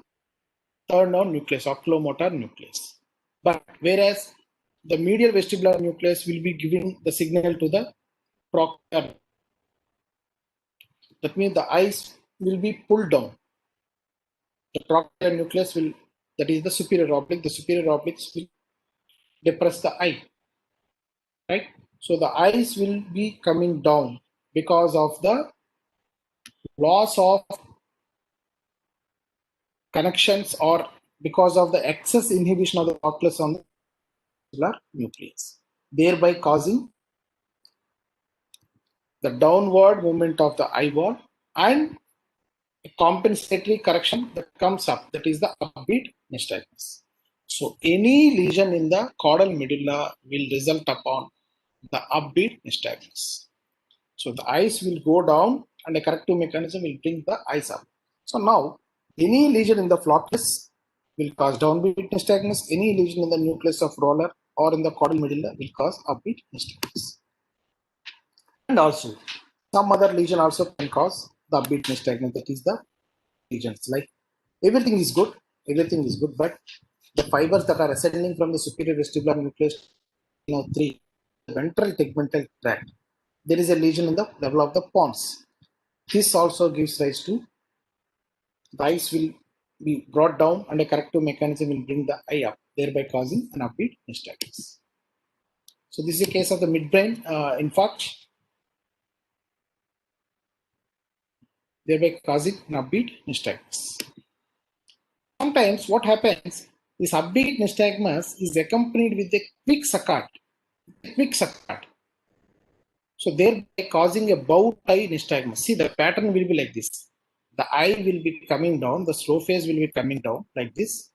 third nerve nucleus, oculomotor nucleus. But whereas the medial vestibular nucleus will be giving the signal to the proctor. That means the eyes will be pulled down. The proctor nucleus will, that is the superior obliques will depress the eye. Right? So the eyes will be coming down because of the loss of connections or because of the excess inhibition of the flocculus on the vestibular nucleus, thereby causing the downward movement of the eyeball and a compensatory correction that comes up, that is the upbeat nystagmus. So any lesion in the caudal medulla will result upon the upbeat nystagmus. So the eyes will go down and a corrective mechanism will bring the eyes up. So now any lesion in the flocculus will cause downbeat nystagmus. Any lesion in the nucleus of roller or in the caudal medulla will cause upbeat nystagmus. And also some other lesion also can cause the upbeat nystagmus, that is the lesions. Like everything is good, but the fibers that are ascending from the superior vestibular nucleus, 3, the ventral tegmental tract, there is a lesion in the level of the pons. This also gives rise to the eyes will be brought down and a corrective mechanism will bring the eye up, thereby causing an upbeat nystagmus. So this is a case of the midbrain infarct, thereby causing an upbeat nystagmus. Sometimes what happens is upbeat nystagmus is accompanied with a quick saccade. So thereby causing a bow tie nystagmus. See, the pattern will be like this. The eye will be coming down, the slow phase will be coming down like this,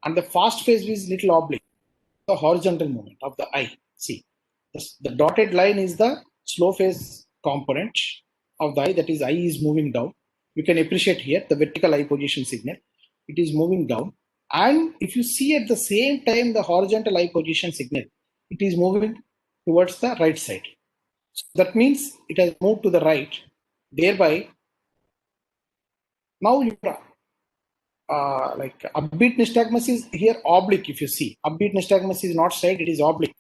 and the fast phase is little oblique, the horizontal movement of the eye. See, the dotted line is the slow phase component of the eye, that is, eye is moving down. You can appreciate here the vertical eye position signal. It is moving down. And if you see at the same time the horizontal eye position signal, it is moving towards the right side. So that means it has moved to the right. Thereby, now you like upbeat nystagmus is here oblique. If you see, upbeat nystagmus is not straight, it is oblique,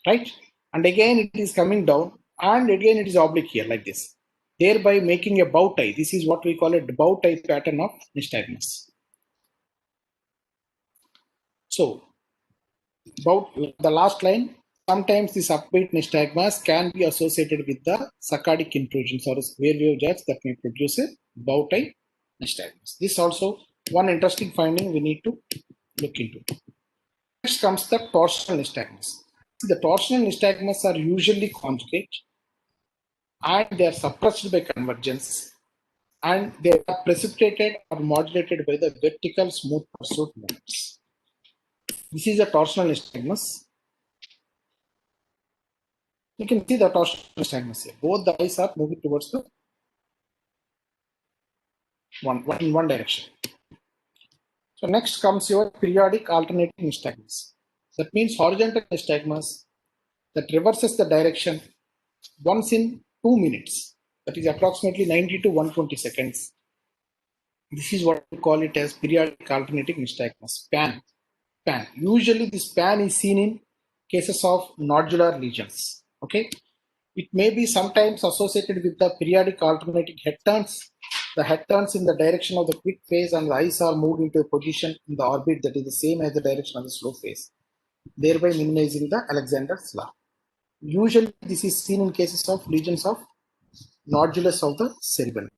right? And again it is coming down, and again it is oblique here like this, thereby making a bow tie. This is what we call a bow tie pattern of nystagmus. So about the last line, sometimes this upbeat nystagmus can be associated with the saccadic intrusions or wave jets that may produce a bow tie nystagmus. This also one interesting finding we need to look into. Next comes the torsional nystagmus. The torsional nystagmus are usually conjugate, and they are suppressed by convergence, and they are precipitated or modulated by the vertical smooth pursuit movements. This is a torsional nystagmus. You can see the torsional nystagmus here. Both the eyes are moving towards the in one direction. So next comes your periodic alternating nystagmus. That means horizontal nystagmus that reverses the direction once in 2 minutes. That is approximately 90 to 120 seconds. This is what we call it as periodic alternating nystagmus, PAN. Usually this PAN is seen in cases of nodular lesions. Okay, it may be sometimes associated with the periodic alternating head turns. The head turns in the direction of the quick phase, and the eyes are moved into a position in the orbit that is the same as the direction of the slow phase, thereby minimizing the Alexander's law. Usually this is seen in cases of lesions of nodulus of the cerebellum.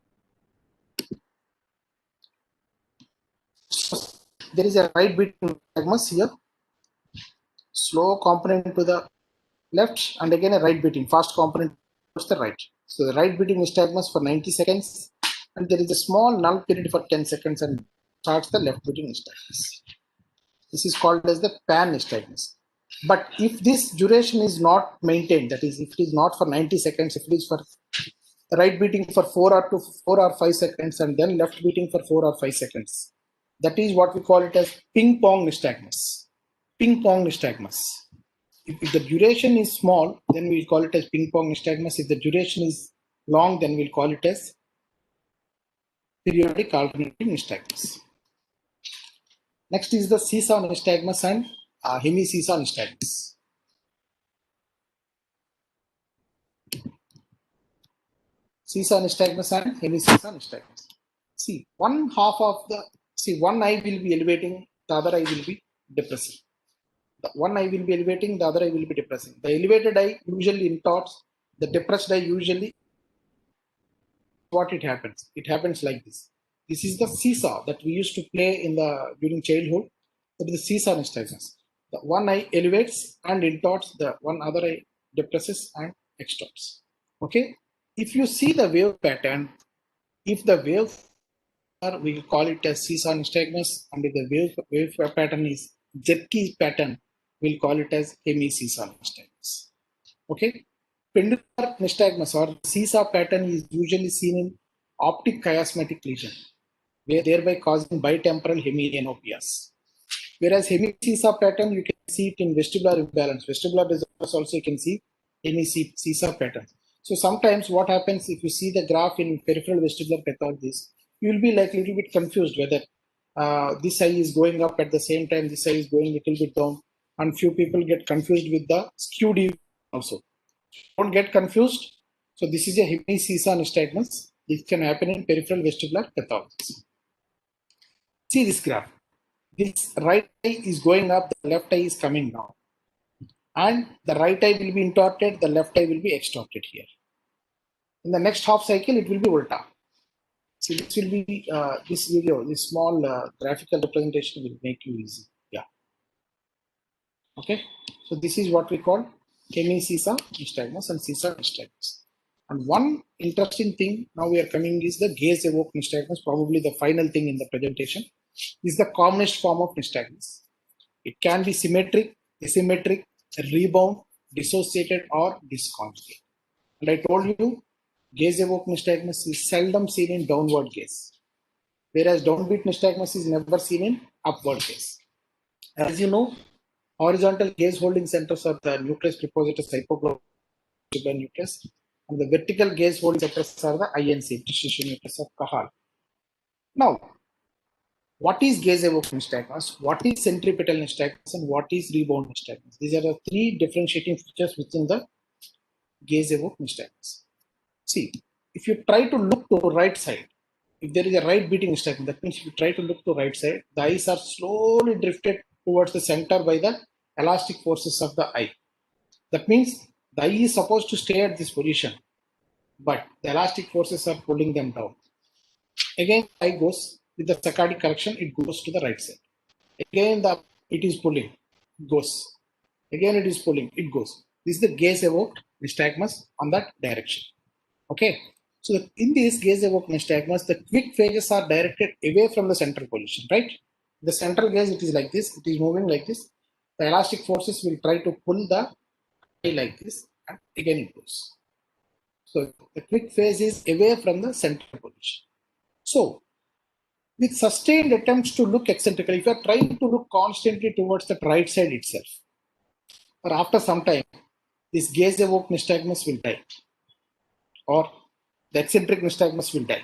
There is a right beat nystagmus here, slow component to the left, and again a right beating, fast component towards the right. So the right beating nystagmus for 90 seconds, and there is a small null period for 10 seconds, and starts the left beating nystagmus. This is called as the PAN nystagmus. But if this duration is not maintained, that is, if it is not for 90 seconds, if it is for right beating for 4 or 5 seconds, and then left beating for 4 or 5 seconds, that is what we call it as ping pong nystagmus. Ping pong nystagmus. If the duration is small, then we'll call it as ping pong nystagmus. If the duration is long, then we'll call it as periodic alternating nystagmus. Next is the seesaw nystagmus and hemi-seesaw nystagmus. Seesaw nystagmus and hemi-seesaw nystagmus. See, one eye will be elevating, the other eye will be depressing. The one eye will be elevating, the other eye will be depressing. The elevated eye usually intorts, the depressed eye usually, what it happens? It happens like this. This is the seesaw that we used to play during childhood. That is the seesaw nystagmus. The one eye elevates and intorts, the one other eye depresses and extorts. Okay. If you see the wave pattern, if the wave, we call it as seesaw nystagmus, and if the wave pattern is jerky pattern, we'll call it as hemi-seesaw nystagmus. Okay. Pendular nystagmus or seesaw pattern is usually seen in optic chiasmatic lesion, thereby causing bitemporal hemianopias. Whereas hemi-seesaw pattern, you can see it in vestibular imbalance. Vestibular disorders also you can see hemi-seesaw pattern. So sometimes what happens, if you see the graph in peripheral vestibular pathologies, you will be like a little bit confused whether this eye is going up at the same time this eye is going a little bit down, and few people get confused with the skewed also. Don't get confused. So this is a hemi-seesaw nystagmus. This can happen in peripheral vestibular pathologies. See this graph. This right eye is going up, the left eye is coming down. and the right eye will be intorted, the left eye will be extorted here. In the next half cycle, it will be ulta. See, this will be this video, this small graphical representation will make you easy. Yeah. Okay. So this is what we call Chemi-Sisa nystagmus and Sisa nystagmus. And one interesting thing now we are coming is the gaze-evoked nystagmus, probably the final thing in the presentation, is the commonest form of nystagmus. It can be symmetric, asymmetric, rebound, dissociated, or disconjugate. And I told you, gaze-evoked nystagmus is seldom seen in downward gaze, whereas downbeat nystagmus is never seen in upward gaze. As you know, horizontal gaze holding centers are the nucleus prepositus hypoglossal nucleus, and the vertical gaze holding centers are the INC, interstitial nucleus of Canal. Now, what is gaze-evoked nystagmus? What is centripetal nystagmus? And what is rebound nystagmus? These are the three differentiating features within the gaze-evoked nystagmus. See, if you try to look to the right side, if there is a right beating nystagmus, that means if you try to look to the right side, the eyes are slowly drifted towards the center by the elastic forces of the eye. That means the eye is supposed to stay at this position, but the elastic forces are pulling them down. Again, the eye goes with the saccadic correction, it goes to the right side. Again, it is pulling, it goes. Again, it is pulling, it goes. This is the gaze-evoked nystagmus on that direction. Okay. So in this gaze-evoked nystagmus, the quick phases are directed away from the central position, right? The central gaze, it is like this, it is moving like this. The elastic forces will try to pull the eye like this, and again it goes. So the quick phase is away from the central position. So with sustained attempts to look eccentrically, if you are trying to look constantly towards the right side itself, or after some time, this gaze-evoked nystagmus will die, or the eccentric nystagmus will die,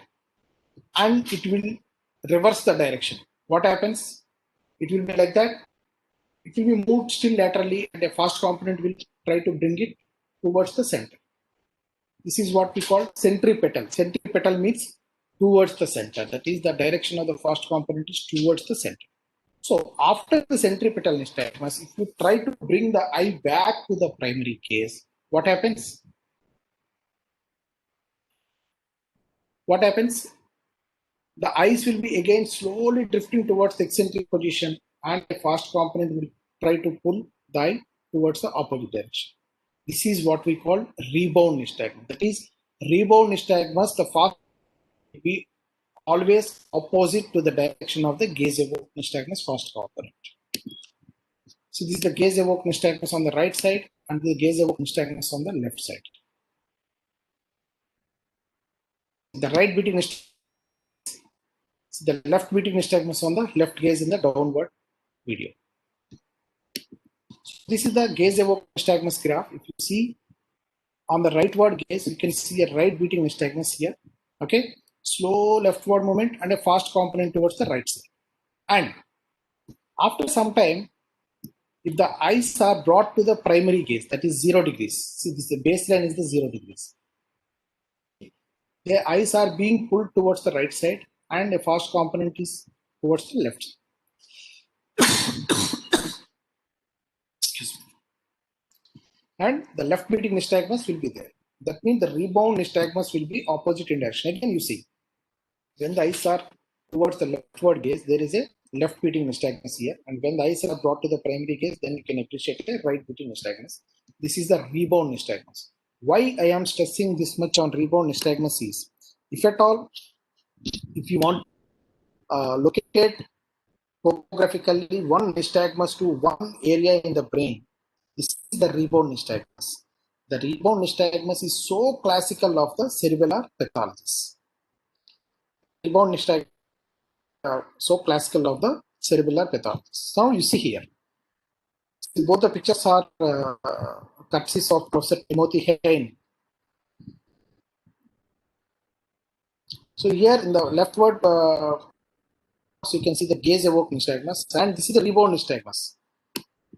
and it will reverse the direction. What happens? It will be like that. It will be moved still laterally, and a fast component will try to bring it towards the center. This is what we call centripetal. Centripetal means towards the center. That is, the direction of the fast component is towards the center. So after the centripetal nystagmus, if you try to bring the eye back to the primary gaze, what happens? What happens? The eyes will be again slowly drifting towards the eccentric position, and a fast component will try to pull the eye towards the opposite direction. This is what we call rebound nystagmus. That is, rebound nystagmus, the fast will be always opposite to the direction of the gaze-evoked nystagmus fast component. So this is the gaze-evoked nystagmus on the right side and the gaze-evoked nystagmus on the left side. The right beating nystagmus, the left beating nystagmus on the left gaze in the downward video. This is the gaze-evoked nystagmus graph. If you see on the rightward gaze, you can see a right beating nystagmus here. Okay, slow leftward movement and a fast component towards the right side. And after some time, if the eyes are brought to the primary gaze, that is 0 degrees. See, this the baseline is the 0 degrees. The eyes are being pulled towards the right side, and a fast component is towards the left side. Excuse me. And the left beating nystagmus will be there. That means the rebound nystagmus will be opposite in direction. Again, you see, when the eyes are towards the leftward gaze, there is a left beating nystagmus here. And when the eyes are brought to the primary gaze, then you can appreciate a right beating nystagmus. This is the rebound nystagmus. Why I am stressing this much on rebound nystagmus is, if at all, if you want locate topographically one nystagmus to one area in the brain, this is the rebound nystagmus. The rebound nystagmus is so classical of the cerebellar pathologies. Rebound nystagmus so classical of the cerebellar pathologies. Now you see here, both the pictures are courtesies of Professor Timothy Hayne. So here in the leftward, so you can see the gaze-evoked nystagmus, and this is the rebound nystagmus.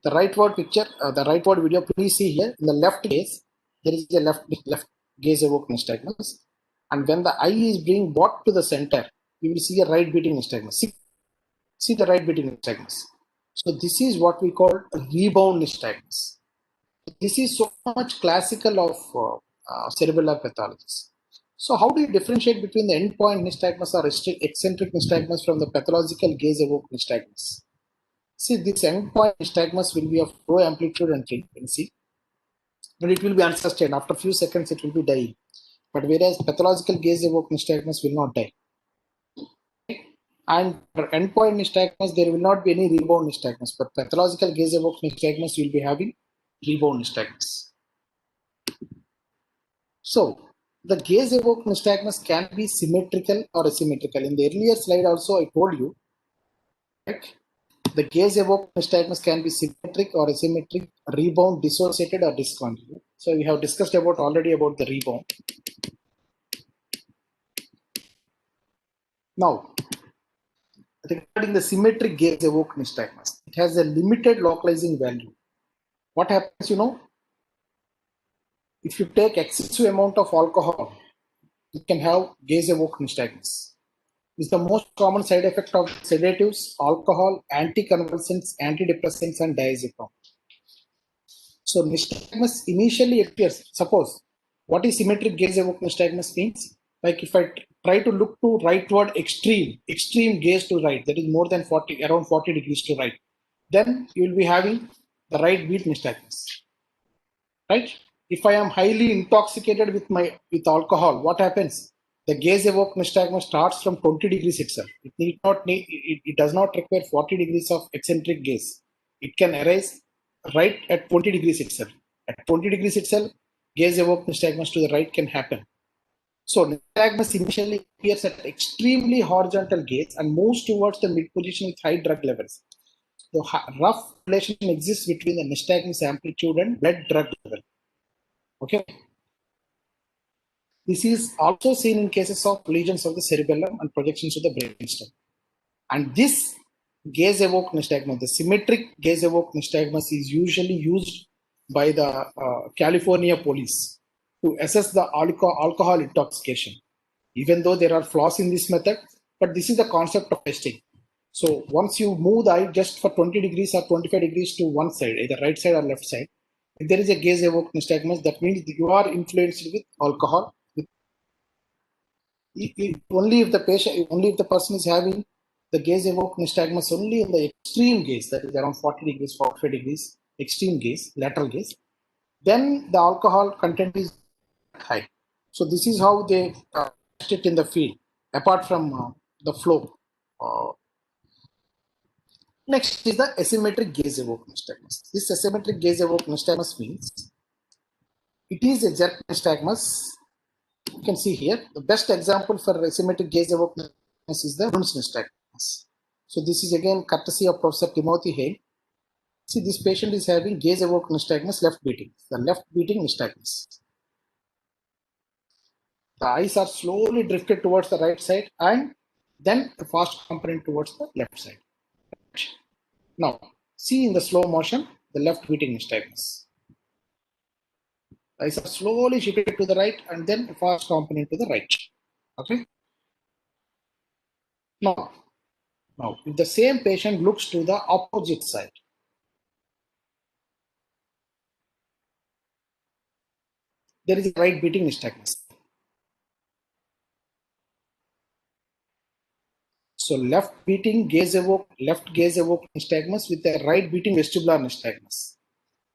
The rightward picture, the rightward video, please see here in the left gaze, there is a left gaze-evoked nystagmus, and when the eye is being brought to the center, you will see a right beating nystagmus. See the right beating nystagmus. So this is what we call rebound nystagmus. This is so much classical of cerebellar pathologies. So how do you differentiate between the endpoint nystagmus or eccentric nystagmus from the pathological gaze-evoked nystagmus? See, this endpoint nystagmus will be of low amplitude and frequency, and it will be unsustained. After a few seconds, it will be dying. But whereas pathological gaze-evoked nystagmus will not die. And for endpoint nystagmus, there will not be any rebound nystagmus, but pathological gaze-evoked nystagmus will be having rebound nystagmus. So the gaze-evoked nystagmus can be symmetrical or asymmetrical. In the earlier slide also I told you, right? The gaze-evoked nystagmus can be symmetric or asymmetric, rebound, dissociated or discontinued. So we have discussed already about the rebound. Now, regarding the symmetric gaze-evoked nystagmus, it has a limited localizing value. What happens, if you take excessive amount of alcohol, it can have gaze-evoked nystagmus. Is the most common side effect of sedatives, alcohol, anticonvulsants, antidepressants, and diazepam. So nystagmus initially appears. Suppose, what is symmetric gaze-evoked nystagmus means? Like if I try to look to rightward extreme gaze to right, that is more than around 40 degrees to right, then you will be having the right beat nystagmus, right? If I am highly intoxicated with alcohol, what happens? The gaze-evoked nystagmus starts from 20 degrees itself. It does not require 40 degrees of eccentric gaze. It can arise right at 20 degrees itself. At 20 degrees itself, gaze-evoked nystagmus to the right can happen. So nystagmus initially appears at extremely horizontal gaze and moves towards the mid position with high drug levels. So rough relation exists between the nystagmus amplitude and blood drug level. Okay. This is also seen in cases of lesions of the cerebellum and projections of the brainstem. And this gaze-evoked nystagmus, the symmetric gaze-evoked nystagmus, is usually used by the California police to assess the alcohol intoxication. Even though there are flaws in this method, but this is the concept of testing. So once you move the eye just for 20 degrees or 25 degrees to one side, either right side or left side, if there is a gaze-evoked nystagmus, that means you are influenced with alcohol. Only if the person is having the gaze-evoked nystagmus only in the extreme gaze, that is around 40 degrees, 45 degrees, extreme gaze, lateral gaze, then the alcohol content is high. So this is how they test it in the field, apart from the flow. Next is the asymmetric gaze-evoked nystagmus. This asymmetric gaze-evoked nystagmus means it is a jerk nystagmus. You can see here the best example for asymmetric gaze-evoked nystagmus is the Bruns nystagmus. So this is again courtesy of Professor Timothy Hale. See, this patient is having gaze-evoked nystagmus left beating, the left beating nystagmus. The eyes are slowly drifted towards the right side and then a fast component towards the left side. Now, see in the slow motion the left beating nystagmus. Eyes are slowly shifted to the right and then a fast component to the right. Okay. Now, if the same patient looks to the opposite side, there is a right beating nystagmus. So left gaze evoked nystagmus with a right beating vestibular nystagmus.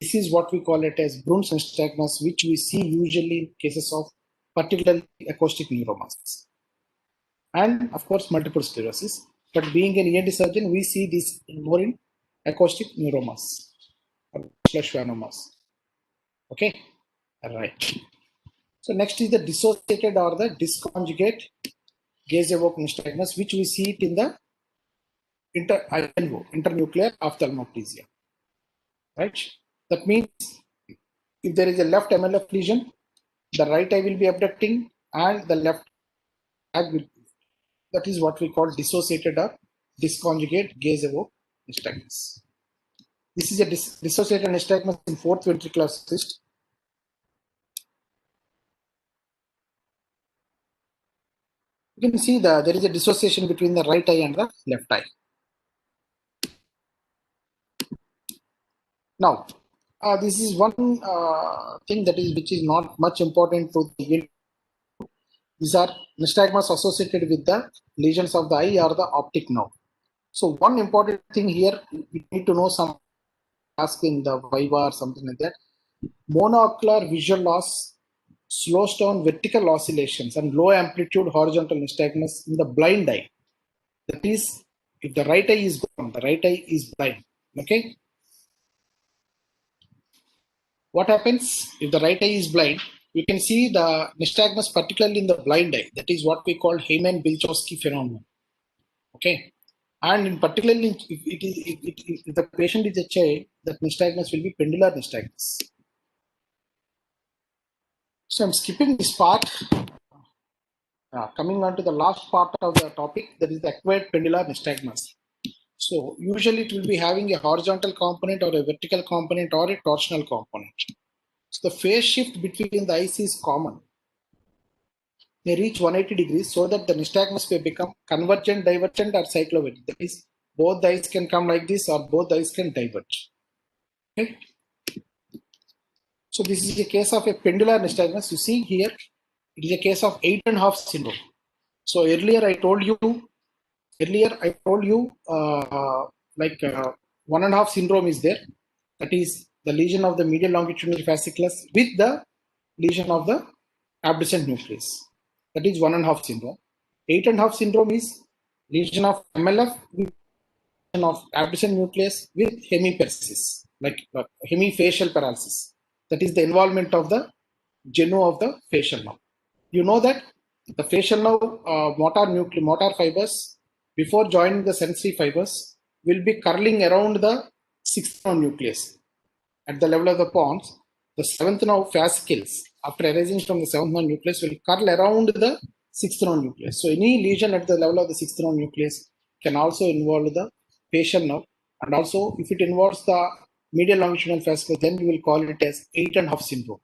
This is what we call it as Bruns nystagmus, which we see usually in cases of particularly acoustic neuromas. And of course, multiple sclerosis. But being an ENT surgeon, we see this more in acoustic neuromas or schwannomas. Okay, all right. So next is the dissociated or the disconjugate gaze-evoked nystagmus, which we see it in the internuclear ophthalmoplegia. Right? That means if there is a left MLF lesion, the right eye will be abducting and the left eye will be. That is what we call dissociated or disconjugate gaze-evoked nystagmus. This is a dissociated nystagmus in fourth ventricular cyst. You can see there is a dissociation between the right eye and the left eye. Now, this is one thing which is not much important to the. These are nystagmus associated with the lesions of the eye or the optic nerve. So one important thing here, you need to know some task in the Viva or something like that. Monocular visual loss slows down vertical oscillations and low amplitude horizontal nystagmus in the blind eye. That is, if the right eye is gone, the right eye is blind. Okay. What happens if the right eye is blind? You can see the nystagmus, particularly in the blind eye. That is what we call Heyman-Bilchowski phenomenon. Okay. And in particularly, if the patient is a child, that nystagmus will be pendular nystagmus. So I'm skipping this part. Coming on to the last part of the topic, that is the acquired pendular nystagmus. So usually it will be having a horizontal component or a vertical component or a torsional component. So the phase shift between the eyes is common. May reach 180 degrees so that the nystagmus may become convergent, divergent, or cyclovergent. That is, both the eyes can come like this or both the eyes can diverge. Okay. So this is a case of a pendular nystagmus. You see here, it is a case of 8.5 syndrome. So earlier I told you, like 1.5 syndrome is there. That is the lesion of the medial longitudinal fasciculus with the lesion of the abducent nucleus. That is 1.5 syndrome. 8.5 syndrome is lesion of MLF with lesion of abducent nucleus with hemiparesis, like hemifacial paralysis. That is the involvement of the genu of the facial nerve. You know that the facial nerve motor fibers before joining the sensory fibers will be curling around the 6th nerve nucleus. At the level of the pons, the 7th nerve fascicles, after arising from the 7th nerve nucleus, will curl around the 6th nerve nucleus. So any lesion at the level of the 6th nerve nucleus can also involve the facial nerve, and also if it involves the medial longitudinal fasciculus, then we will call it as 8.5 syndrome.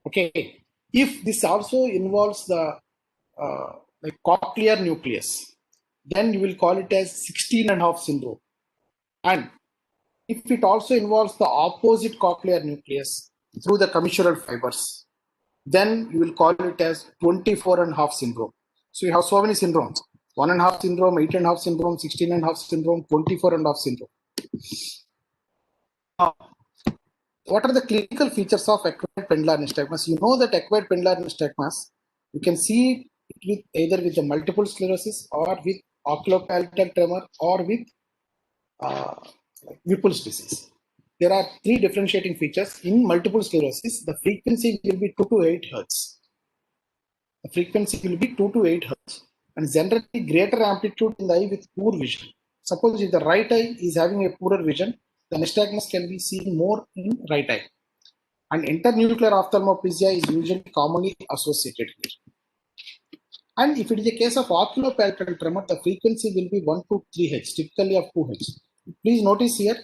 Okay. If this also involves the like cochlear nucleus, then you will call it as 16.5 syndrome. And if it also involves the opposite cochlear nucleus through the commissural fibers, then you will call it as 24.5 syndrome. So you have so many syndromes: 1.5 syndrome, 8.5 syndrome, 16.5 syndrome, 24.5 syndrome. What are the clinical features of acquired pendular nystagmus? You know that acquired pendular nystagmus, you can see it either with the multiple sclerosis or with oculopalatal tremor or with Whipple's disease. There are 3 differentiating features. In multiple sclerosis, the frequency will be 2 to 8 Hertz. The frequency will be 2 to 8 Hertz, and generally greater amplitude in the eye with poor vision. Suppose if the right eye is having a poorer vision, the nystagmus can be seen more in right eye. And internuclear ophthalmoplegia is usually commonly associated here. And if it is a case of oculopalatal tremor, the frequency will be 1 to 3 Hz, typically of 2 Hz. Please notice here,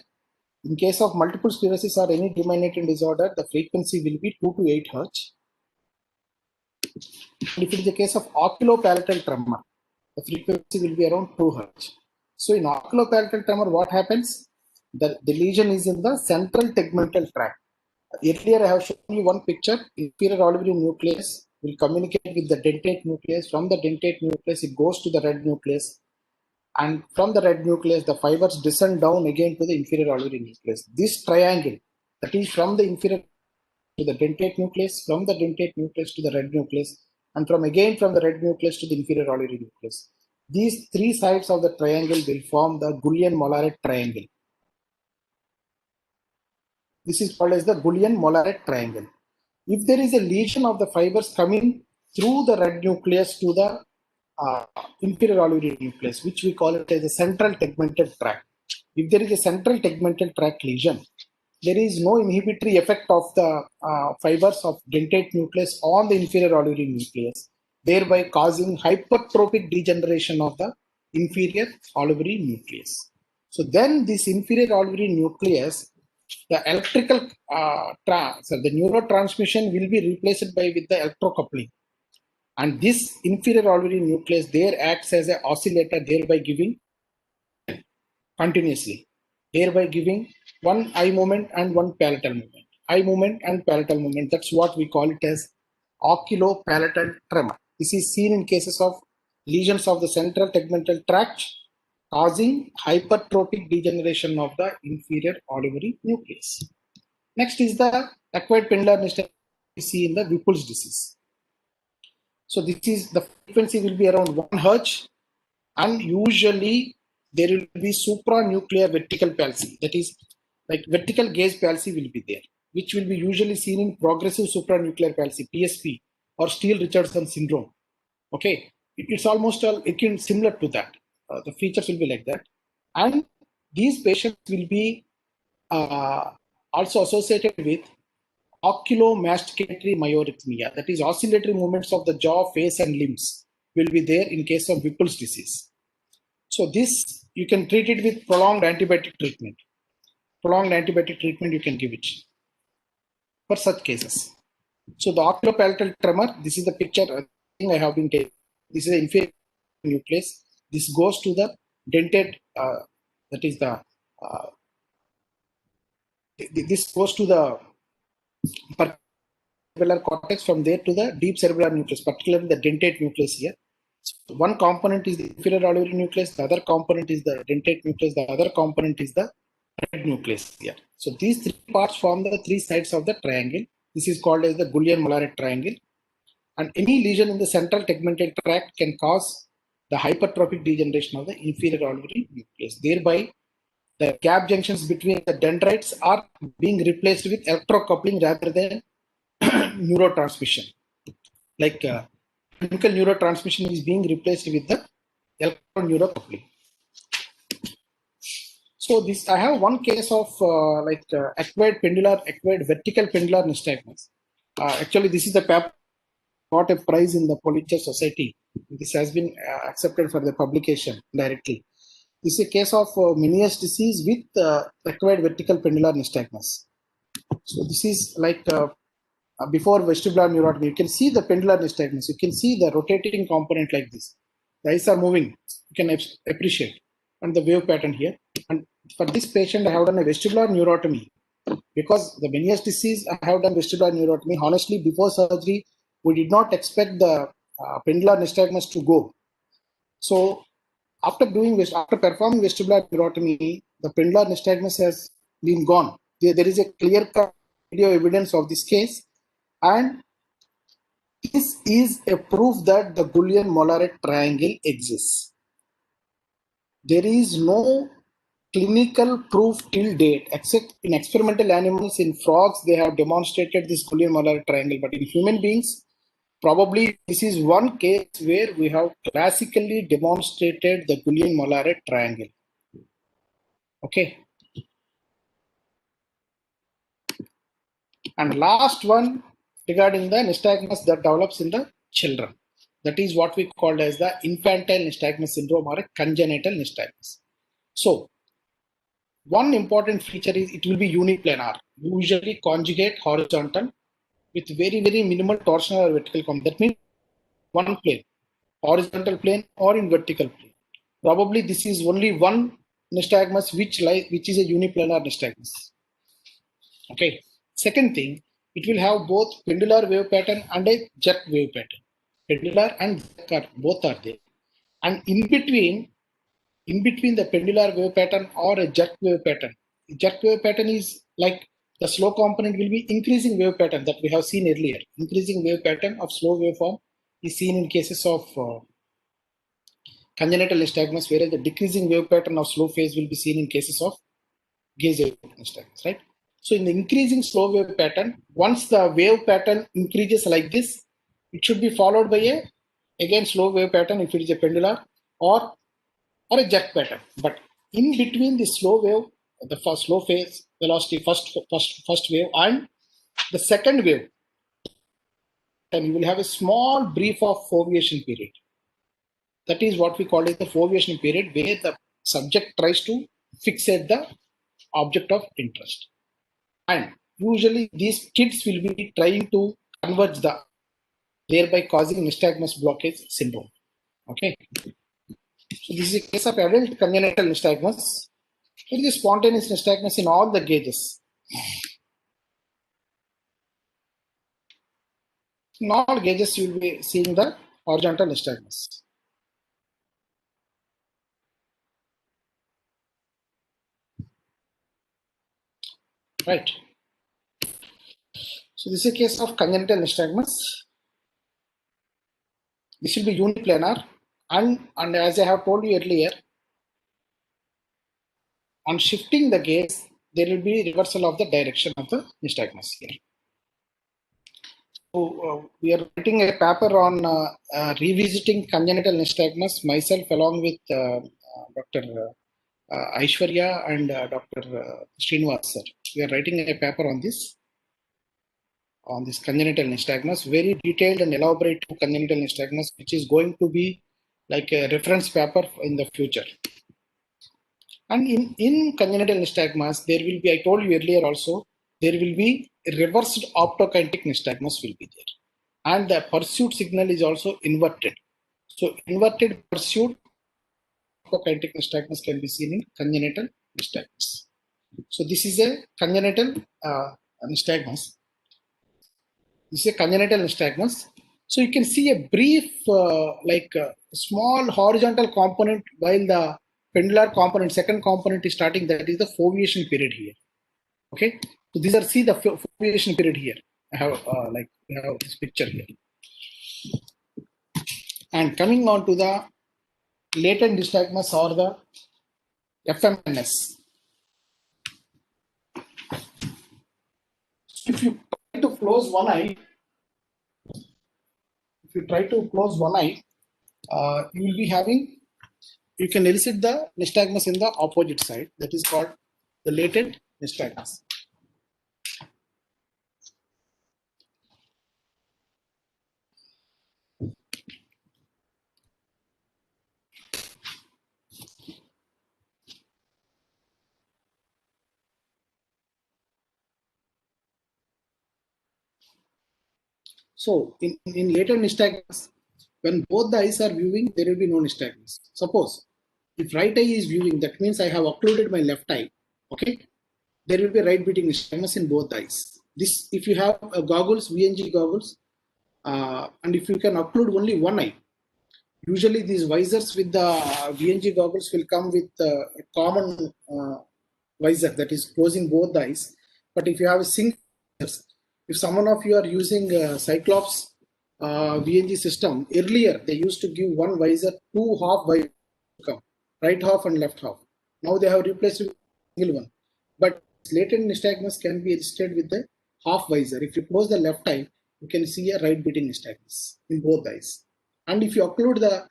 in case of multiple sclerosis or any demyelinating disorder, the frequency will be 2 to 8 Hz. And if it is a case of oculopalatal tremor, the frequency will be around 2 Hz. So in oculopalatal tremor, what happens? The lesion is in the central tegmental tract. Earlier, I have shown you one picture. Inferior olivary nucleus will communicate with the dentate nucleus. From the dentate nucleus, it goes to the red nucleus. And from the red nucleus, the fibers descend down again to the inferior olivary nucleus. This triangle, that is from the inferior to the dentate nucleus, from the dentate nucleus to the red nucleus, and from the red nucleus to the inferior olivary nucleus. These 3 sides of the triangle will form the Gullian-Mollaret triangle. This is called as the Gullian-Mollaret triangle. If there is a lesion of the fibers coming through the red nucleus to the inferior olivary nucleus, which we call it as a central tegmental tract. If there is a central tegmental tract lesion, there is no inhibitory effect of the fibers of dentate nucleus on the inferior olivary nucleus, thereby causing hypertrophic degeneration of the inferior olivary nucleus. So then this inferior olivary nucleus, the electrical the neurotransmission will be replaced with the electrocoupling. And this inferior olivary nucleus there acts as an oscillator, thereby giving continuously, thereby giving one eye movement and one palatal movement. eye movement and palatal movement. That's what we call it as oculopalatal tremor. This is seen in cases of lesions of the central tegmental tract causing hypertrophic degeneration of the inferior olivary nucleus. Next is the acquired pendular nystagmus we see in the Whipple's disease. So this is the frequency will be around 1 Hz, and usually there will be supranuclear vertical palsy. That is, like vertical gaze palsy will be there, which will be usually seen in progressive supranuclear palsy, PSP, or Steele-Richardson syndrome. Okay, it's almost similar to that. The features will be like that, and these patients will be also associated with oculomasticatory myarrhythmia, that is oscillatory movements of the jaw, face, and limbs will be there in case of Whipple's disease. So this you can treat it with prolonged antibiotic treatment. Prolonged antibiotic treatment you can give it for such cases. So the oculopalatal tremor, this is the picture I have been taken. This is the inferior nucleus. This goes to the dentate, that is the, this goes to the cerebellar cortex, from there to the deep cerebellar nucleus, particularly the dentate nucleus here. So one component is the inferior olivary nucleus, the other component is the dentate nucleus, the other component is the red nucleus here. So these three parts form the three sides of the triangle. This is called as the Gulian-Mollaret triangle. And any lesion in the central tegmental tract can cause the hypertrophic degeneration of the inferior olivary nucleus. Thereby, the gap junctions between the dendrites are being replaced with electrocoupling rather than neurotransmission. Like chemical neurotransmission is being replaced with the electroneurocoupling. So this, I have one case of acquired vertical pendular nystagmus. Actually, this is the paper got a prize in the Pulitzer Society. This has been accepted for the publication directly. This is a case of Meniere's disease with acquired vertical pendular nystagmus. So this is like before vestibular neurotomy. You can see the pendular nystagmus. You can see the rotating component like this. The eyes are moving. You can appreciate. And the wave pattern here. And for this patient, I have done a vestibular neurotomy. Because the Meniere's disease, I have done vestibular neurotomy. Honestly, before surgery, we did not expect the pendular nystagmus to go. So after performing vestibular neurotomy, the pendular nystagmus has been gone. There is a clear-cut video evidence of this case, and this is a proof that the Gulian-Mollaret triangle exists. There is no clinical proof till date, except in experimental animals. In frogs, they have demonstrated this Gulian-Mollaret triangle, but in human beings, probably this is one case where we have classically demonstrated the Gulian-Mollaret triangle. Okay. And last one regarding the nystagmus that develops in the children. That is what we call as the infantile nystagmus syndrome or a congenital nystagmus. So one important feature is it will be uniplanar, usually conjugate horizontal with very, very minimal torsional or vertical component. That means one plane, horizontal plane or in vertical plane. Probably this is only one nystagmus which is a uniplanar nystagmus. Okay. Second thing, it will have both pendular wave pattern and a jerk wave pattern. Pendular and jerk both are there. And in between the pendular wave pattern or a jerk wave pattern is like the slow component will be increasing wave pattern that we have seen earlier. Increasing wave pattern of slow waveform is seen in cases of congenital nystagmus, whereas the decreasing wave pattern of slow phase will be seen in cases of gaze nystagmus, right? So in the increasing slow wave pattern, once the wave pattern increases like this, it should be followed by a again slow wave pattern if it is a pendular or a jerk pattern. But in between the slow wave, the first slow phase velocity, first wave and the second wave, and you will have a small brief of foveation period. That is what we call as the foveation period, where the subject tries to fixate the object of interest. And usually these kids will be trying to converge thereby causing nystagmus blockage syndrome. Okay. So this is a case of adult congenital nystagmus. It is spontaneous nystagmus in all the gauges. In all gauges, you will be seeing the horizontal nystagmus. Right. So this is a case of congenital nystagmus. This will be uniplanar, and as I have told you earlier, on shifting the gaze, there will be reversal of the direction of the nystagmus here. So we are writing a paper on revisiting congenital nystagmus, myself along with Dr. Aishwarya and Dr. Srinivas sir. We are writing a paper on this congenital nystagmus, very detailed and elaborate congenital nystagmus, which is going to be like a reference paper in the future. And in congenital nystagmus, there will be, I told you earlier also, there will be reversed optokentic nystagmus will be there. And the pursuit signal is also inverted. So inverted pursuit optokentic nystagmus can be seen in congenital nystagmus. So this is a congenital nystagmus. This is a congenital nystagmus. So you can see a brief, small horizontal component while the pendular component, second component is starting. That is the foveation period here. Okay. So these are, see the foveation period here. I have we have this picture here. And coming on to the latent nystagmus or the FMNS. If you try to close one eye, you will be having, you can elicit the nystagmus in the opposite side. That is called the latent nystagmus. So in latent nystagmus, when both the eyes are viewing, there will be no nystagmus. Suppose if right eye is viewing, that means I have occluded my left eye. Okay, there will be right beating nystagmus in both eyes. This, if you have goggles, VNG goggles, and if you can occlude only one eye, usually these visors with the VNG goggles will come with a common visor that is closing both the eyes. But if you have a single, if someone of you are using Cyclops VNG system, earlier they used to give one visor, two half visors to come, right half and left half. Now they have replaced with single one. But latent nystagmus can be registered with the half visor. If you close the left eye, you can see a right beating nystagmus in both eyes. And if you occlude the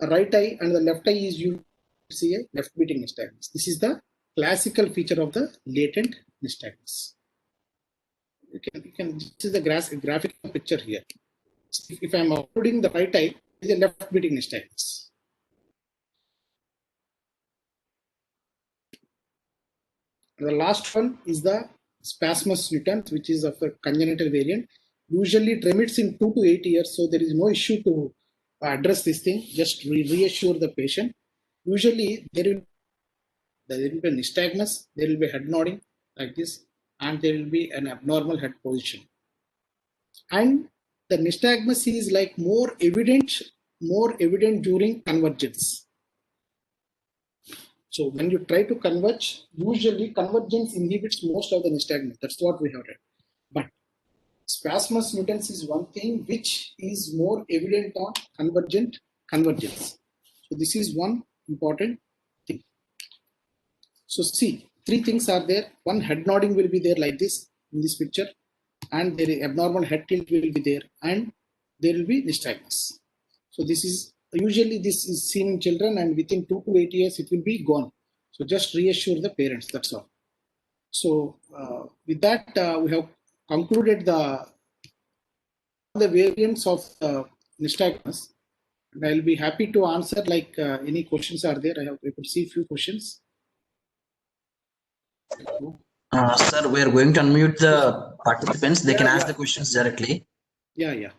right eye and the left eye is, you see a left beating nystagmus. This is the classical feature of the latent nystagmus. You can this is the graphical picture here. If I am occluding the right eye, it is a left beating nystagmus. The last one is the spasmus nutans, which is of a congenital variant. Usually it remits in 2 to 8 years, so there is no issue to address this thing. Just reassure the patient. Usually there will be a nystagmus, there will be head nodding like this, and there will be an abnormal head position. And the nystagmus is like more evident during convergence. So when you try to converge, usually convergence inhibits most of the nystagmus. That's what we have read. But spasmus nutans is one thing which is more evident on convergent convergence. So this is one important thing. So see, three things are there. One, head nodding will be there like this in this picture, and there is abnormal head tilt will be there, and there will be nystagmus. So this is usually this is seen in children, and within 2 to 8 years it will be gone. So just reassure the parents. That's all. So with that, we have concluded the variants of nystagmus, and I'll be happy to answer like any questions are there. I could see a few questions. Sir, we are going to unmute the participants. They can ask the questions directly. Yeah.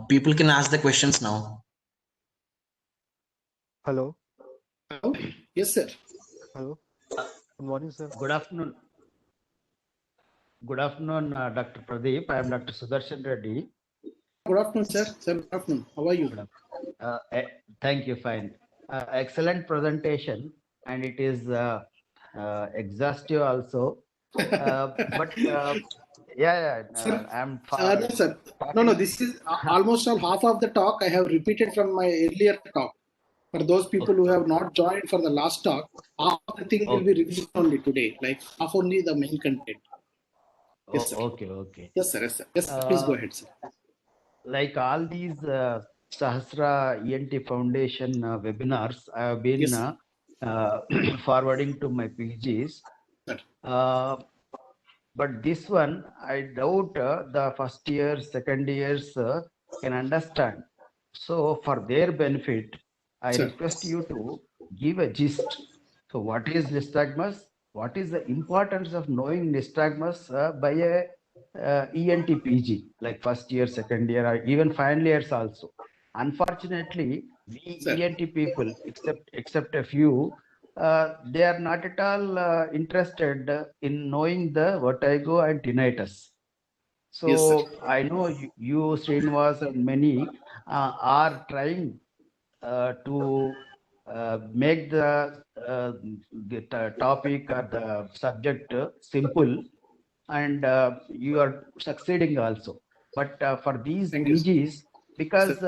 People can ask the questions now. Hello. Hello? Yes, sir. Hello. Good morning, sir. Good afternoon. Good afternoon, Dr. Pradeep. I am Dr. Sudarshan Reddy. Good afternoon, sir. Sir, good afternoon. How are you? Thank you. Fine. Excellent presentation, and it is exhaustive also. Sir, I'm no, sir. No, this is almost all half of the talk I have repeated from my earlier talk. For those people who have not joined for the last talk, half of the thing will be reviewed only today, like half only the main content. Yes, sir. Okay. Yes, sir. Yes, sir. Yes, sir. Please go ahead, sir. Like all these Sahasra ENT Foundation webinars, I have been forwarding to my PGs. But this one, I doubt the first year, second years can understand. So for their benefit, I request you to give a gist. So what is nystagmus? What is the importance of knowing nystagmus by a ENT PG, like first year, second year, or even final years also? Unfortunately, we ENT people, except a few, they are not at all interested in knowing the vertigo and tinnitus. So I know you, Srinivas, and many are trying to make the topic or the subject simple, and you are succeeding also. But for these PGs, because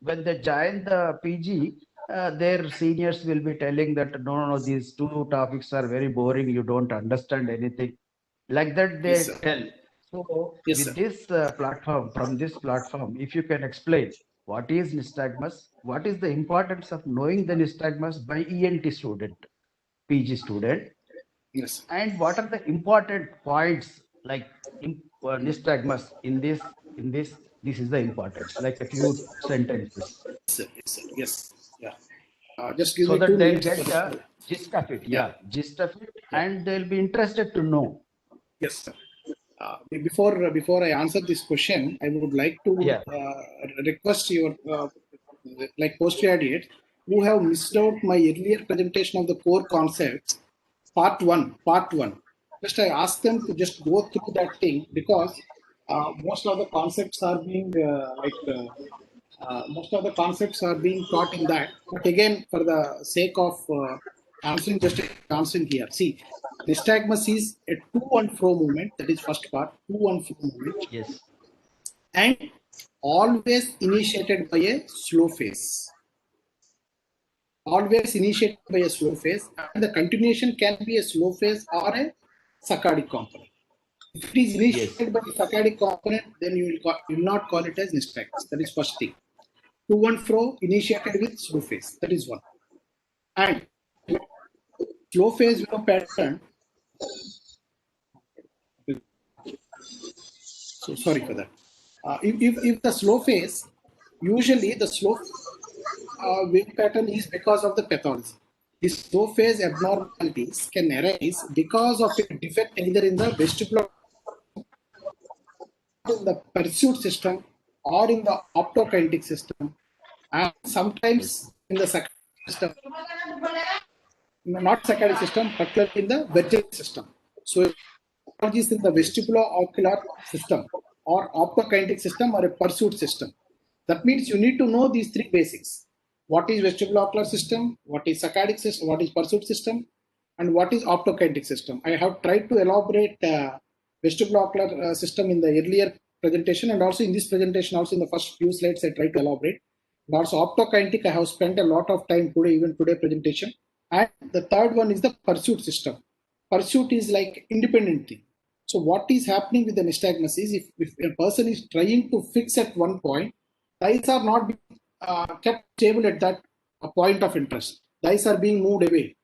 when they join the PG, their seniors will be telling that no, these two topics are very boring, you don't understand anything. Like that they tell. So with this platform, from this platform, if you can explain what is nystagmus, what is the importance of knowing the nystagmus by ENT student, PG student, and what are the important points like nystagmus in this, this is the importance, like a few sentences. Yes. Yeah. Just give so me that 2 they'll minutes. get the gist of it. Gist of it, and they'll be interested to know. Yes, sir. Before I answer this question, I would like to request your like postgraduates who have missed out my earlier presentation of the core concepts, part one. Just I ask them to just go through that thing, because most of the concepts are being most of the concepts are being taught in that. But again, for the sake of answering, just answering here. See, nystagmus is a to and fro movement. That is first part, to and fro movement. Yes. And always initiated by a slow phase. Always initiated by a slow phase, and the continuation can be a slow phase or a saccadic component. If it is initiated by a saccadic component, then you will not call it as nystagmus. That is first thing. To and fro initiated with slow phase. That is one. And slow phase pattern. So sorry for that. If the slow phase, usually the slow wave pattern is because of the pathology. The slow phase abnormalities can arise because of a defect either in the vestibular, in the pursuit system, or in the optokentic system, and sometimes in the saccadic system. Not saccadic system, particularly in the vertical system. So is in the vestibulo-ocular system, or optokinetic system, or a pursuit system. That means you need to know these three basics. What is vestibulo-ocular system, what is saccadic system, what is pursuit system, and what is optokinetic system. I have tried to elaborate vestibulo-ocular system in the earlier presentation, and also in this presentation, also in the first few slides I tried to elaborate. And also optokinetic, I have spent a lot of time today, even today presentation. And the third one is the pursuit system. Pursuit is like independent thing. So what is happening with the nystagmus is, if a person is trying to fix at one point, dies are not being kept stable at that point of interest. Dies are being moved away.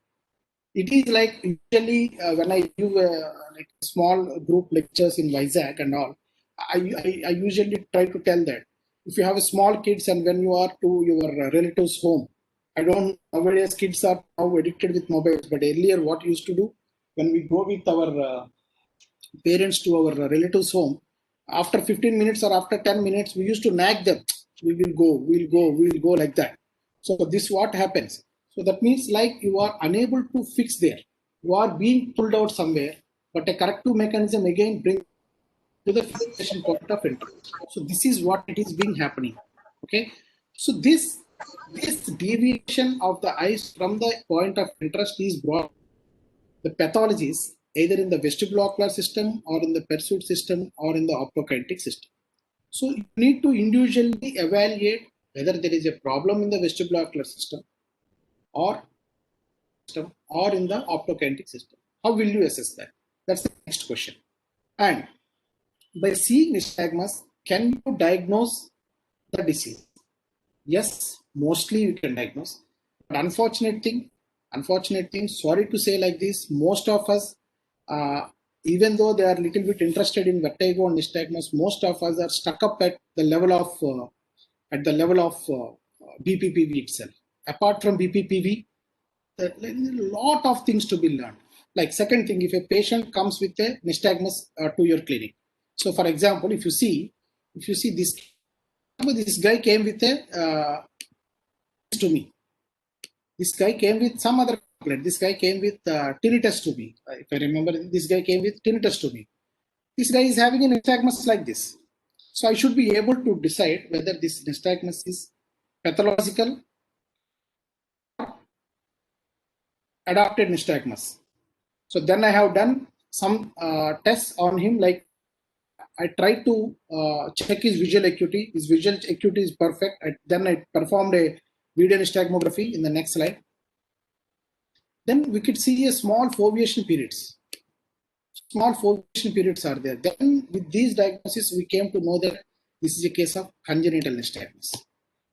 It is like usually when I give like small group lectures in Vizag and all, I usually try to tell that if you have small kids and when you are to your relatives' home, I don't know, nowadays kids are now addicted with mobiles, but earlier what used to do, when we go with our parents to our relatives' home, after 15 minutes or after 10 minutes, we used to nag them. We will go like that. So this what happens. So that means like you are unable to fix there. You are being pulled out somewhere. but a corrective mechanism again brings to the fixation point of interest. So this is what it is being happening. Okay, so this deviation of the eyes from the point of interest is brought the pathologies either in the vestibular system or in the pursuit system or in the optokentic system. So you need to individually evaluate whether there is a problem in the vestibular system or in the optokentic system. How will you assess that? That's the next question. And by seeing nystagmus, can you diagnose the disease? Yes, mostly you can diagnose. But unfortunate thing, sorry to say like this, most of us, even though they are a little bit interested in vertigo and nystagmus, most of us are stuck up at the level of BPPV itself. Apart from BPPV, there are a lot of things to be learned. Like second thing, if a patient comes with a nystagmus to your clinic. So for example, if you see this guy came with a to me. This guy came with some other complaint. This guy came with tinnitus to me. If I remember, this guy came with tinnitus to me. This guy is having a nystagmus like this. So I should be able to decide whether this nystagmus is pathological or adapted nystagmus. So then I have done some tests on him, like I tried to check his visual acuity. His visual acuity is perfect. Then I performed a video nystagmography in the next slide. Then we could see a small foveation periods. Small foveation periods are there. Then with these diagnoses, we came to know that this is a case of congenital nystagmus.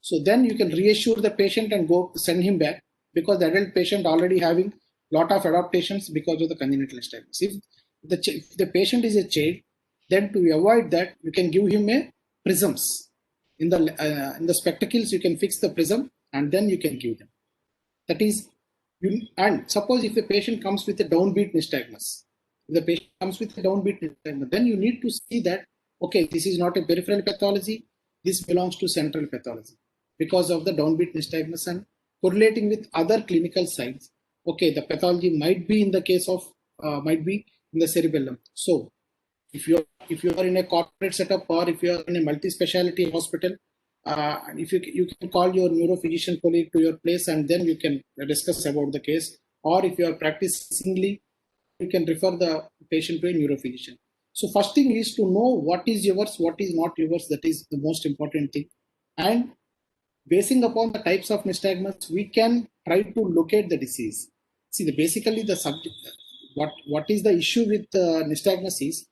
So then you can reassure the patient and go send him back, because the adult patient already having lot of adaptations because of the congenital nystagmus. If the patient is a child, then to avoid that, you can give him a prisms. In the spectacles, you can fix the prism and then you can give them. That is, and suppose if the patient comes with a downbeat nystagmus, then you need to see that, okay, this is not a peripheral pathology, this belongs to central pathology because of the downbeat nystagmus, and correlating with other clinical signs. Okay, the pathology might be in the case of, might be in the cerebellum. So if you are in a corporate setup, or if you are in a multi-specialty hospital, and if you can call your neurophysician colleague to your place, and then you can discuss about the case. Or if you are practicing singly, you can refer the patient to a neurophysician. So first thing is to know what is yours, what is not yours. That is the most important thing. And basing upon the types of nystagmus, we can try to locate the disease. See, basically the subject, what is the issue with nystagmus is,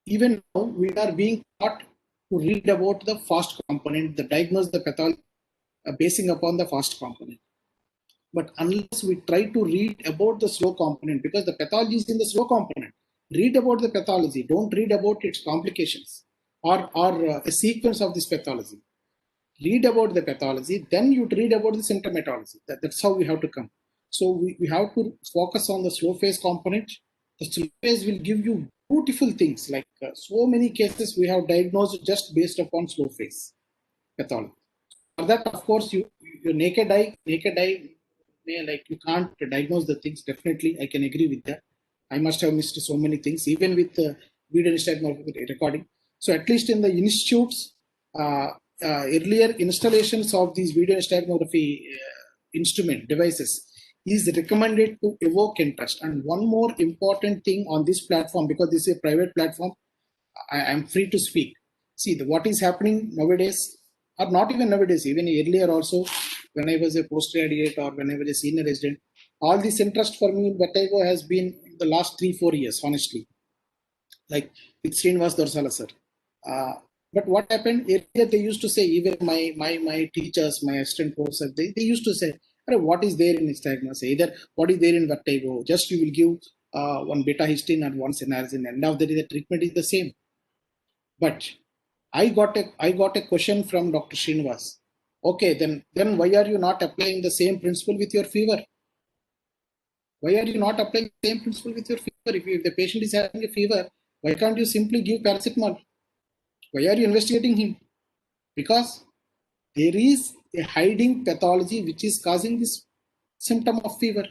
even now we are being taught to read about the fast component, the diagnose the pathology basing upon the fast component. But unless we try to read about the slow component, because the pathology is in the slow component, read about the pathology, don't read about its complications or a sequence of this pathology. Read about the pathology, then you read about the symptomatology. That's how we have to come. So we have to focus on the slow phase component. The slow phase will give you beautiful things, like so many cases we have diagnosed just based upon slow phase pathology. For that, of course, your naked eye, like you can't diagnose the things. Definitely, I can agree with that. I must have missed so many things, even with video nystagmography recording. So at least in the institutes, earlier installations of these video nystagmography instrument devices is recommended to evoke interest. And one more important thing on this platform, because this is a private platform, I am free to speak. See, what is happening nowadays, or not even nowadays, even earlier also, when I was a postgraduate or when I was a senior resident, all this interest for me in vertigo has been the last 3-4 years, honestly, like with Srinivas Dorsala sir. But what happened earlier, they used to say, even my teachers, my assistant professors, they used to say, what is there in nystagmus? Either what is there in vertigo? Just you will give one beta histine and one senarizine, and now there is a treatment is the same. But I got a question from Dr. Srinivas. Okay, then why are you not applying the same principle with your fever? Why are you not applying the same principle with your fever? If the patient is having a fever, why can't you simply give paracetamol? Why are you investigating him? Because there is a hiding pathology which is causing this symptom of fever.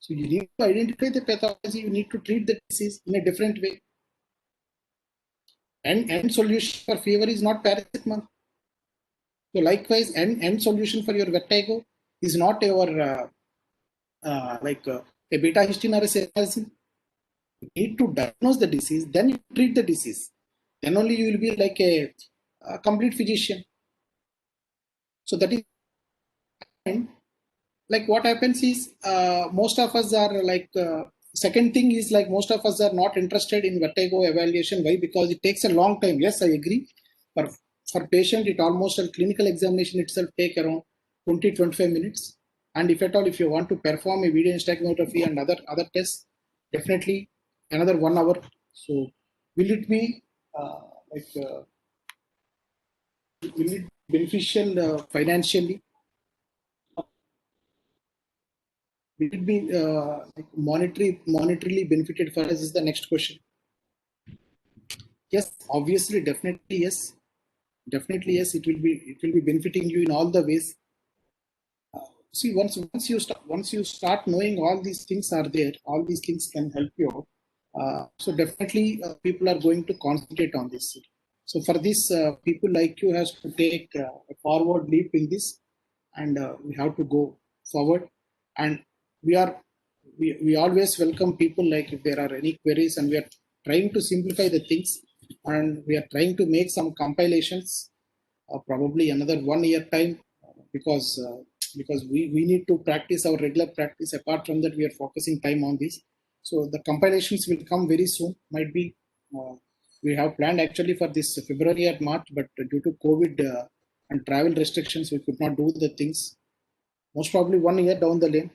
So you need to identify the pathology, you need to treat the disease in a different way. And end solution for fever is not paracetamol. So likewise, end solution for your vertigo is not your a beta histine or a cetirizine. You need to diagnose the disease, then you treat the disease. Then only you will be like a complete physician. So that is like what happens is most of us are like second thing is like most of us are not interested in vertigo evaluation. Why? Because it takes a long time. Yes, I agree. For patient, it almost a clinical examination itself take around 20-25 minutes. And if at all, if you want to perform a video nystagmography and other tests, definitely another 1 hour. So will it be will it be beneficial financially? Will it be monetarily benefited for us is the next question. Yes, obviously, definitely yes. Definitely yes, it will be benefiting you in all the ways. See, once you start knowing all these things are there, all these things can help you out. So definitely people are going to concentrate on this. So for this, people like you has to take a forward leap in this, and we have to go forward. And we always welcome people like if there are any queries, and we are trying to simplify the things, and we are trying to make some compilations, probably another 1 year time, because we need to practice our regular practice. Apart from that, we are focusing time on this. So the compilations will come very soon. Might be we have planned actually for this February or March, but due to COVID and travel restrictions, we could not do the things. Most probably 1 year down the lane.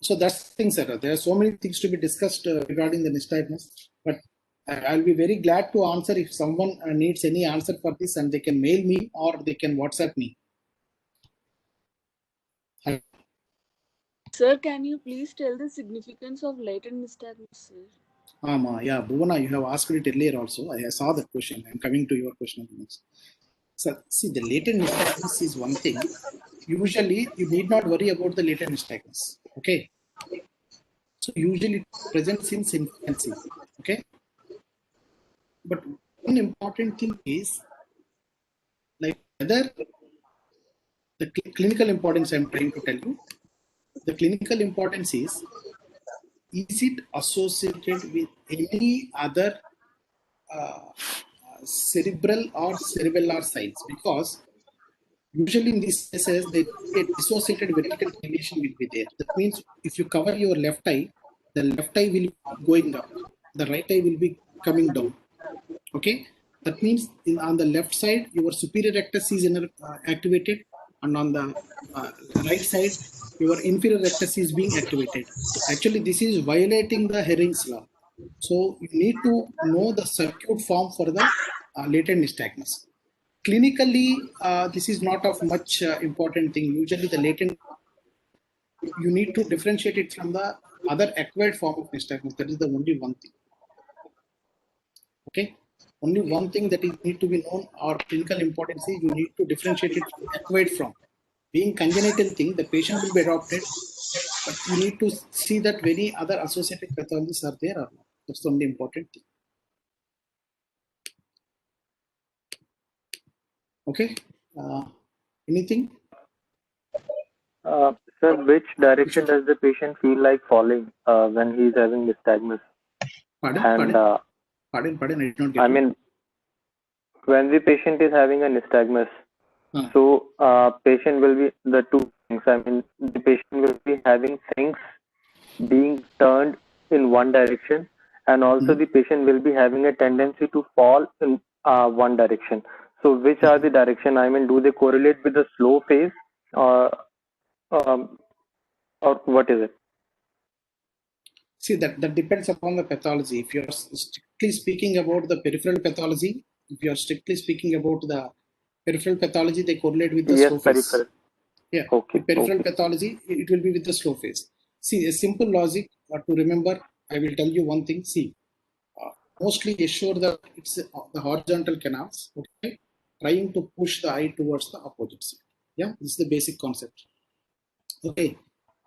So that's the thing, sir. There are so many things to be discussed regarding the nystagmus, but I'll be very glad to answer if someone needs any answer for this, and they can mail me or they can WhatsApp me. Sir, can you please tell the significance of latent nystagmus, sir? Yeah, Bhuvana, you have asked it earlier also. I saw that question. I'm coming to your question next. So, see, the latent nystagmus is one thing. Usually, you need not worry about the latent nystagmus. Okay. So, usually it presents since infancy. Okay. But one important thing is like whether the clinical importance I'm trying to tell you. The clinical importance is it associated with any other cerebral or cerebellar sites? Because usually in these cases, the dissociated vertical dilation will be there. That means if you cover your left eye, the left eye will be going up, the right eye will be coming down. Okay, that means on the left side, your superior rectus is activated, and on the right side, your inferior rectus is being activated. Actually, this is violating the Herring's law. So you need to know the circuit form for the latent nystagmus. Clinically, this is not of much important thing. Usually, the latent, you need to differentiate it from the other acquired form of nystagmus. That is the only one thing. Okay, only one thing that is need to be known or clinical importance is you need to differentiate it from acquired from. Being congenital thing, the patient will be adopted, but you need to see that many other associated pathologies are there or not. That's the only important thing. Okay, anything? Sir, which direction does the patient feel like falling when he is having nystagmus? Pardon? Pardon, I did not get I you. mean, when the patient is having a nystagmus, so patient will be the two things. I mean, the patient will be having things being turned in one direction, and also the patient will be having a tendency to fall in one direction. So, which are the direction? I mean, do they correlate with the slow phase, or what is it? See, that depends upon the pathology. If you're strictly speaking about the peripheral pathology, if you're strictly speaking about the peripheral pathology, they correlate with the slow phase. Yeah, okay. The peripheral pathology, it will be with the slow phase. See, a simple logic to remember, I will tell you one thing. See, mostly assure that it's the horizontal canals, okay, trying to push the eye towards the opposite side. Yeah, this is the basic concept. Okay,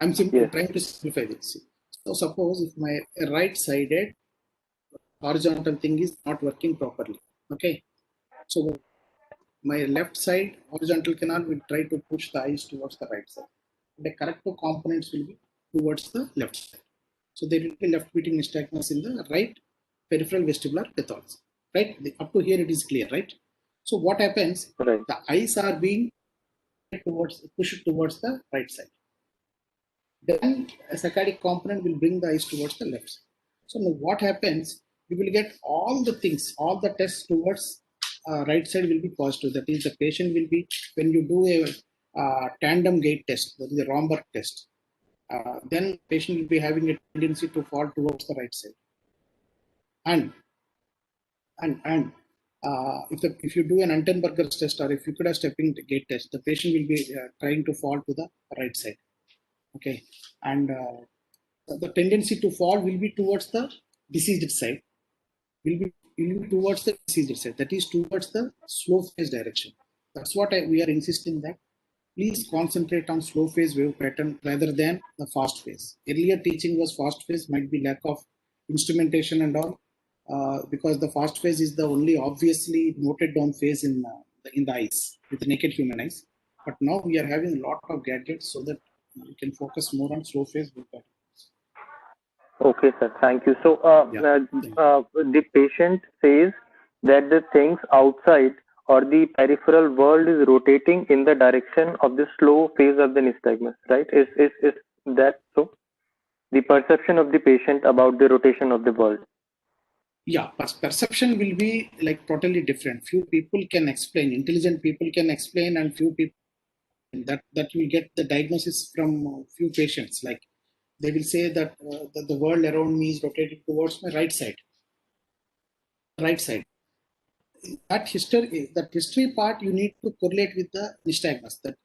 I'm simply Yes. trying to simplify this. So suppose if my right-sided horizontal thing is not working properly. Okay, so my left side horizontal canal will try to push the eyes towards the right side. The corrective components will be towards the left side. So there will be left beating nystagmus in the right peripheral vestibular pathology. Right? Up to here it is clear, right? So what happens? Right. The eyes are being pushed towards the right side. Then a saccadic component will bring the eyes towards the left side. So now what happens? You will get all the things, all the tests towards right side will be positive. That is, the patient will be, when you do a tandem gait test, that is a Romberg test, then patient will be having a tendency to fall towards the right side. And if you do an Untenberger's test or if you could have stepping gait test, the patient will be trying to fall to the right side. Okay, and the tendency to fall will be towards the diseased side, will be towards the diseased side, that is towards the slow phase direction. That's what we are insisting, that please concentrate on slow phase wave pattern rather than the fast phase. Earlier teaching was fast phase, might be lack of instrumentation and all, because the fast phase is the only obviously noted down phase in the eyes with the naked human eyes. But now we are having a lot of gadgets so that we can focus more on slow phase wave pattern. Okay, sir. Thank you. So, the patient says that the things outside or the peripheral world is rotating in the direction of the slow phase of the nystagmus, right? Is that so? The perception of the patient about the rotation of the world. Yeah, perception will be like totally different. Few people can explain, intelligent people can explain, and few people that will get the diagnosis from few patients. Like they will say that the world around me is rotated towards my right side. Right side. That history part you need to correlate with the nystagmus. That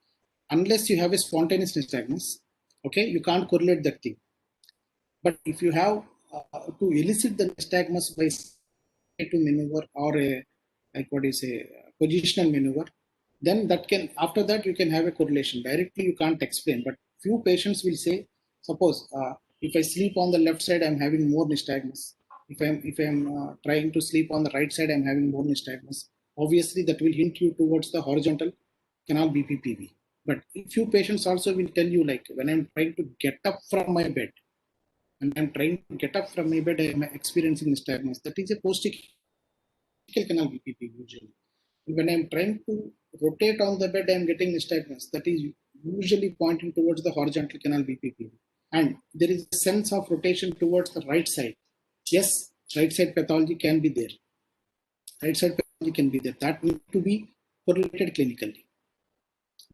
unless you have a spontaneous nystagmus, okay, you can't correlate that thing. But if you have to elicit the nystagmus by to maneuver or a like what is a positional maneuver, then that can, after that you can have a correlation. Directly you can't explain, but few patients will say, suppose if I sleep on the left side, I'm having more nystagmus. If I'm trying to sleep on the right side, I'm having more nystagmus. Obviously that will hint you towards the horizontal canal BPPV. But few patients also will tell you, like when I'm trying to get up from my bed, and I'm trying to get up from my bed, I'm experiencing nystagmus. That is a post-ictal canal BPPV usually. When I'm trying to rotate on the bed, I'm getting nystagmus. That is usually pointing towards the horizontal canal BPPV. And there is a sense of rotation towards the right side. Yes, right side pathology can be there. Right side pathology can be there. That needs to be correlated clinically.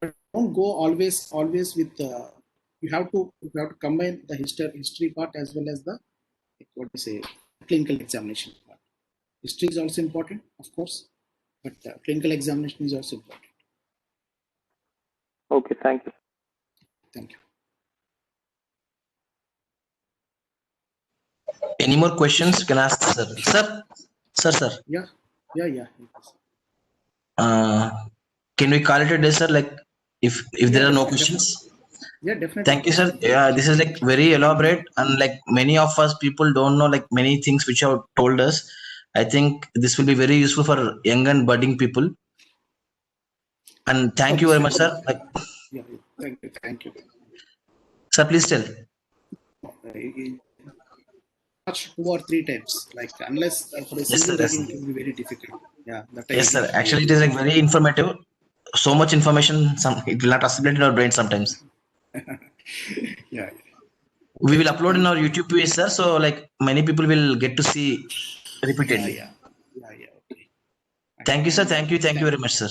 But don't go always with you have to combine the history part as well as the clinical examination part. History is also important, of course, but clinical examination is also important. Okay, thank you. Thank you. Any more questions? You can ask, sir. Sir. Yeah. Can we call it a day, sir? Like, if there are no questions. Yeah, definitely. Thank you, sir. Yeah, this is like very elaborate, and like many of us people don't know like many things which you have told us. I think this will be very useful for young and budding people. And thank you very much, sir. Like, yeah, thank you. Sir, please tell. Watch 2 or 3 times, like unless for a single reading it will be very difficult. Yeah, Yes, sir. Actually, it is like very informative. So much information, it will not assimilate in our brain sometimes. Yeah. We will upload in our YouTube page, sir. So like many people will get to see repeatedly. Yeah. Okay. Thank you, sir. Thank you very much, sir.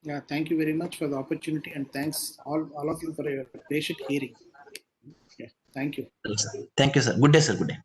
Yeah, thank you very much for the opportunity, and thanks all of you for your patient hearing. Yeah, thank you. Thank you, sir. Good day, sir. Good day.